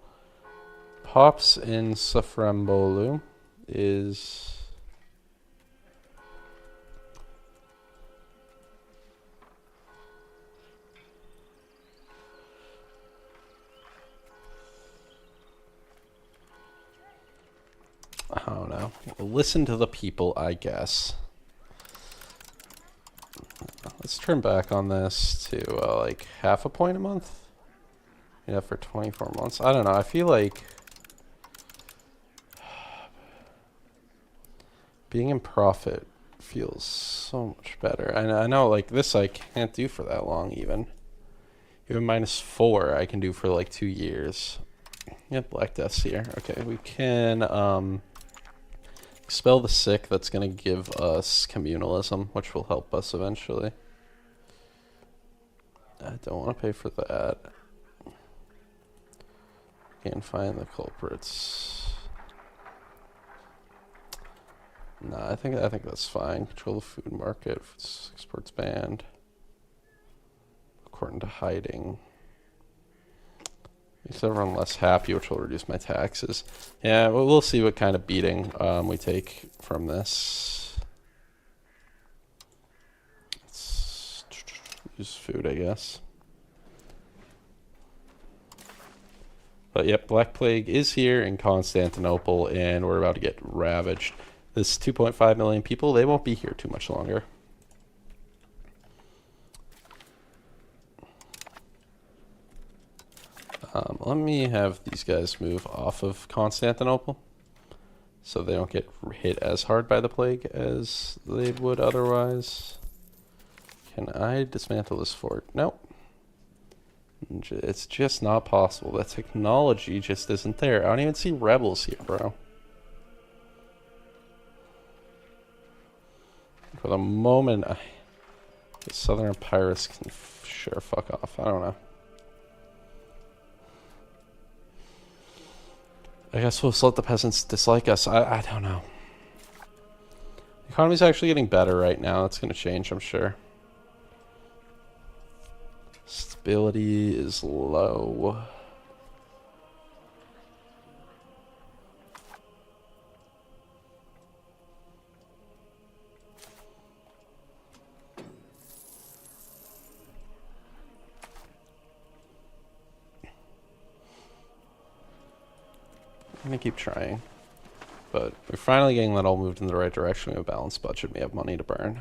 Pops in Saframbolu is... I don't know. We'll listen to the people, I guess. Let's turn back on this to like half a point a month. Yeah, for 24 months. I don't know. I feel like being in profit feels so much better. And I know, like, this I can't do for that long even. Even -4 I can do for like 2 years. Yeah, Black Death's here. Okay, we can expel the sick. That's going to give us communalism, which will help us eventually. I don't want to pay for that. Can't find the culprits. Nah, I think that's fine. Control the food market. Exports banned. According to hiding. Makes everyone less happy, which will reduce my taxes. Yeah, we'll see what kind of beating we take from this. Let's use food, I guess. But yep, Black Plague is here in Constantinople, and we're about to get ravaged. This 2.5 million people, they won't be here too much longer. Let me have these guys move off of Constantinople so they don't get hit as hard by the plague as they would otherwise. Can I dismantle this fort? Nope. It's just not possible. The technology just isn't there. I don't even see rebels here, bro. For the moment, the Southern Pirates can sure fuck off. I don't know. I guess we'll just let the peasants dislike us. I don't know. The economy's actually getting better right now. It's going to change, I'm sure. Stability is low. I'm gonna keep trying, but we're finally getting that all moved in the right direction. We have a balanced budget. We have money to burn.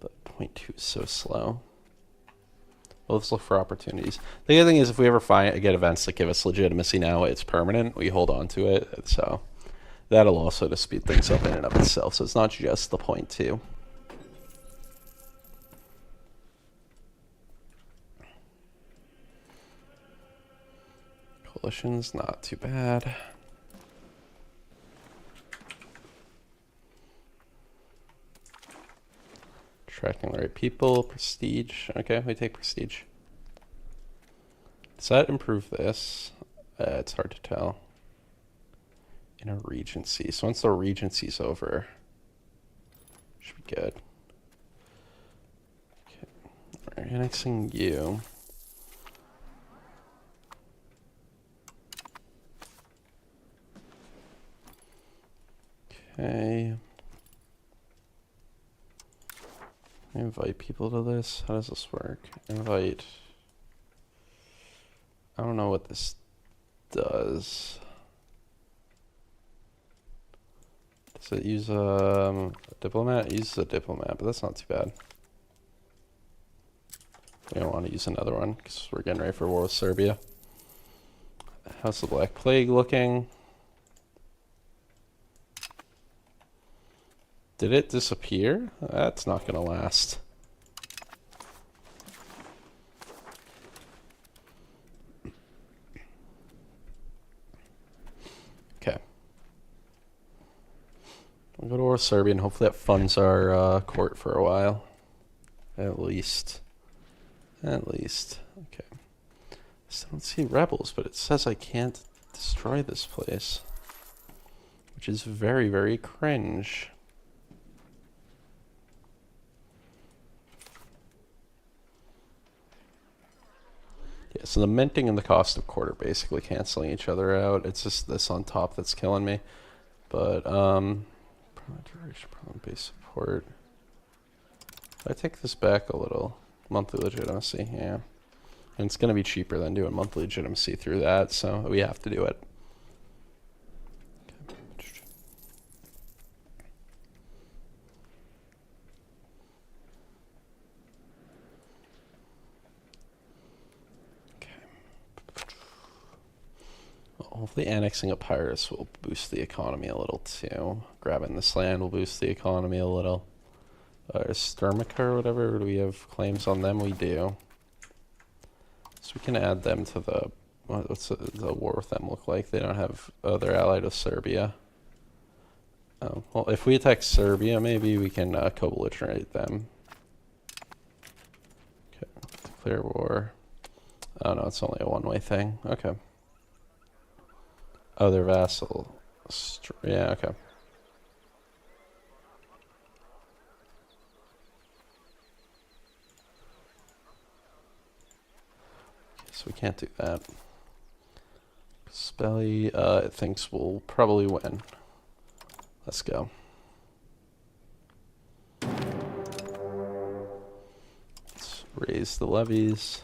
But 0.2 is so slow. Well, let's look for opportunities. The other thing is, if we ever get events that give us legitimacy now, it's permanent. We hold on to it, so that'll also just speed things up in and of itself. So it's not just the 0.2. Coalition's not too bad. Attracting the right people. Prestige. Okay, we take prestige. Does that improve this? It's hard to tell. In a regency. So once the regency's over, should be good. Okay. We're annexing you. Okay. Invite people to this. How does this work? Invite. I don't know what this does. Does it use a diplomat? It uses a diplomat, but that's not too bad. We don't want to use another one because we're getting ready for war with Serbia. How's the Black Plague looking? Did it disappear? That's not going to last. Okay. We'll go to war with Serbia, and hopefully that funds our court for a while. At least. At least. Okay. I still don't see rebels, but it says I can't destroy this place. Which is very, very cringe. Yeah, so the minting and the cost of court are basically canceling each other out. It's just this on top that's killing me. But, problem base support. I take this back a little. Monthly legitimacy, yeah. And it's going to be cheaper than doing monthly legitimacy through that, so we have to do it. Hopefully annexing a Pirates will boost the economy a little too. Grabbing this land will boost the economy a little. Sturmica or whatever, do we have claims on them? We do. So we can add them to the... What's the war with them look like? They don't have... Oh, they're allied with Serbia. Well, if we attack Serbia, maybe we can co-belligerate them. Okay, declare war. Oh no, it's only a one-way thing. Okay. Oh, they're vassal. Yeah, okay. so we can't do that. Spelly, it thinks we'll probably win. Let's go. Let's raise the levies.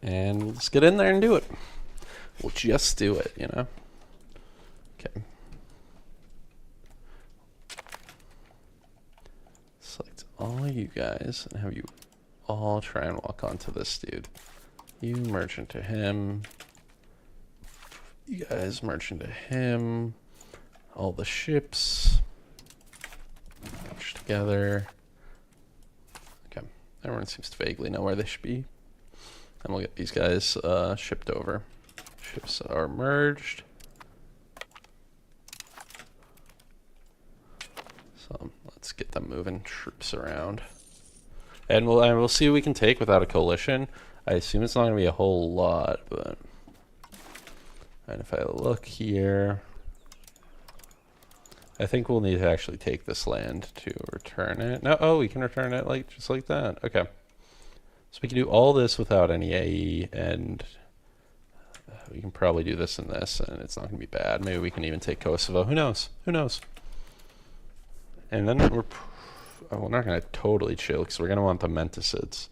And let's get in there and do it. We'll just do it, you know? Okay. Select all you guys and have you all try and walk onto this dude. You merge into him. You guys merge into him. All the ships merge together. Okay. Everyone seems to vaguely know where they should be. And we'll get these guys shipped over. Ships are merged. So let's get them moving troops around. And we'll see what we can take without a coalition. I assume it's not going to be a whole lot, but... And if I look here... I think we'll need to actually take this land to return it. No, oh, we can return it like just like that. Okay. So we can do all this without any AE, and we can probably do this and this, and it's not going to be bad. Maybe we can even take Kosovo. Who knows? Who knows? And then we're not going to totally chill, because we're going to want the Menticids.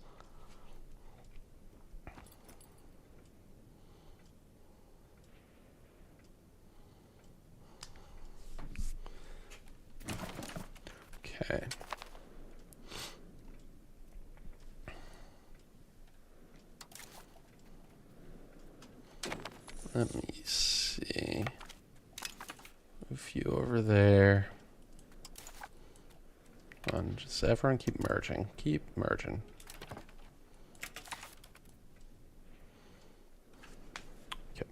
Okay. Let me see. Move you over there. Come on, just everyone keep merging. Keep merging. Okay.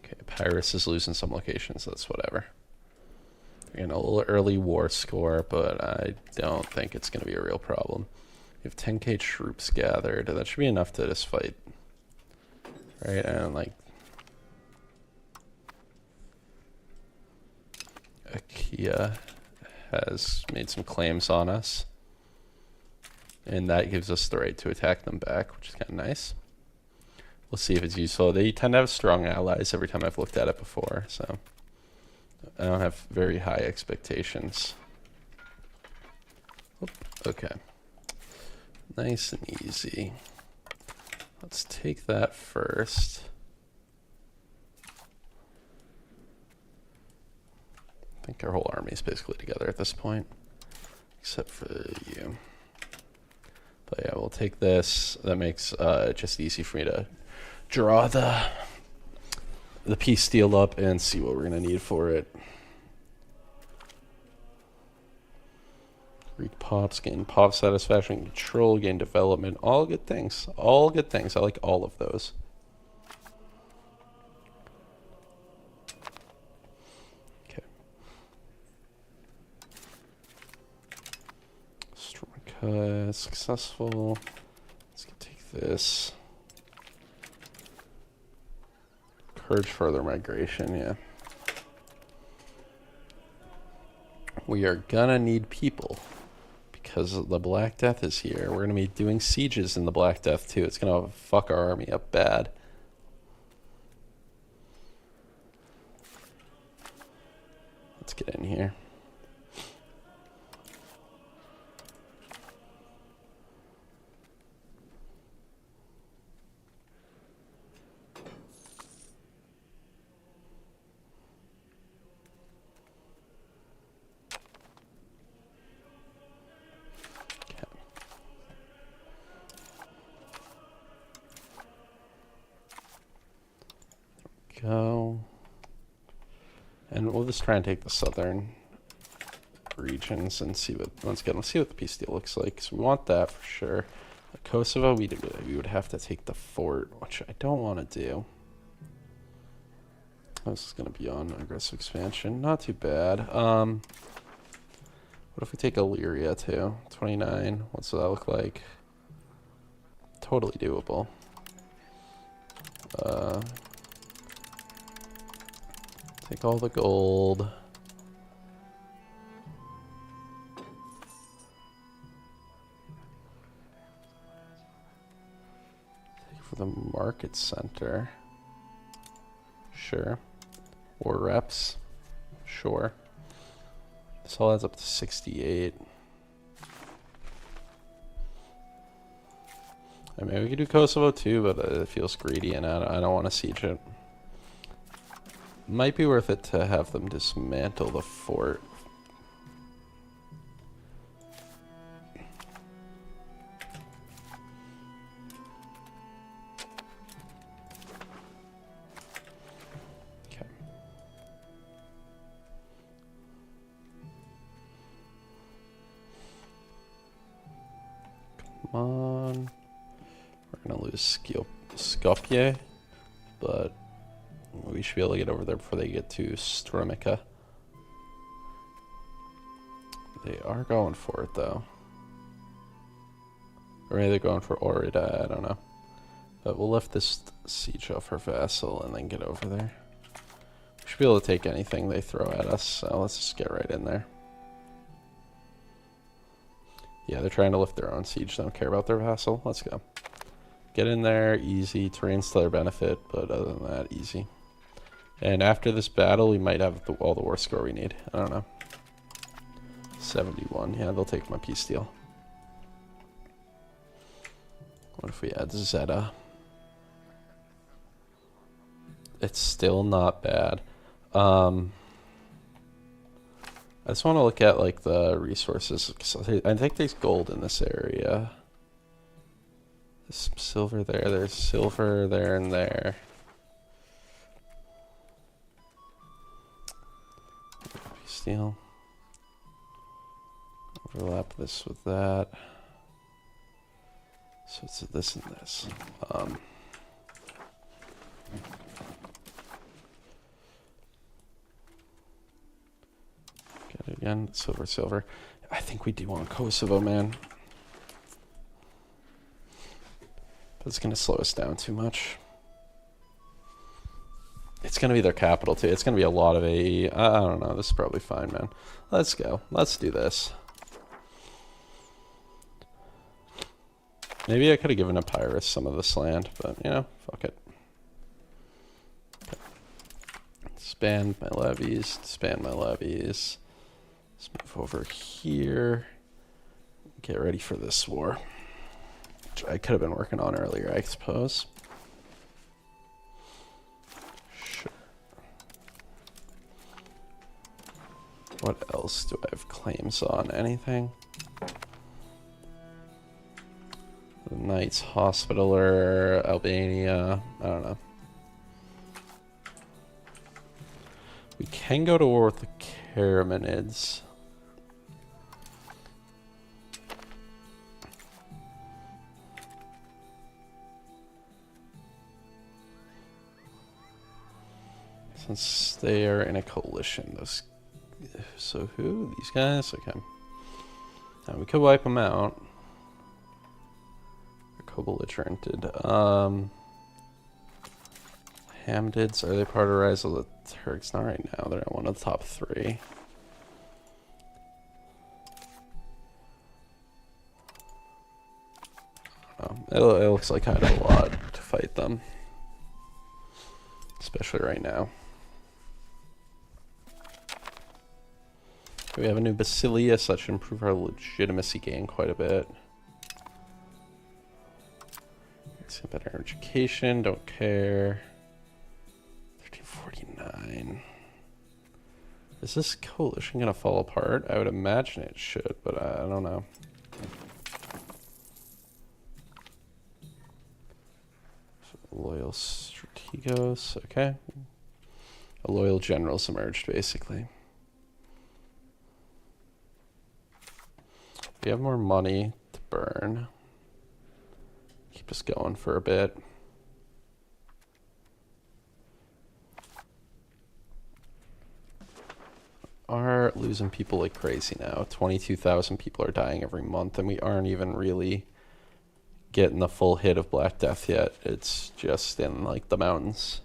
Okay, Pyrrhus is losing some locations, so that's whatever. We're getting a little early war score, but I don't think it's going to be a real problem. We have 10k troops gathered. That should be enough to just fight. Right? And like... Achaia has made some claims on us. And that gives us the right to attack them back, which is kind of nice. We'll see if it's useful. They tend to have strong allies every time I've looked at it before, so... I don't have very high expectations. Oop, okay. Nice and easy. Let's take that first. I think our whole army is basically together at this point, except for you. But yeah, we'll take this. That makes it just easy for me to draw the peace deal up and see what we're gonna need for it. Greek pops, gain pop satisfaction, control, gain development, all good things. All good things. I like all of those. Okay. Stormka successful. Let's take this. Encourage further migration, yeah. We are gonna need people. Because the Black Death is here. We're going to be doing sieges in the Black Death too. It's going to fuck our army up bad. Let's get in here. Go. And we'll just try and take the southern regions and see what, once again, let's see what the peace deal looks like. So we want that for sure. Kosovo, we would have to take the fort, which I don't want to do. This is going to be on aggressive expansion. Not too bad. What if we take Illyria too? 29. What's that look like? Totally doable. Take all the gold. Take for the market center. Sure. War reps. Sure. This all adds up to 68. I mean, we could do Kosovo too, but it feels greedy and I don't want to siege it. Might be worth it to have them dismantle the fort. Okay. Come on. We're gonna lose Skopje, but we should be able to get over there before they get to Strumica. They are going for it though. Or maybe they're going for Orida, I don't know. But we'll lift this siege off her vassal and then get over there. We should be able to take anything they throw at us, so let's just get right in there. Yeah, they're trying to lift their own siege, they don't care about their vassal. Let's go. Get in there, easy. Terrain's to their benefit, but other than that, easy. And after this battle, we might have all the war score we need. I don't know. 71. Yeah, they'll take my peace deal. What if we add Zeta? It's still not bad. I just want to look at like the resources. I think there's gold in this area. There's some silver there. There's silver there and there. Steel. Overlap this with that. So it's this and this. Get it again. Silver, silver. I think we do want Kosovo, man. But it's going to slow us down too much. It's going to be their capital, too. It's going to be a lot of AE. I don't know. This is probably fine, man. Let's go. Let's do this. Maybe I could have given Epirus some of this land, but, you know, fuck it. Okay. Expand my levies. Expand my levies. Let's move over here. Get ready for this war. Which I could have been working on earlier, I suppose. What else do I have claims on? Anything? The Knights Hospitaller, Albania, I don't know. We can go to war with the Karamanids. Since they are in a coalition, those. So who? These guys? Okay. Now we could wipe them out. They're co-belligerented. Hamdids, are they part of Rise of the Turks? Not right now. They're one of the top 3. It looks like kind of a lot to fight them. Especially right now. We have a new Basilia, so that should improve our legitimacy gain quite a bit. It's a better education, don't care. 1349. Is this coalition gonna fall apart? I would imagine it should, but I don't know. Loyal Strategos, okay. A loyal general's emerged, basically. We have more money to burn. Keep us going for a bit. Are losing people like crazy now. 22,000 people are dying every month, and we aren't even really getting the full hit of Black Death yet. It's just in like the mountains,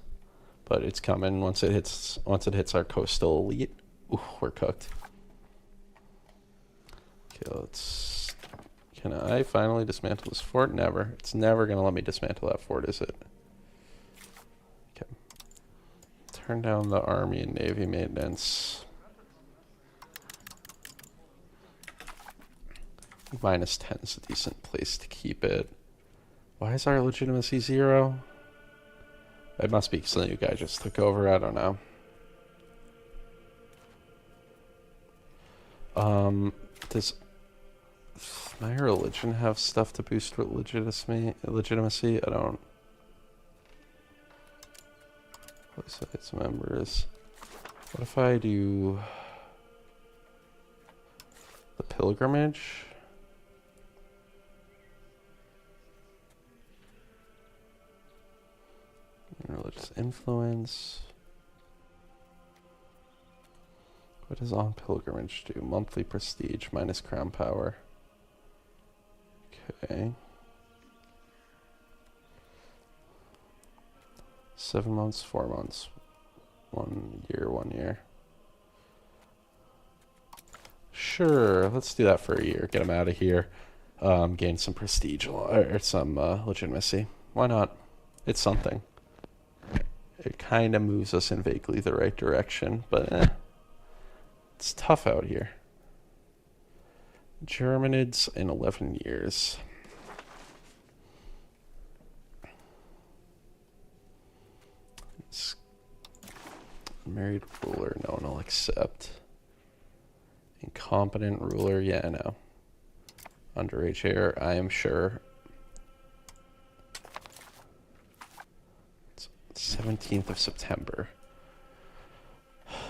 but it's coming once it hits our coastal elite. Ooh, we're cooked. Okay, let's. Can I finally dismantle this fort? Never. It's never gonna let me dismantle that fort, is it? Okay. Turn down the army and navy maintenance. -10 is a decent place to keep it. Why is our legitimacy 0? It must be because the new guy just took over. I don't know. Does my religion have stuff to boost legitimacy? I don't. Its members. What if I do the pilgrimage? Religious influence. What does on pilgrimage do? Monthly prestige minus crown power. Okay. 7 months, 4 months. 1 year, 1 year. Sure, let's do that for a year. Get him out of here. Gain some prestige or some legitimacy. Why not? It's something. It kind of moves us in vaguely the right direction, but it's tough out here. Germanids in 11 years. Married ruler, no one will accept. Incompetent ruler, yeah, no. Underage heir, I am sure. 17th of September.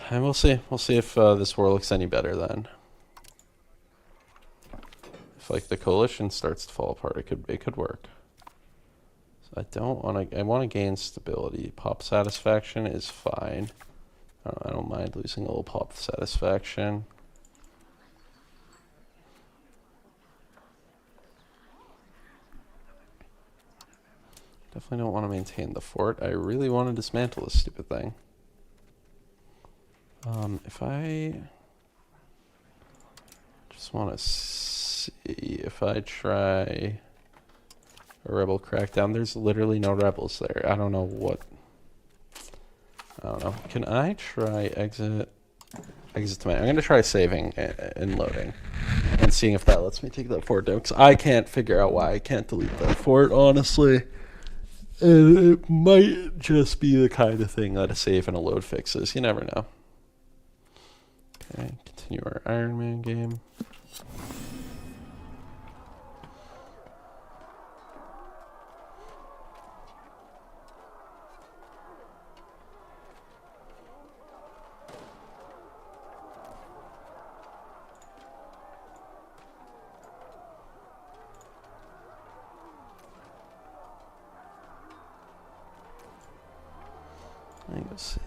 And we'll see. We'll see if this war looks any better then. If like the coalition starts to fall apart, it could work. So I don't want to. I want to gain stability. Pop satisfaction is fine. I don't mind losing a little pop satisfaction. Definitely don't want to maintain the fort. I really want to dismantle this stupid thing. If I just want to see if I try a rebel crackdown, there's literally no rebels there. I don't know what. I don't know. Can I try exit to main? I'm going to try saving and loading and seeing if that lets me take that fort down. Because I can't figure out why I can't delete that fort, honestly. And it might just be the kind of thing that a save and a load fixes. You never know. Okay, continue our Iron Man game. Let's see.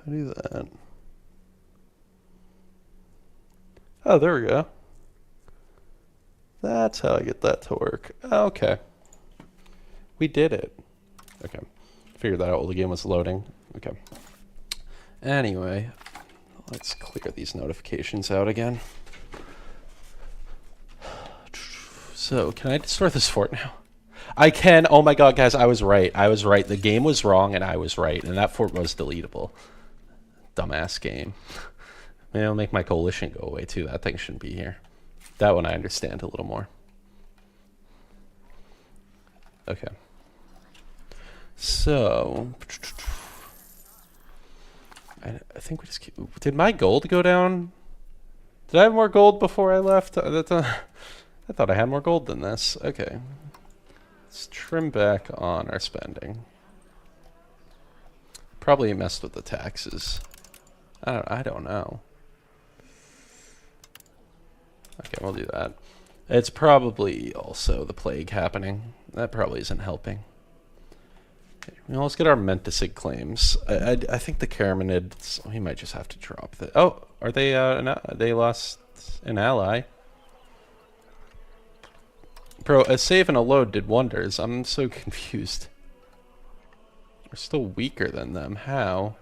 Do that. Oh, there we go. That's how I get that to work. Okay. We did it. Okay. Figured that out while the game was loading. Okay. Anyway, let's clear these notifications out again. So, can I destroy this fort now? I can. Oh my god, guys, I was right. I was right. The game was wrong and I was right. And that fort was deletable. Dumbass game. Maybe I'll make my coalition go away too. That thing shouldn't be here. That one I understand a little more. Okay. So, I think we just keep, did my gold go down? Did I have more gold before I left? I thought I had more gold than this. Okay. Let's trim back on our spending. Probably messed with the taxes. I don't know. Okay, we'll do that. It's probably also the plague happening. That probably isn't helping. Okay, well, let's get our Menticid claims. I think the Caraminids, we might just have to drop the... Oh, are they, they lost an ally. Bro, a save and a load did wonders. I'm so confused. We're still weaker than them. How?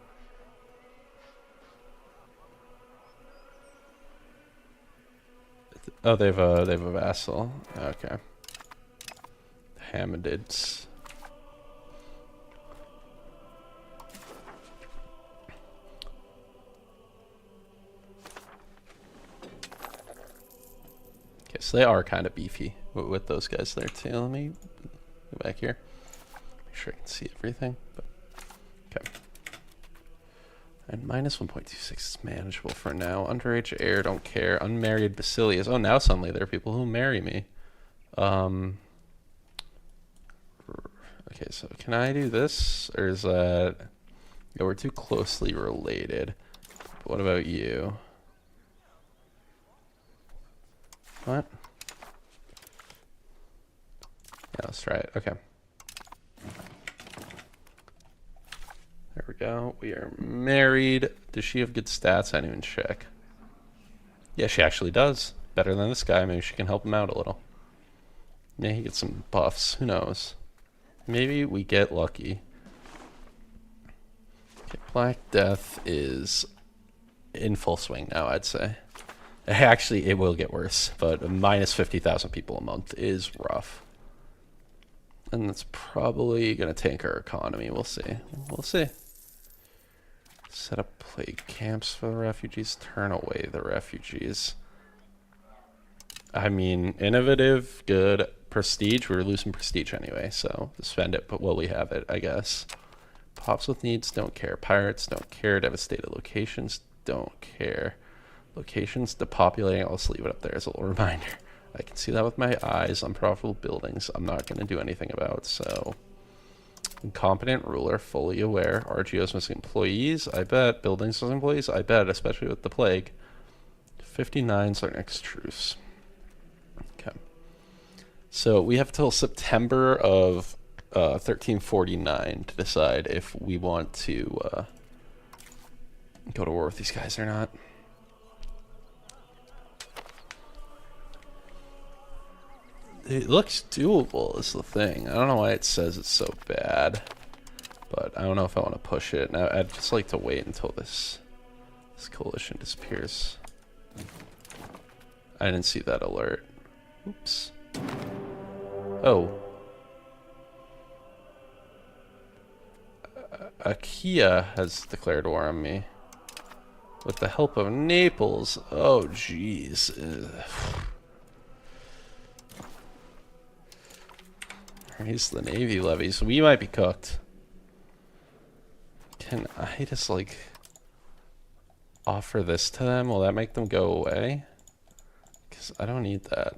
Oh, they have a vassal. Okay. Hamadids. Okay, so they are kind of beefy with those guys there too. Let me go back here. Make sure I can see everything. But okay. And minus 1.26 is manageable for now. Underage heir, don't care. Unmarried Basilius. Oh, now suddenly there are people who marry me. Okay, so can I do this? Or is that... Yeah, we're too closely related. But what about you? What? Yeah, let's try it. Okay. There we go. We are married. Does she have good stats? I didn't even check. Yeah, she actually does. Better than this guy. Maybe she can help him out a little. Yeah, he gets some buffs. Who knows? Maybe we get lucky. Okay, Black Death is in full swing now, I'd say. Actually, it will get worse, but minus 50,000 people a month is rough. And that's probably going to tank our economy. We'll see. We'll see. Set up plague camps for the refugees. Turn away the refugees. I mean, innovative, good. Prestige. We were losing prestige anyway, so spend it, but while we have it, I guess. Pops with needs, don't care. Pirates, don't care. Devastated locations, don't care. Locations depopulating, I'll just leave it up there as a little reminder. I can see that with my eyes. Unprofitable buildings, I'm not going to do anything about, so... Incompetent ruler, fully aware. RGO's missing employees, I bet. Buildings with employees, I bet, especially with the plague. 59's our next truce. Okay. So we have till September of 1349 to decide if we want to go to war with these guys or not. It looks doable is the thing. I don't know why it says it's so bad, but I don't know if I want to push it. Now I'd just like to wait until this coalition disappears. I didn't see that alert. Oops. Oh. Achaia has declared war on me. With the help of Naples. Oh, jeez. Raise the navy levies. We might be cooked. Can I just, like, offer this to them? Will that make them go away? Because I don't need that.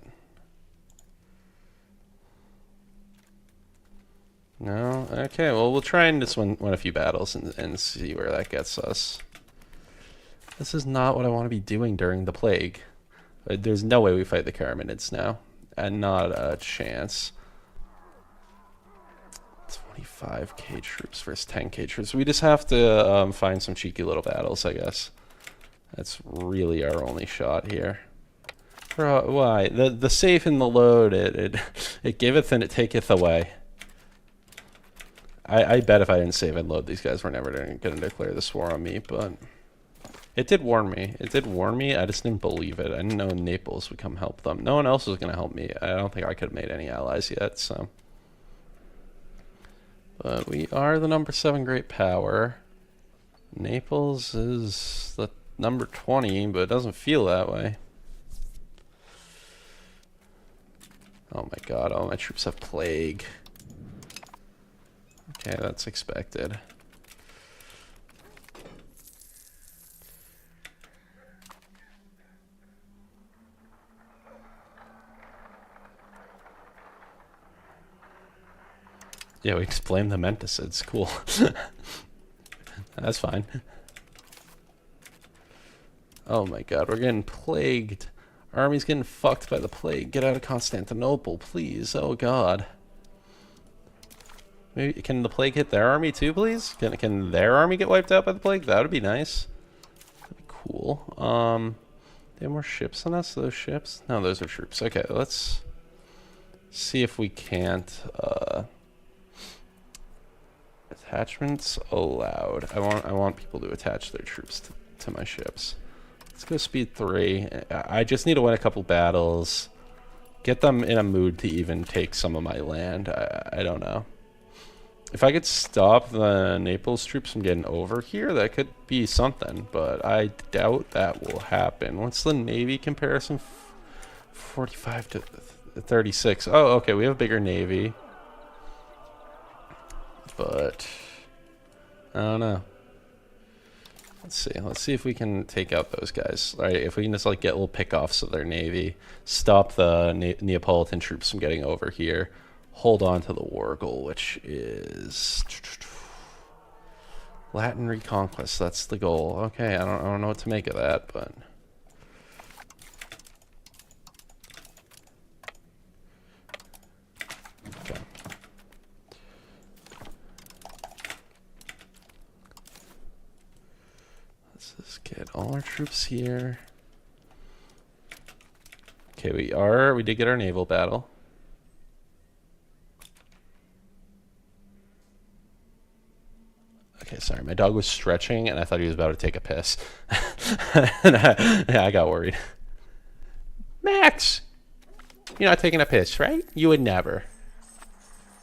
No? Okay, well, we'll try and just win a few battles and see where that gets us. This is not what I want to be doing during the plague. There's no way we fight the Caraminids now. And not a chance. 25k troops versus 10k troops. We just have to find some cheeky little battles, I guess. That's really our only shot here. Why? The safe and the load, it giveth and it taketh away. I bet if I didn't save and load, these guys were never going to declare this war on me, but it did warn me. It did warn me. I just didn't believe it. I didn't know Naples would come help them. No one else was going to help me. I don't think I could have made any allies yet, so. But we are the number 7 great power. Naples is the number 20, but it doesn't feel that way. Oh my god, all my troops have plague. Okay, that's expected. Yeah, we explained the Menticids. Cool. That's fine. Oh my god, we're getting plagued. Our army's getting fucked by the plague. Get out of Constantinople, please. Oh god. Maybe can the plague hit their army too, please? Can their army get wiped out by the plague? That would be nice. That'd be cool. They have more ships than us, those ships? No, those are troops. Okay, let's see if we can't attachments allowed. I want people to attach their troops to my ships. Let's go speed 3. I just need to win a couple battles. Get them in a mood to even take some of my land. I don't know. If I could stop the Naples troops from getting over here, that could be something. But I doubt that will happen. What's the Navy comparison? 45 to 36. Oh, okay. We have a bigger Navy. But I don't know. Let's see. Let's see if we can take out those guys. All right, if we can just like get little pickoffs of their navy, stop the Neapolitan troops from getting over here, hold on to the war goal, which is Latin reconquest. That's the goal. Okay, I don't know what to make of that, but. Get all our troops here. Okay, we did get our naval battle. Okay, sorry, my dog was stretching and I thought he was about to take a piss. Yeah, I got worried. Max! You're not taking a piss, right? You would never.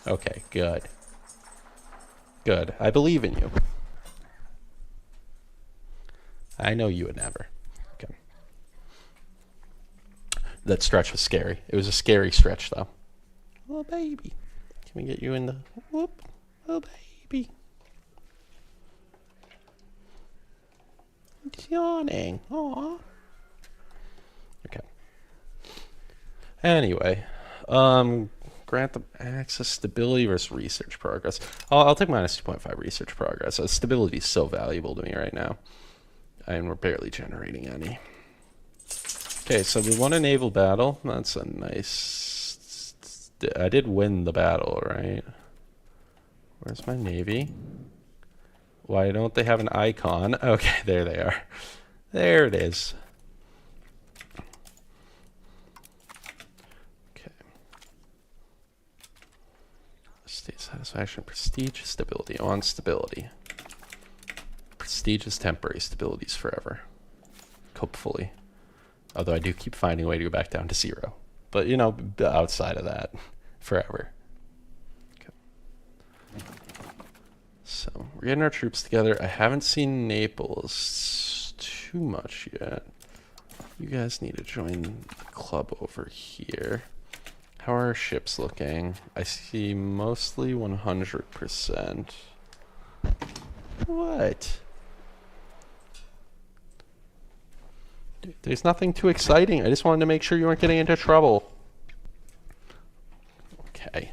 Okay, good. Good. I believe in you. I know you would never. Okay. That stretch was scary. It was a scary stretch, though. Oh, baby. Can we get you in the... Whoop. Oh, baby. It's yawning. Aw. Okay. Anyway. Grant them access, stability versus research progress. I'll take minus 2.5 research progress. Stability is so valuable to me right now. And we're barely generating any. Okay, so we won a naval battle. That's a nice... I did win the battle, right? Where's my navy? Why don't they have an icon? Okay, there they are. There it is. Okay. State satisfaction, prestige, stability. On stability. Prestige is temporary, stability is forever. Hopefully. Although I do keep finding a way to go back down to 0. But, you know, outside of that, forever. Okay. So, we're getting our troops together. I haven't seen Naples too much yet. You guys need to join the club over here. How are our ships looking? I see mostly 100%. What? There's nothing too exciting. I just wanted to make sure you weren't getting into trouble. Okay.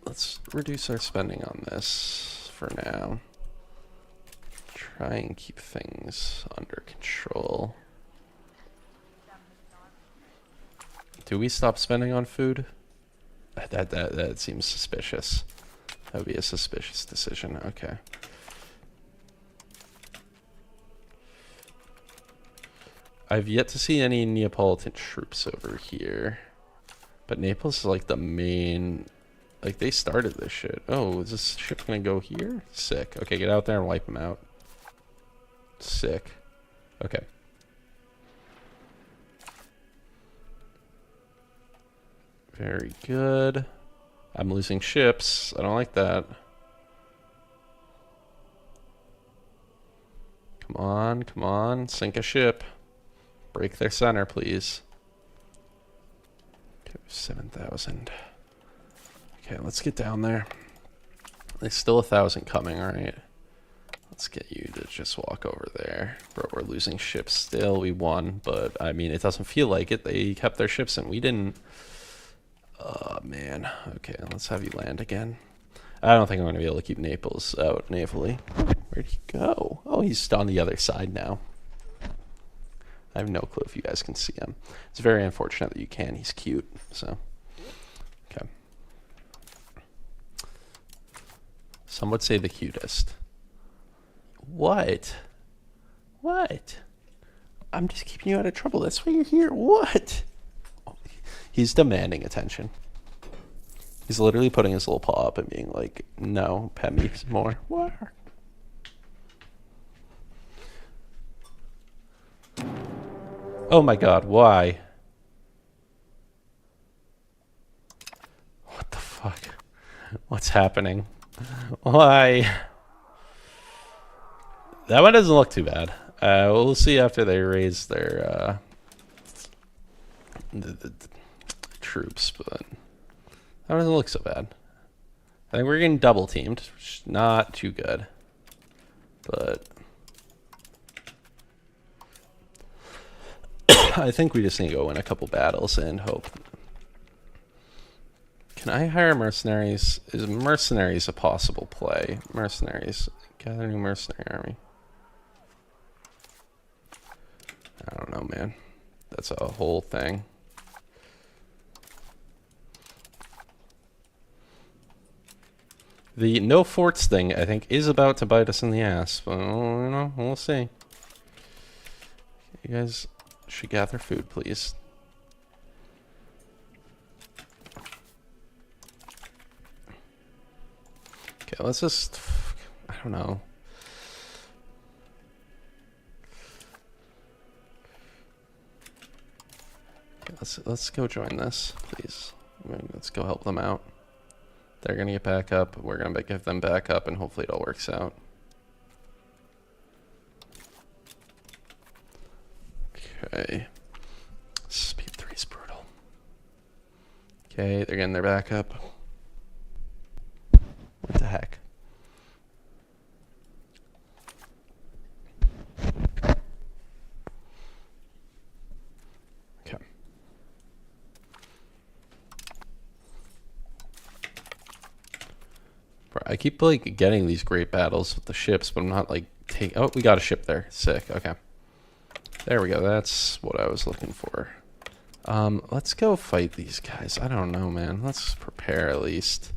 Let's reduce our spending on this for now. Try and keep things under control. Do we stop spending on food? That seems suspicious. That would be a suspicious decision. Okay. I've yet to see any Neapolitan troops over here. But Naples is like the main... Like, they started this shit. Oh, is this ship gonna go here? Sick. Okay, get out there and wipe them out. Sick. Okay. Very good. I'm losing ships. I don't like that. Come on, come on. Sink a ship. Break their center, please. Okay. 7,000. Okay, let's get down there. There's still 1,000 coming, right? Let's get you to just walk over there. Bro, we're losing ships still. We won, but I mean, it doesn't feel like it. They kept their ships and we didn't. Oh, man. Okay, let's have you land again. I don't think I'm going to be able to keep Naples out navally. Where'd he go? Oh, he's on the other side now. I have no clue if you guys can see him. It's very unfortunate that you can. He's cute, so. Okay. Some would say the cutest. What? What? I'm just keeping you out of trouble. That's why you're here. What? He's demanding attention. He's literally putting his little paw up and being like, no, pet me some more. What? Oh my god, why? What the fuck? What's happening? Why? That one doesn't look too bad. We'll see after they raise their the troops, but that doesn't look so bad. I think we're getting double teamed, which is not too good. But I think we just need to go win a couple battles and hope. Can I hire mercenaries? Is mercenaries a possible play? Mercenaries. Gather a new mercenary army. I don't know, man. That's a whole thing. The no forts thing, I think, is about to bite us in the ass. But, you know, we'll see. You guys should gather food, please. Okay, let's just... I don't know. Okay, let's go join this, please. I mean, let's go help them out. They're gonna get back up. We're gonna give them back up, and hopefully it all works out. Okay. Speed 3 is brutal. Okay, they're getting their back up. What the heck? Okay. Bro, I keep like getting these great battles with the ships, but I'm not like taking. Oh, we got a ship there. Sick. Okay. There we go. That's what I was looking for. Let's go fight these guys. I don't know, man. Let's prepare at least.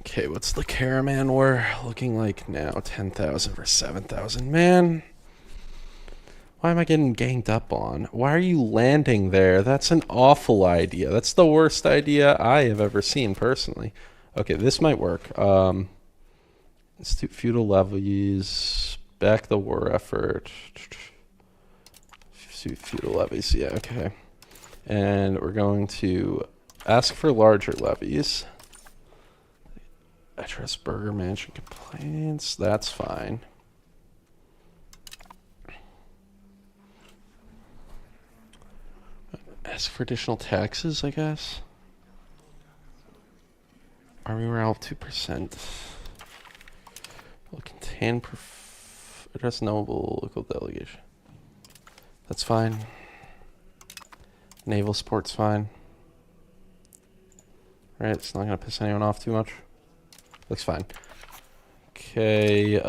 Okay, what's the caravan we're looking like now? 10,000 for 7,000. Man, why am I getting ganged up on? Why are you landing there? That's an awful idea. That's the worst idea I have ever seen personally. Okay, this might work. Institute feudal levies. Back the war effort. Feudal levies. Yeah, okay. And we're going to ask for larger levies. I trust Burger Mansion complaints. That's fine. Ask for additional taxes, I guess. Army morale 2%. Will contain address noble local delegation. That's fine. Naval support's fine. Right, it's not gonna piss anyone off too much. Looks fine. Okay,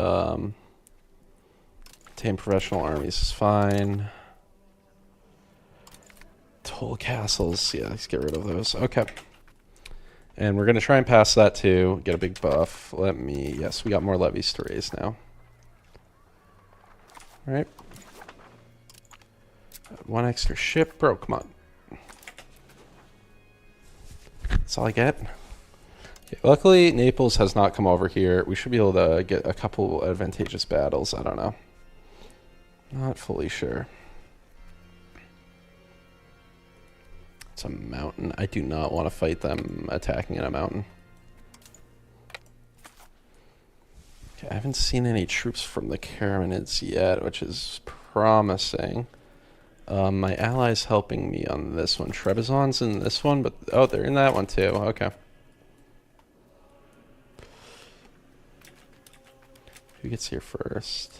tame professional armies is fine. Toll castles, yeah, let's get rid of those. Okay. And we're gonna try and pass that too, get a big buff. Yes, we got more levies to raise now. Alright. One extra ship, bro, come on. That's all I get. Okay, luckily, Naples has not come over here. We should be able to get a couple advantageous battles. I don't know. Not fully sure. It's a mountain. I do not want to fight them attacking in a mountain. Okay, I haven't seen any troops from the Caramanids yet, which is promising. My ally's helping me on this one. Trebizond's in this one, but oh, they're in that one too. Okay. Who gets here first?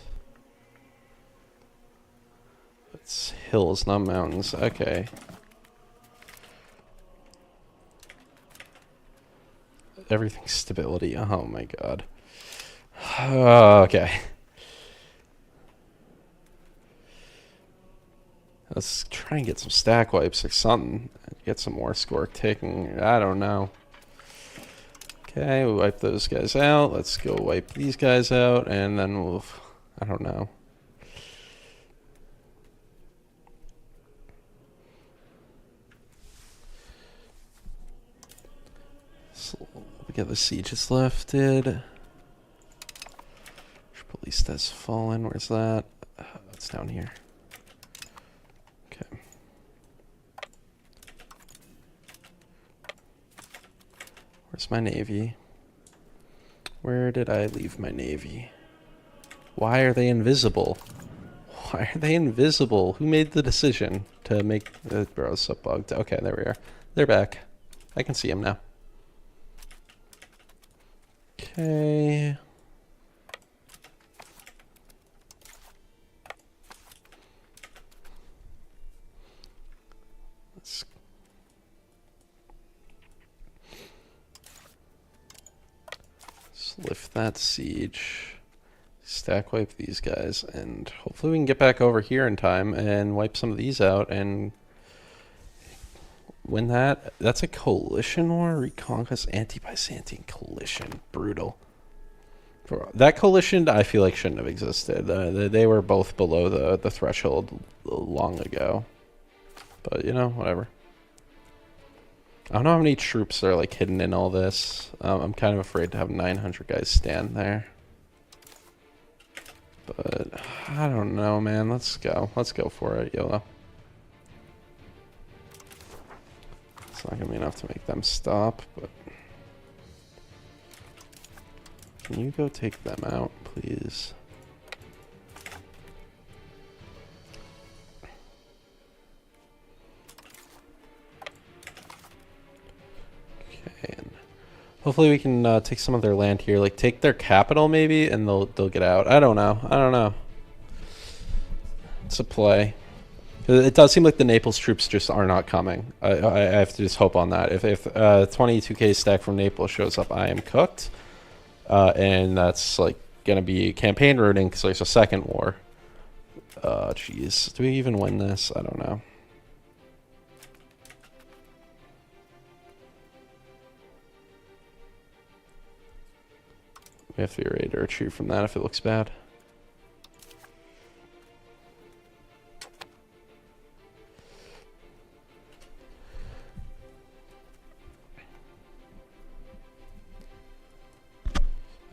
It's hills, not mountains. Okay. Everything's stability. Oh my god. Okay. Let's try and get some stack wipes or something. Get some more score taking. I don't know. Okay, we wipe those guys out. Let's go wipe these guys out, and then we'll... I don't know. So we get the sieges lifted. Police has fallen. Where's that? It's down here. Okay. Where's my navy? Where did I leave my navy? Why are they invisible? Why are they invisible? Who made the decision to make the bros so bugged? Okay, there we are. They're back. I can see them now. Okay. Let's lift that siege. Stack wipe these guys, and hopefully we can get back over here in time and wipe some of these out and win that. That's a coalition war? Reconquest anti-Byzantine coalition. Brutal. That coalition, I feel like, shouldn't have existed. They were both below the threshold long ago. But, you know, whatever. I don't know how many troops are, like, hidden in all this. I'm kind of afraid to have 900 guys stand there. But, I don't know, man. Let's go. Let's go for it, YOLO. It's not going to be enough to make them stop, but... Can you go take them out, please? Okay, and hopefully we can take some of their land here. Like, take their capital, maybe, and they'll get out. I don't know. I don't know. It's a play. It does seem like the Naples troops just are not coming. I have to just hope on that. If 22k stack from Naples shows up, I am cooked. And that's like gonna be campaign routing because there's a second war. Jeez, do we even win this? I don't know. We have to be ready to retreat from that if it looks bad.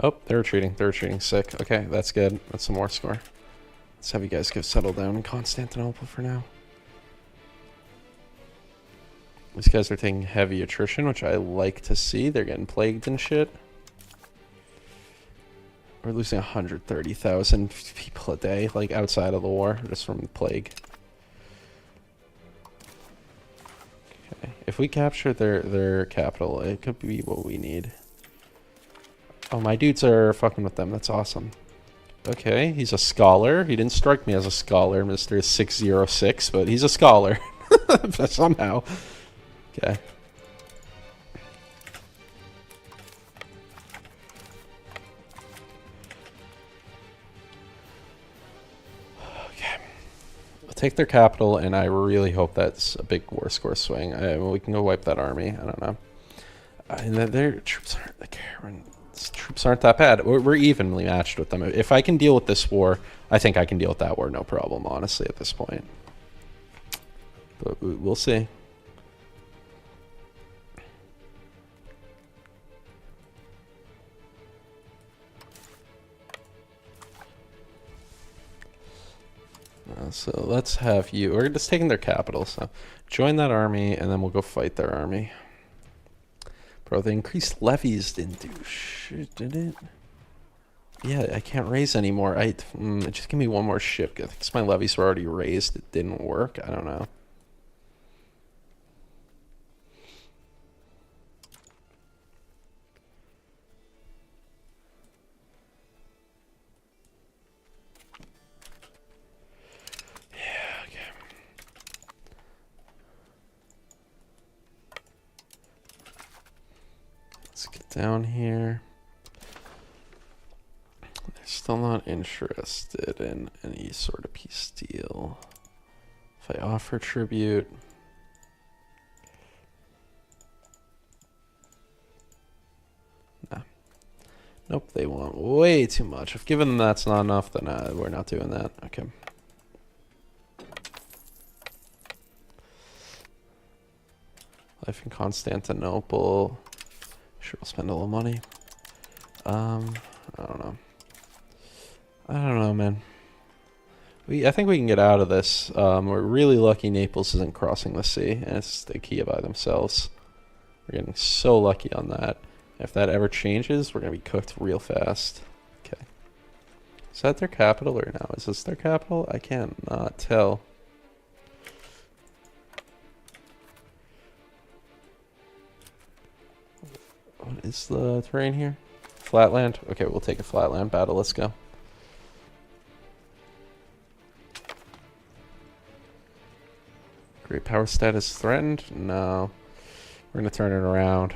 Oh, they're retreating. They're retreating. Sick. Okay, that's good. That's some more score. Let's have you guys go settle down in Constantinople for now. These guys are taking heavy attrition, which I like to see. They're getting plagued and shit. We're losing 130,000 people a day, like outside of the war, just from the plague. Okay, if we capture their capital, it could be what we need. Oh, my dudes are fucking with them. That's awesome. Okay, he's a scholar. He didn't strike me as a scholar, Mr. 606, but he's a scholar. Somehow. Okay. Okay. We'll take their capital, and I really hope that's a big war score swing. We can go wipe that army. I don't know. And their troops aren't like... Troops aren't that bad. We're evenly matched with them. If I can deal with this war, I think I can deal with that war no problem, honestly, at this point. But we'll see. So let's have you... We're just taking their capital, so join that army, and then we'll go fight their army. Bro, the increased levies didn't do shit, did it? Yeah, I can't raise anymore. Just give me one more ship. I think my levies were already raised. It didn't work. I don't know. Yeah, okay. Let's get down here. They're still not interested in any sort of peace deal. If I offer tribute... Nah. Nope, they want way too much. If given them that's not enough, then we're not doing that. Okay. Life in Constantinople. Sure, we'll spend a little money. I don't know. I don't know, man. I think we can get out of this. We're really lucky Naples isn't crossing the sea, and it's the Kia by themselves. We're getting so lucky on that. If that ever changes, we're going to be cooked real fast. Okay. Is that their capital or no? Is this their capital? I can't not tell. What is the terrain here? Flatland? Okay, we'll take a flatland battle. Let's go. Great power status threatened? No. We're going to turn it around.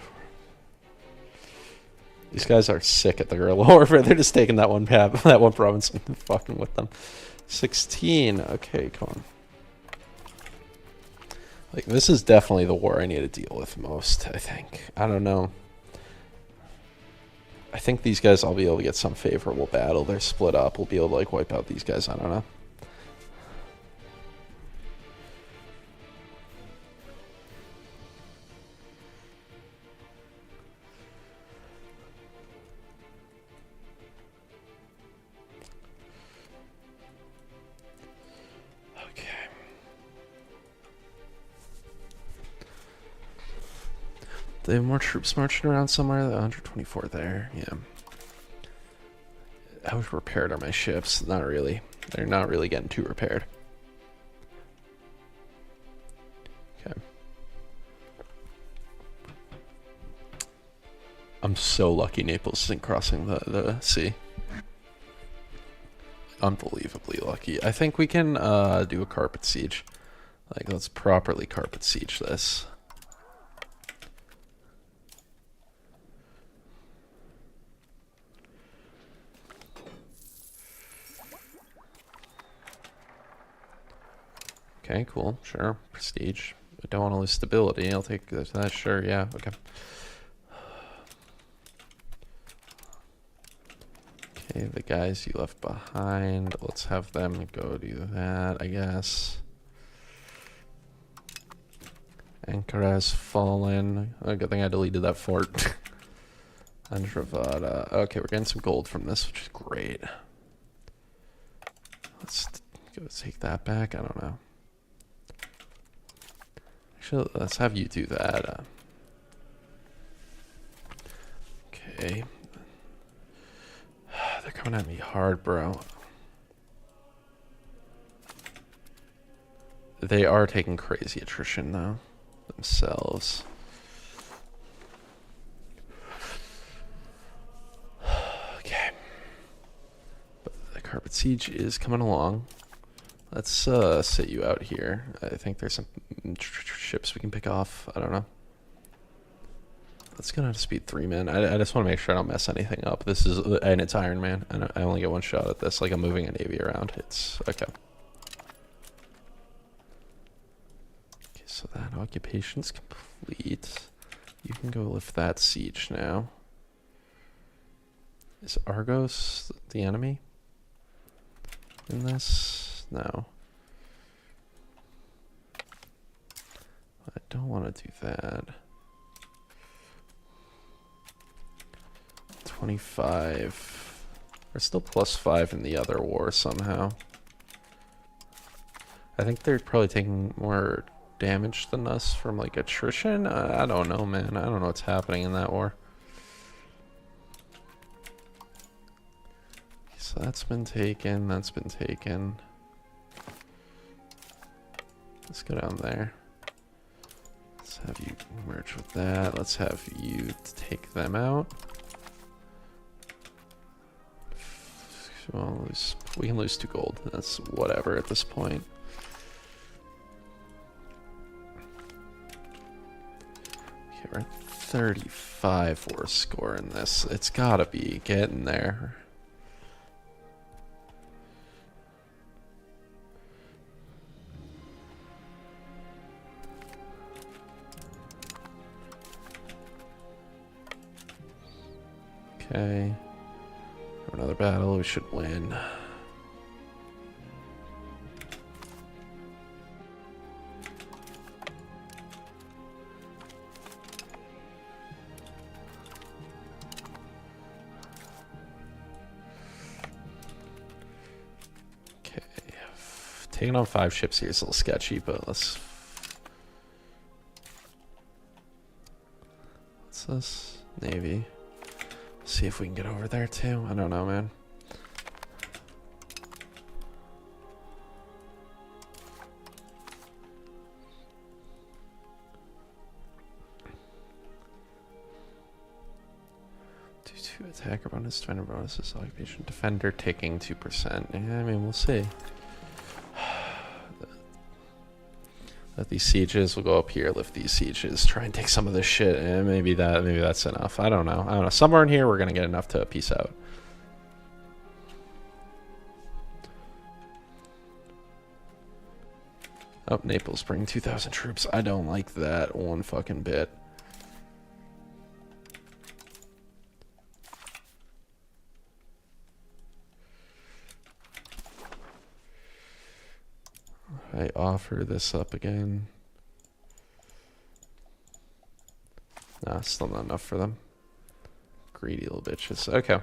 These guys are sick at the guerrilla warfare. They're just taking that one province and fucking with them. 16. Okay, come on. Like, this is definitely the war I need to deal with most, I think. I don't know. I think these guys, I'll be able to get some favorable battle. They're split up. We'll be able to, like, wipe out these guys. I don't know. Okay. They have more troops marching around somewhere. 124 there. Yeah. How repaired are my ships? Not really. They're not really getting too repaired. Okay. I'm so lucky Naples isn't crossing the sea. Unbelievably lucky. I think we can do a carpet siege. Like, let's properly carpet siege this. Okay, cool. Sure. Prestige. I don't want to lose stability. I'll take that. Sure, yeah. Okay. Okay, the guys you left behind. Let's have them go do that, I guess. Ankara's fallen. Oh, good thing I deleted that fort. Andravada. Okay, we're getting some gold from this, which is great. Let's go take that back. I don't know. Actually, let's have you do that. Okay. They're coming at me hard, bro. They are taking crazy attrition, though, themselves. Okay. But the carpet siege is coming along. Let's sit you out here. I think there's some ships we can pick off. I don't know. Let's go down to speed 3, man. I just want to make sure I don't mess anything up. This is, and it's Iron Man. And I only get one shot at this. Like, I'm moving a navy around. It's okay. Okay, so that occupation's complete. You can go lift that siege now. Is Argos the enemy in this? No. I don't want to do that. 25. We're still +5 in the other war somehow. I think they're probably taking more damage than us from like attrition. I don't know, man. I don't know what's happening in that war. So that's been taken, that's been taken. Let's go down there. Let's have you merge with that. Let's have you take them out. Well, we can lose 2 gold. That's whatever at this point. Okay, we're at 35 for a score in this. It's gotta be getting there. Okay. Another battle, we should win. Okay. Taking on 5 ships here is a little sketchy, but let's... What's this? Navy. See if we can get over there too. I don't know, man. Do 2 attacker bonus, defender bonuses, occupation, defender taking 2%. Yeah, I mean, we'll see. Let these sieges, we'll go up here, lift these sieges, try and take some of this shit, and maybe that's enough. I don't know. Somewhere in here, we're gonna get enough to peace out. Oh, Naples bringing 2,000 troops. I don't like that one fucking bit. I offer this up again. Nah, still not enough for them. Greedy little bitches. Okay.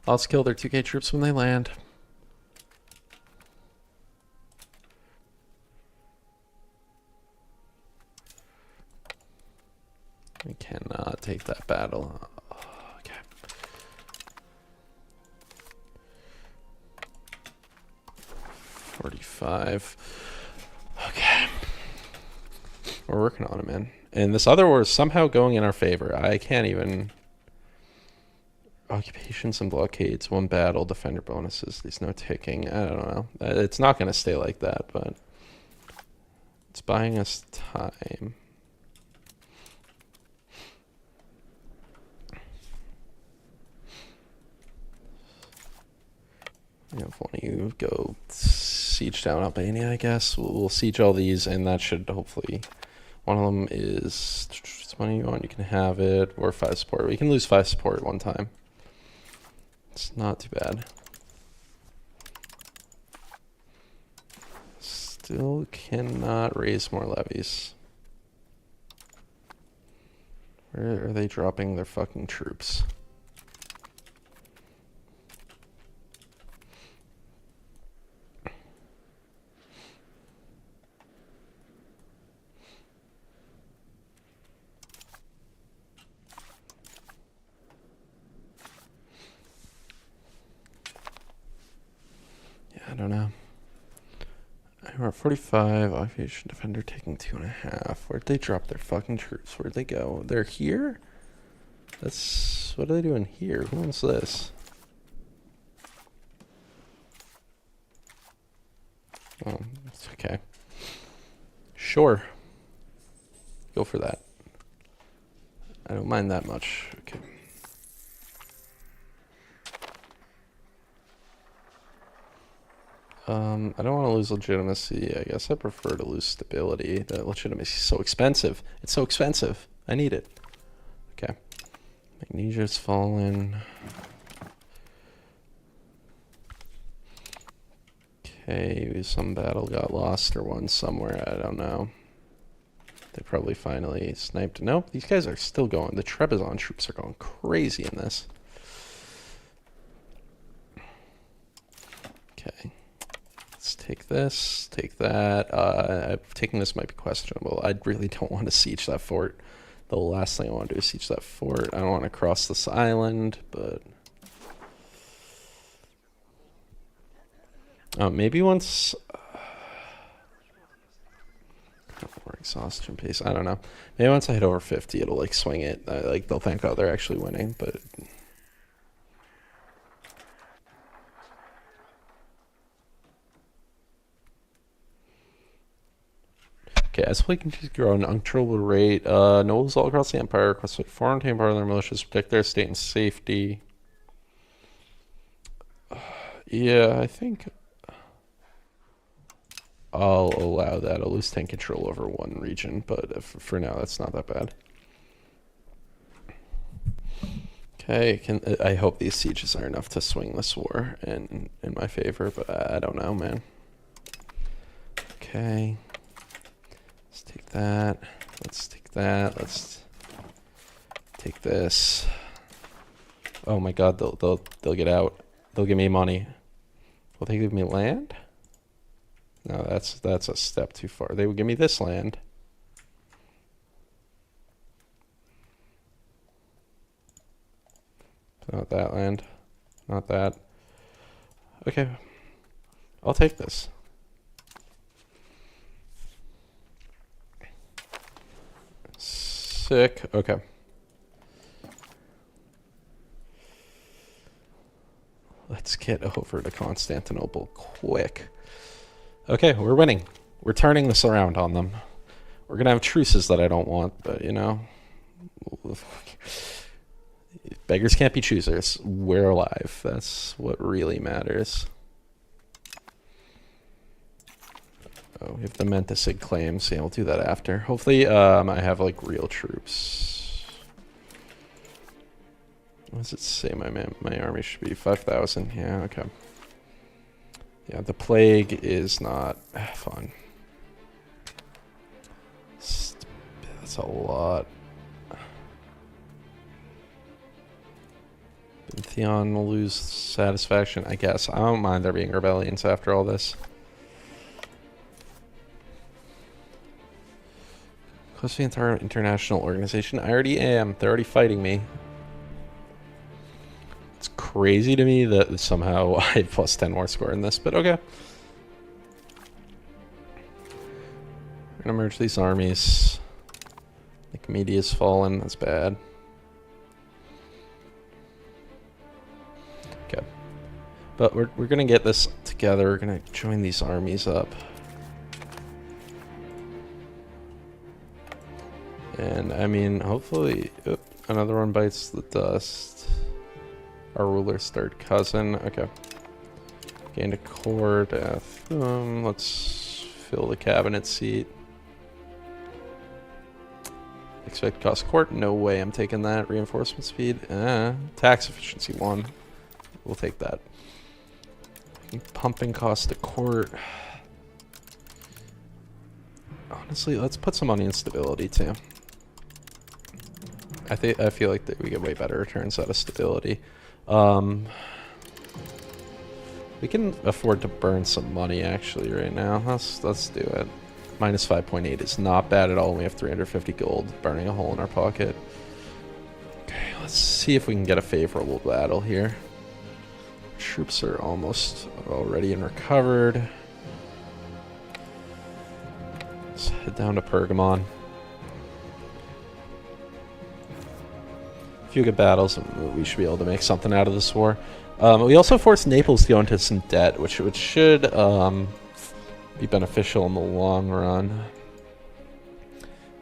Let's kill their 2k troops when they land. We cannot take that battle. Okay. $45. Okay. We're working on it, man. And this other war is somehow going in our favor. I can't even... Occupations and blockades, 1 battle, defender bonuses. There's no ticking. I don't know. It's not going to stay like that, but... It's buying us time. You know, if one of you go siege down Albania, I guess. We'll siege all these, and that should hopefully... One of them is 21, you can have it, or 5 support. We can lose 5 support one time. It's not too bad. Still cannot raise more levies. Where are they dropping their fucking troops? I don't know. We're at 45. Occupation defender taking 2.5. Where'd they drop their fucking troops? Where'd they go? They're here? That's... What are they doing here? Who owns this? Oh, it's okay. Sure. Go for that. I don't mind that much. Okay. I don't want to lose legitimacy. I guess I prefer to lose stability. The legitimacy is so expensive. It's so expensive. I need it. Okay. Magnesia's fallen. Okay, some battle got lost or won somewhere. I don't know. They probably finally sniped. Nope, these guys are still going. The Trebizond troops are going crazy in this. Okay. Let's take this, take that. Taking this might be questionable. I really don't want to siege that fort. The last thing I want to do is siege that fort. I don't want to cross this island, but... Maybe once... Or exhaustion pace. I don't know. Maybe once I hit over 50, it'll like swing it. Like they'll think, oh, they're actually winning. But okay, as we continue to grow an uncontrollable rate, nobles all across the empire request foreign team part of their militias to protect their state and safety. Yeah, I think I'll allow that. I'll lose 10 control over one region, but for now, that's not that bad. Okay, I hope these sieges are enough to swing this war in my favor, but I don't know, man. Okay, let's take that. Let's take that. Let's take this. Oh my God, they'll get out. They'll give me money. Will they give me land? No, that's a step too far. They would give me this land. Not that land. Not that. Okay. I'll take this. Sick. Okay. Let's get over to Constantinople quick. Okay, we're winning. We're turning this around on them. We're gonna have truces that I don't want, but you know, beggars can't be choosers. We're alive. That's what really matters. Oh, we have the Menticid claims. Yeah, we'll do that after. Hopefully, I have like real troops. What does it say? My army should be 5,000. Yeah, okay. Yeah, the plague is not fun. That's a lot. Theon will lose satisfaction, I guess. I don't mind there being rebellions after all this. Close to the entire international organization. I already am. They're already fighting me. It's crazy to me that somehow I have plus 10 more score in this, but okay. We're gonna merge these armies. Nicomedes fallen. That's bad. Okay. But we're gonna get this together. We're gonna join these armies up. And I mean, hopefully, another one bites the dust. Our ruler's third cousin. Okay. Gained a court. Let's fill the cabinet seat. Expect cost court. No way I'm taking that. Reinforcement speed. Tax efficiency 1. We'll take that. Pumping cost to court. Honestly, let's put some money in stability too. I feel like that we get way better returns out of stability. We can afford to burn some money actually right now. Let's do it. Minus 5.8 is not bad at all. We have 350 gold, burning a hole in our pocket. Okay, let's see if we can get a favorable battle here. Troops are almost all ready and recovered. Let's head down to Pergamon. A few good battles, and we should be able to make something out of this war. We also forced Naples to go into some debt, which should be beneficial in the long run.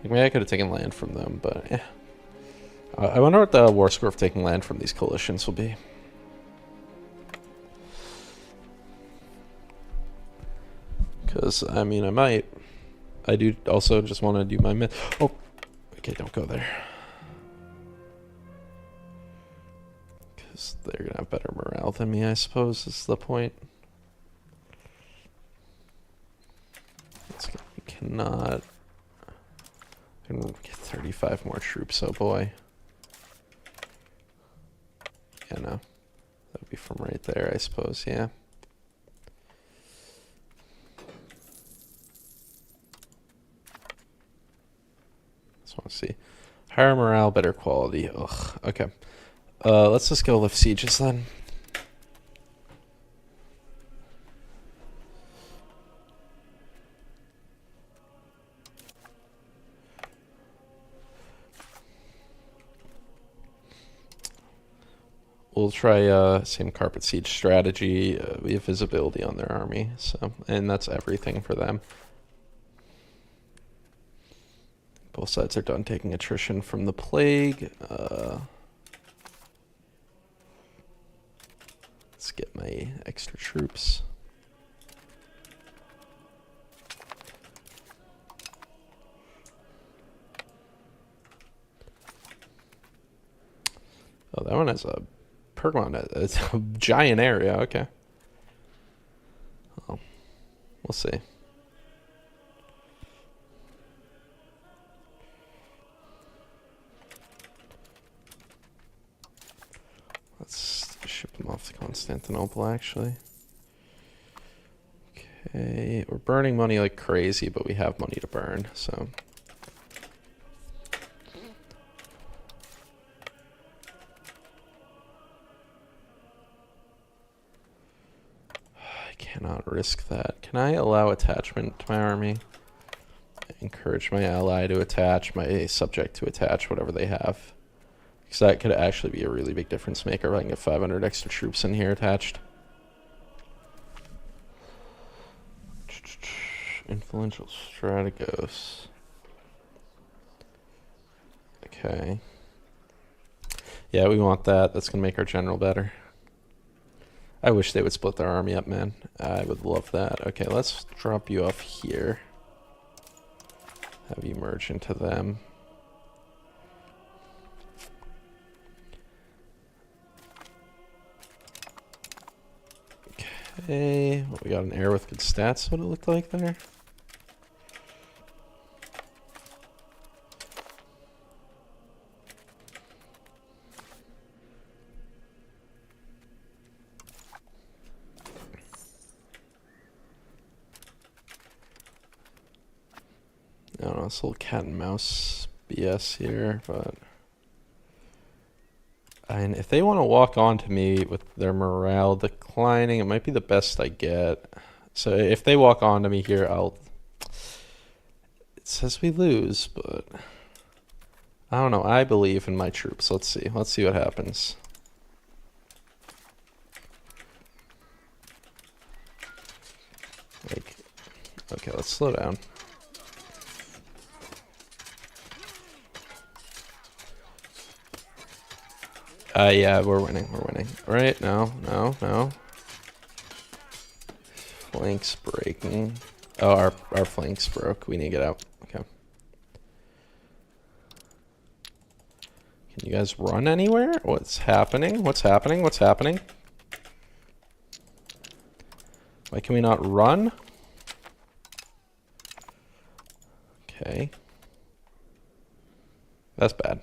Maybe I could have taken land from them, but yeah. I wonder what the war score of taking land from these coalitions will be. Because, I mean, I might. I do also just want to do my oh, okay, don't go there. Because they're going to have better morale than me, I suppose, is the point. We cannot. I can get 35 more troops, oh boy. Yeah, no. That would be from right there, I suppose, yeah. Just want to see. Higher morale, better quality. Ugh, okay. Let's just go lift sieges then. we'll try same carpet siege strategy. We have visibility on their army, so and that's everything for them. Both sides are done taking attrition from the plague. Let's get my extra troops. Oh, that one has a Pergamon. It's a giant area. Okay. Oh, we'll see. Let's ship them off to Constantinople, actually. Okay, we're burning money like crazy, but we have money to burn, so... I cannot risk that. Can I allow attachment to my army? Encourage my ally to attach, my subject to attach whatever they have. Because that could actually be a really big difference maker if I can get 500 extra troops in here attached. Influential strategos. Okay. Yeah, we want that. That's going to make our general better. I wish they would split their army up, man. I would love that. Okay, let's drop you off here. Have you merge into them. Okay, well, we got an heir with good stats, what it looked like there. I don't know, it's a little cat and mouse BS here, but... And if they want to walk on to me with their morale declining, it might be the best I get. So if they walk on to me here, I'll... It says we lose, but... I don't know, I believe in my troops. Let's see. Let's see what happens. Like... Okay, let's slow down. Yeah, we're winning. We're winning. Right? No, no, no. Flanks breaking. Oh, our flanks broke. We need to get out. Okay. Can you guys run anywhere? What's happening? What's happening? What's happening? Why can we not run? Okay. That's bad.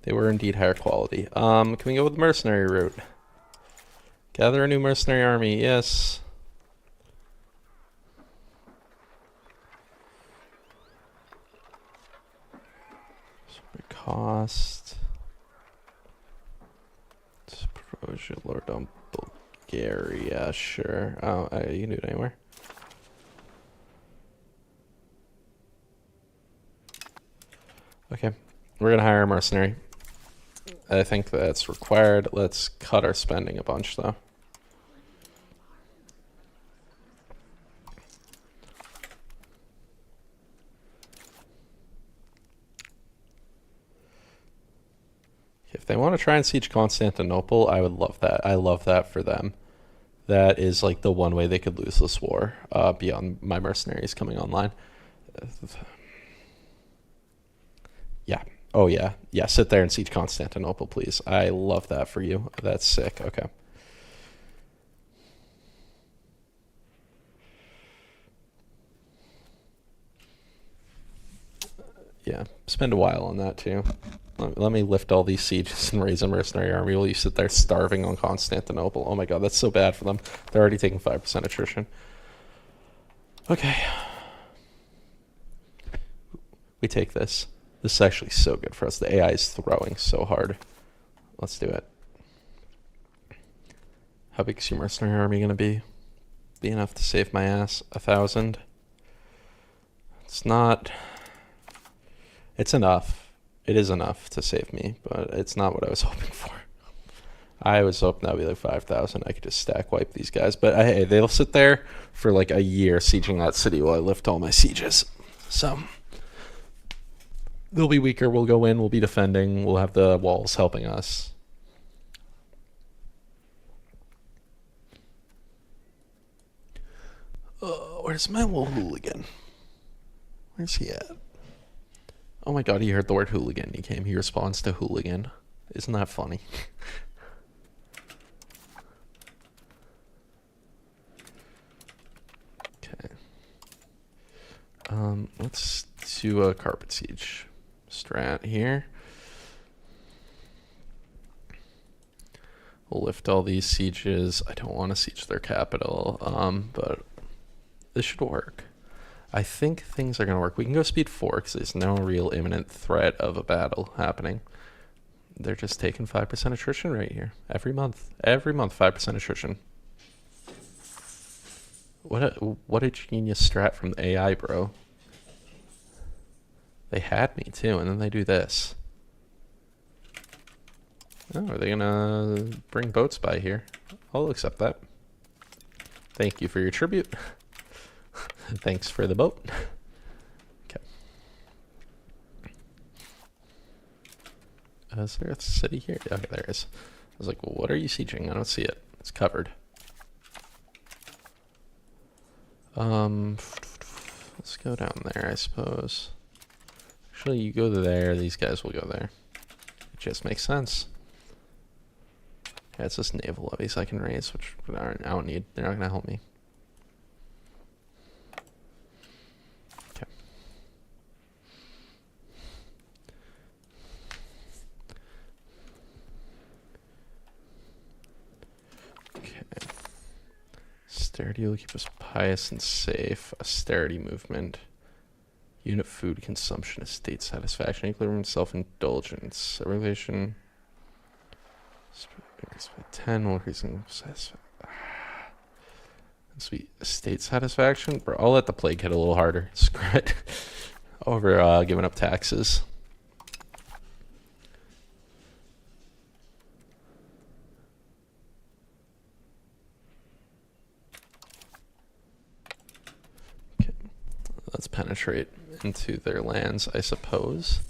They were indeed higher quality. Can we go with the mercenary route? Gather a new mercenary army, yes. Super cost. Proja Lord on Bulgaria, sure. Oh, you can do it anywhere. Okay, we're gonna hire a mercenary. I think that's required. Let's cut our spending a bunch, though. If they want to try and siege Constantinople, I would love that. I love that for them. That is like the one way they could lose this war, beyond my mercenaries coming online. Yeah. Oh, yeah. Yeah, sit there and siege Constantinople, please. I love that for you. That's sick. Okay. Yeah, spend a while on that, too. Let me lift all these sieges and raise a mercenary army while you sit there starving on Constantinople. Oh my god, that's so bad for them. They're already taking 5% attrition. Okay. We take this. This is actually so good for us. The AI is throwing so hard. Let's do it. How big is your mercenary army going to be? Be enough to save my ass? 1,000? It's not... It's enough. It is enough to save me, but it's not what I was hoping for. I was hoping that would be like 5,000. I could just stack wipe these guys. But hey, they'll sit there for like a year sieging that city while I lift all my sieges. So they'll be weaker. We'll go in. We'll be defending. We'll have the walls helping us. Where's my little hooligan? Where's he at? Oh my god, he heard the word hooligan. He responds to hooligan. Isn't that funny? Okay. Let's do a carpet siege strat here. We'll lift all these sieges. I don't want to siege their capital, but this should work. I think things are going to work. We can go speed 4 because there's no real imminent threat of a battle happening. They're just taking 5% attrition right here. Every month. Every month, 5% attrition. What a genius strat from the AI, bro. They had me too, and then they do this. Oh, are they going to bring boats by here? I'll accept that. Thank you for your tribute. Thanks for the boat. Okay. Is there a city here? Okay, there is. I was like, well, what are you sieging? I don't see it. It's covered. Let's go down there, I suppose. Actually, you go there. These guys will go there. It just makes sense. Yeah, it's just naval levies I can raise, which I don't need. They're not going to help me. Austerity will keep us pious and safe. Austerity movement. Unit food consumption, estate satisfaction, equilibrium, self-indulgence. Regulation. Increase by 10, will increase in satisfaction. Sweet. Estate satisfaction? Bro, I'll let the plague hit a little harder. Screw it. Over giving up taxes. Let's penetrate into their lands, I suppose.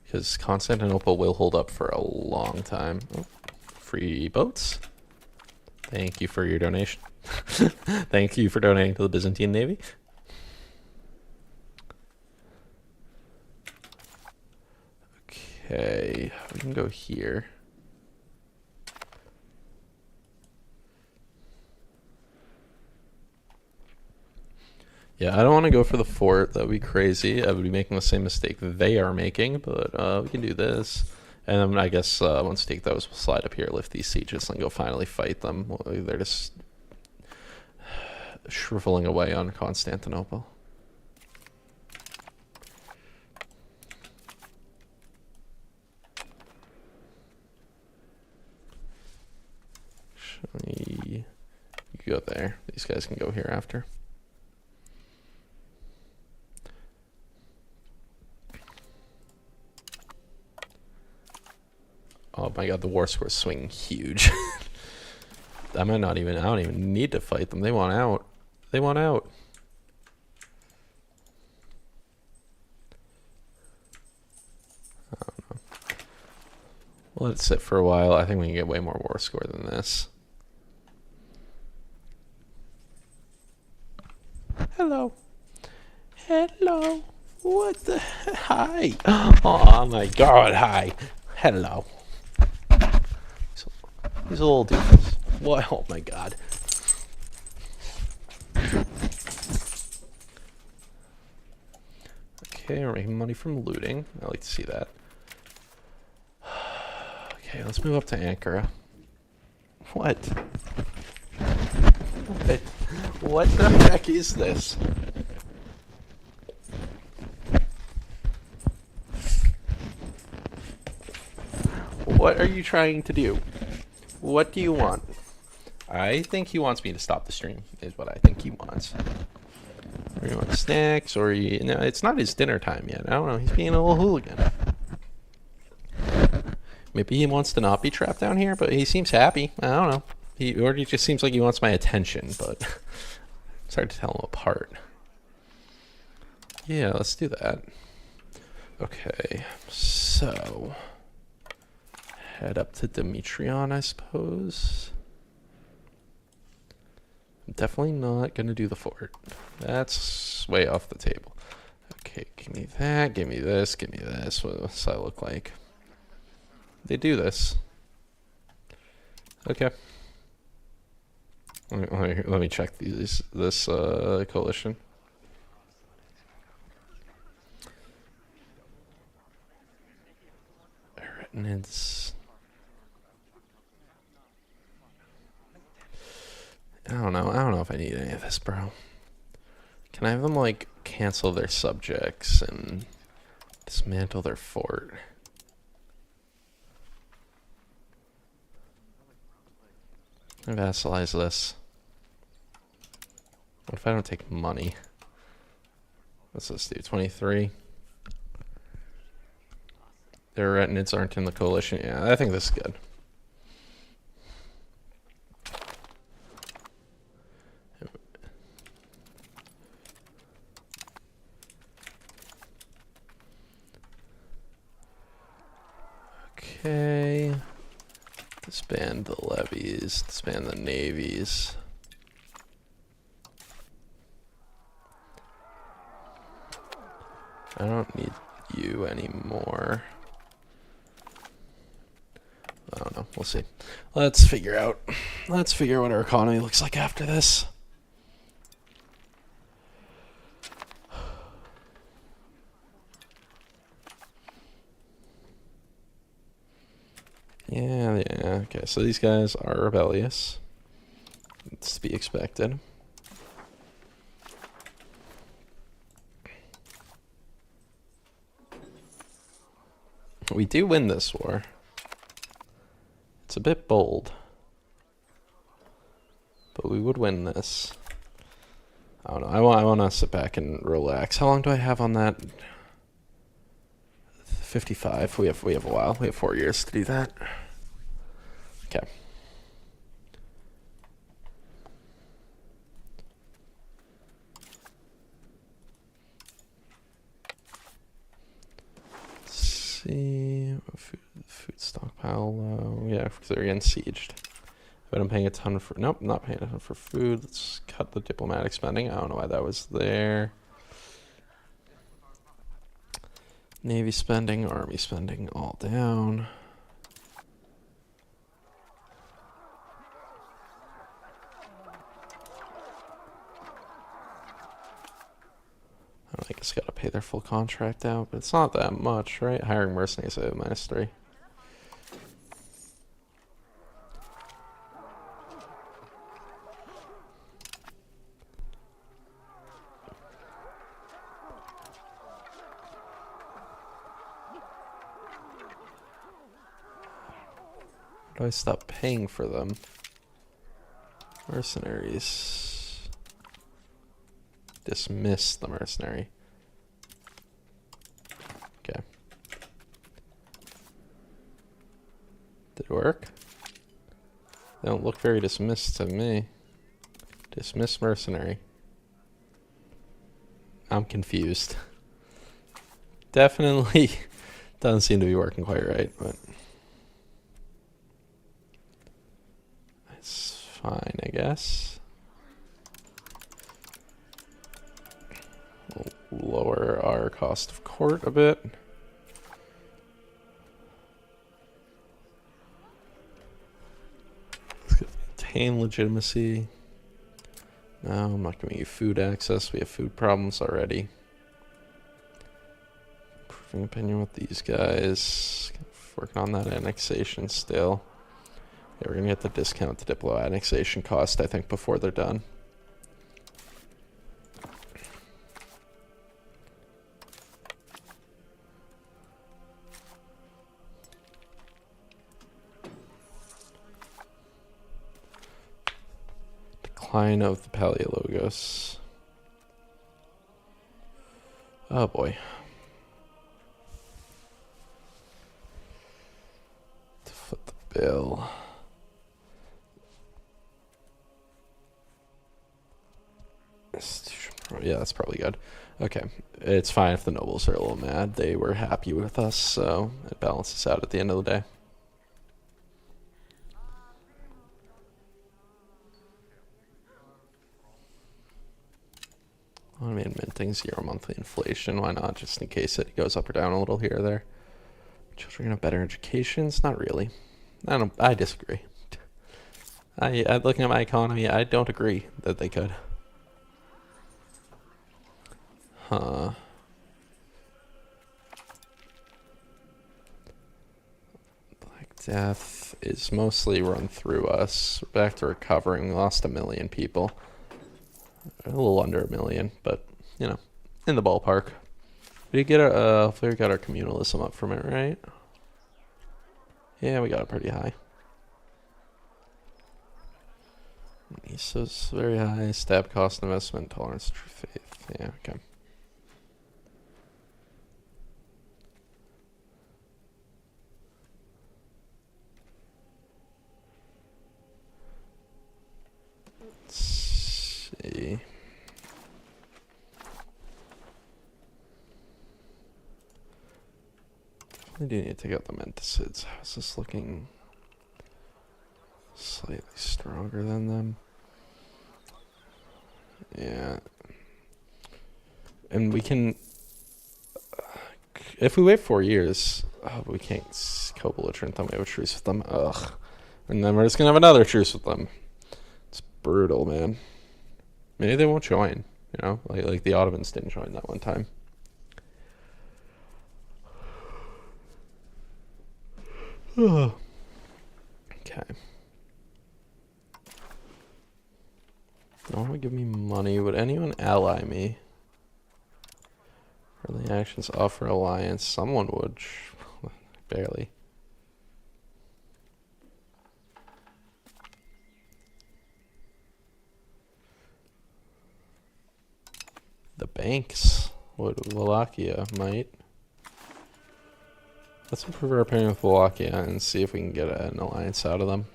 Because Constantinople will hold up for a long time. Oh, free boats. Thank you for your donation. Thank you for donating to the Byzantine Navy. Okay, we can go here. Yeah, I don't want to go for the fort. That would be crazy. I would be making the same mistake they are making, but we can do this. And then I guess once we take those, we'll slide up here, lift these sieges, and go finally fight them. They're just shriveling away on Constantinople. You go there. These guys can go here after. Oh my god, the war score is swinging huge. I don't even need to fight them. They want out. They want out. I don't know. We'll let it sit for a while. I think we can get way more war score than this. Hello. Hello. What the? Hi. Oh my god, hi. Hello. These little dudes. What? Oh my god. Okay, we're making money from looting. I like to see that. Okay, let's move up to Ankara. What? What the heck is this? What are you trying to do? What do you want? I think he wants me to stop the stream, is what I think he wants. Or you want snacks, or no, it's not his dinner time yet. I don't know. He's being a little hooligan. Maybe he wants to not be trapped down here, but he seems happy. I don't know. Or he just seems like he wants my attention, but it's hard to tell him apart. Yeah, let's do that. Okay, so head up to Demetrion, I suppose. I'm definitely not gonna do the fort. That's way off the table. Okay, give me that, give me this, give me this. What does that look like? They do this. Okay. Let me check this coalition. Arachnids. I don't know if I need any of this, bro. Can I have them, like, cancel their subjects and dismantle their fort? I vassalize this. What if I don't take money? What's this do? 23? Their Arachnids aren't in the coalition. Yeah, I think this is good. Okay. Disband the levies, disband the navies. I don't need you anymore. I don't know. We'll see. Let's figure out what our economy looks like after this. Yeah, okay, so these guys are rebellious. It's to be expected. We do win this war. It's a bit bold, but we would win this. I don't know. I want to sit back and relax. How long do I have on that? 55. We have a while. We have 4 years to do that. Okay. Let's see. Food stockpile low. Yeah, because they're getting sieged. But I'm paying a ton for. Nope, not paying a ton for food. Let's cut the diplomatic spending. I don't know why that was there. Navy spending, army spending, all down. I guess gotta pay their full contract out, but it's not that much, right? Hiring mercenaries at -3. Do I stop paying for them? Mercenaries. Dismiss the mercenary. Okay. Did it work? They don't look very dismissed to me. Dismiss mercenary. I'm confused. Definitely doesn't seem to be working quite right, but it's fine, I guess. We'll lower our cost of court a bit. Let's maintain legitimacy. No, I'm not giving you food access. We have food problems already. Improving opinion with these guys. Working on that annexation still. Yeah, we're gonna get the discount to Diplo annexation cost, I think, before they're done. Decline of the Paleologos. Oh boy. To foot the bill. Yeah, that's probably good. Okay, it's fine if the nobles are a little mad. They were happy with us, so it balances out at the end of the day. I mean, minting 0 monthly inflation. Why not? Just in case it goes up or down a little here or there. Children have better educations? Not really. I disagree. I looking at my economy, I don't agree that they could. Huh. Black Death is mostly run through us. We're back to recovering. We lost 1 million people. A little under 1 million, but, you know, in the ballpark. We got our communalism up from it, right? Yeah, we got it pretty high. Miso's very high. Stab cost investment, tolerance, true faith. Yeah, okay. Let's see. I do need to take out the Menticids. How's this looking? Slightly stronger than them. Yeah. And we can... if we wait 4 years... oh, we can't co-belligerent them. We have a truce with them. Ugh. And then we're just going to have another truce with them. It's brutal, man. Maybe they won't join. You know? Like the Ottomans didn't join that one time. Okay. No one would give me money. Would anyone ally me? Early actions offer alliance. Someone would. Barely. The banks would. Wallachia might. Let's improve our pairing with Wallachia and see if we can get an alliance out of them.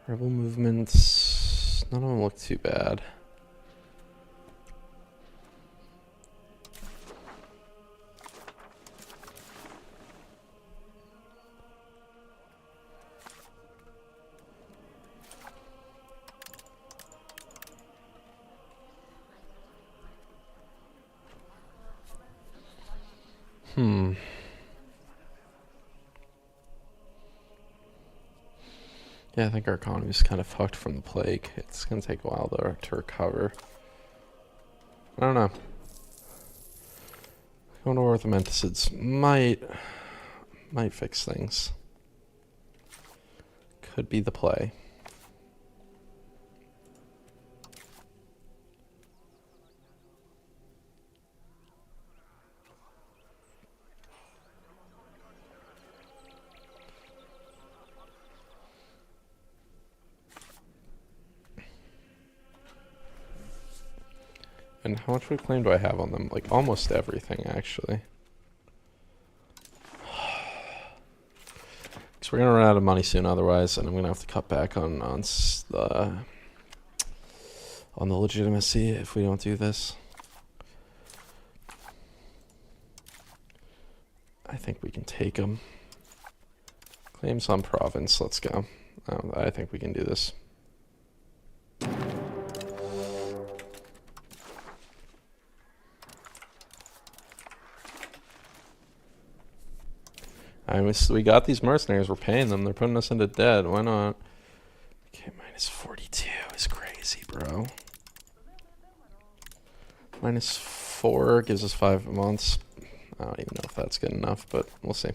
Rebel movements. None of them look too bad. Yeah, I think our economy's kind of fucked from the plague. It's gonna take a while to recover. I don't know. Going to war with the Menticids might fix things. Could be the play. And how much reclaim do I have on them? Like, almost everything, actually. Because we're going to run out of money soon otherwise, and I'm going to have to cut back on the legitimacy if we don't do this. I think we can take them. Claims on province, let's go. I think we can do this. We got these mercenaries. We're paying them. They're putting us into debt. Why not? Okay, minus 42 is crazy, bro. Minus 4 gives us 5 months. I don't even know if that's good enough, but we'll see.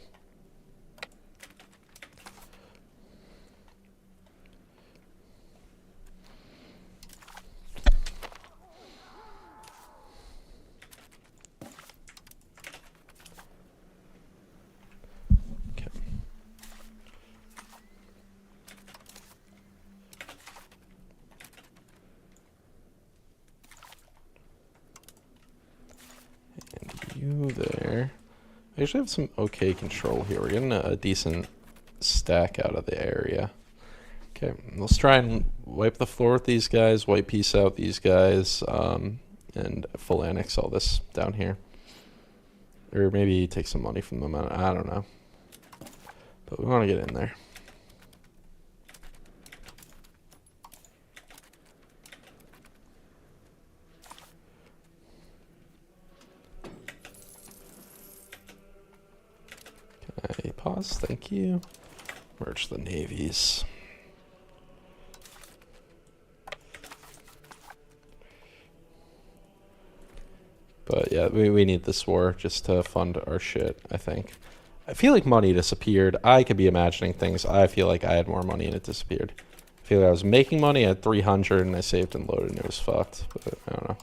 You there. I actually have some okay control here. We're getting a decent stack out of the area. Okay, let's try and wipe the floor with these guys, white piece out these guys, and full annex all this down here. Or maybe take some money from them, I don't know. But we want to get in there. Can I pause? Thank you. Merge the navies. But yeah, we need this war just to fund our shit, I think. I feel like money disappeared. I could be imagining things. I feel like I had more money and it disappeared. I feel like I was making money at 300 and I saved and loaded and it was fucked. But I don't know.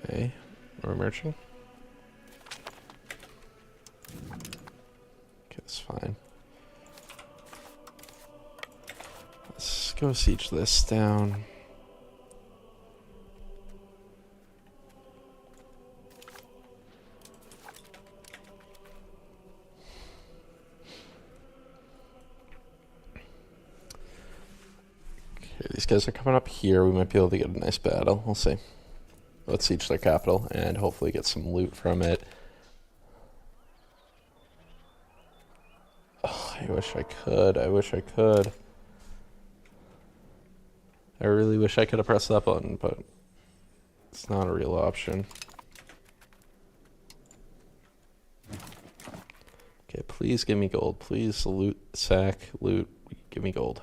Okay, we're merging. Okay, that's fine. Let's go siege this down. Okay, these guys are coming up here. We might be able to get a nice battle. We'll see. Let's siege their capital and hopefully get some loot from it. Oh, I wish I could. I wish I could. I really wish I could have pressed that button, but it's not a real option. Okay, please give me gold. Please loot, sack, loot, give me gold.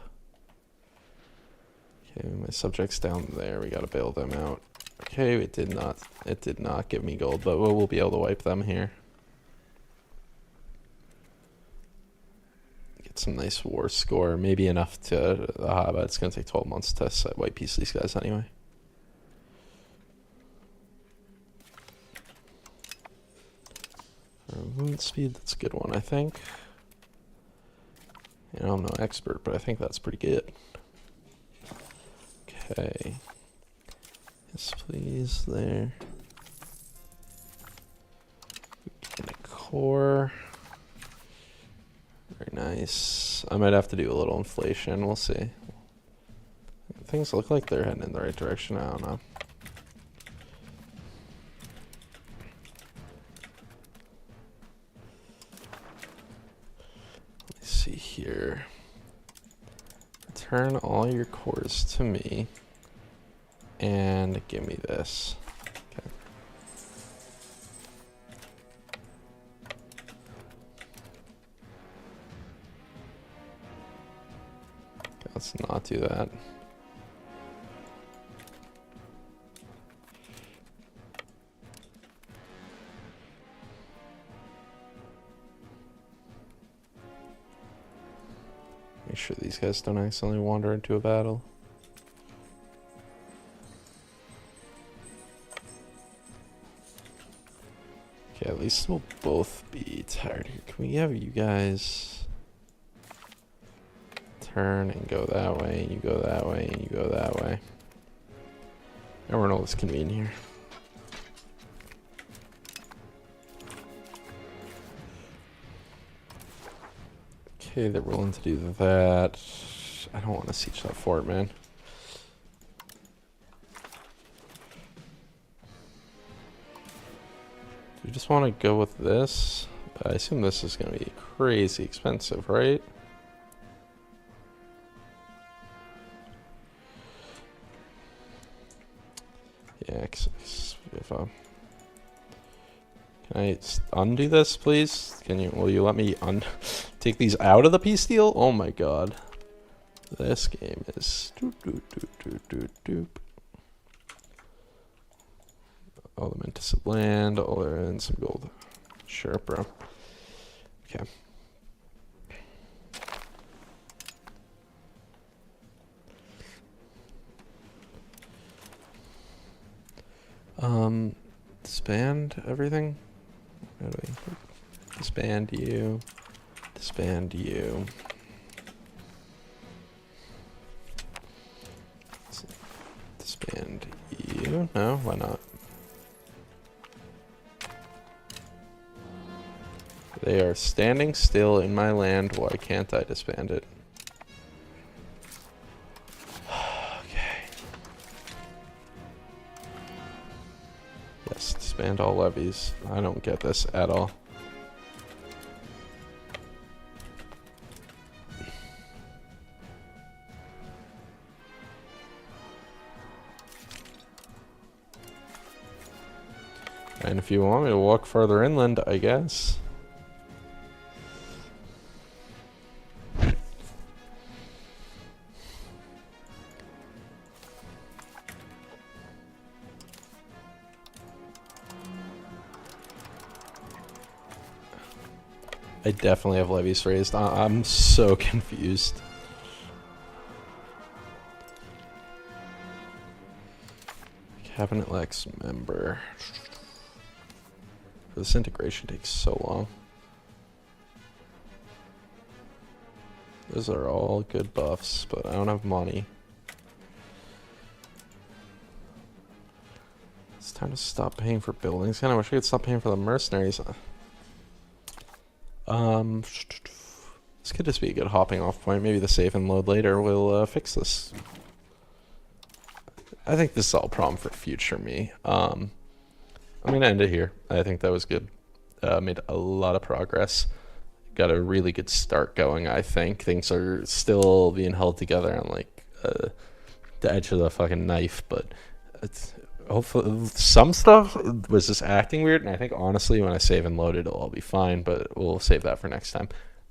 Okay, my subjects down there, we gotta bail them out. Okay, it did not give me gold, but we'll be able to wipe them here. Get some nice war score, maybe enough to, but it's gonna take 12 months to set white piece these guys anyway. Movement speed, that's a good one, I think. You know, I'm no expert, but I think that's pretty good. Okay. Yes, please, there. Get a core. Very nice. I might have to do a little inflation, we'll see. Things look like they're heading in the right direction, I don't know. Let's see here. Return all your cores to me. And give me this. Okay. Okay, let's not do that. Make sure these guys don't accidentally wander into a battle. Okay, at least we'll both be tired here. Can we have you guys turn and go that way, and you go that way, and you go that way? Everyone else convene here. Okay, they're willing to do that. I don't want to siege that fort, man. You just want to go with this? I assume this is going to be crazy expensive, right? Yeah, if can I undo this, please? Will you let me take these out of the peace deal? Oh my god. This game is all the Mentis land, all there, and some gold. Sure, bro. Okay. Disband everything. How do we? Disband you. Disband you. Disband you. No, why not? They are standing still in my land. Why can't I disband it? Okay. Yes, disband all levies. I don't get this at all. And if you want me to walk further inland, I guess. I definitely have levies raised. I'm so confused. Cabinet Lex member. This integration takes so long. Those are all good buffs, but I don't have money. It's time to stop paying for buildings. Kinda wish I could stop paying for the mercenaries. This could just be a good hopping off point. Maybe the save and load later will fix this. I think this is all problem for future me. I'm gonna end it here. I think that was good. Made a lot of progress. Got a really good start going, I think. Things are still being held together on like the edge of the fucking knife, but it's hopefully some stuff was just acting weird, and I think honestly when I save and load it'll all be fine, but we'll save that for next time.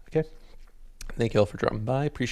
Okay. Thank you all for dropping by. Appreciate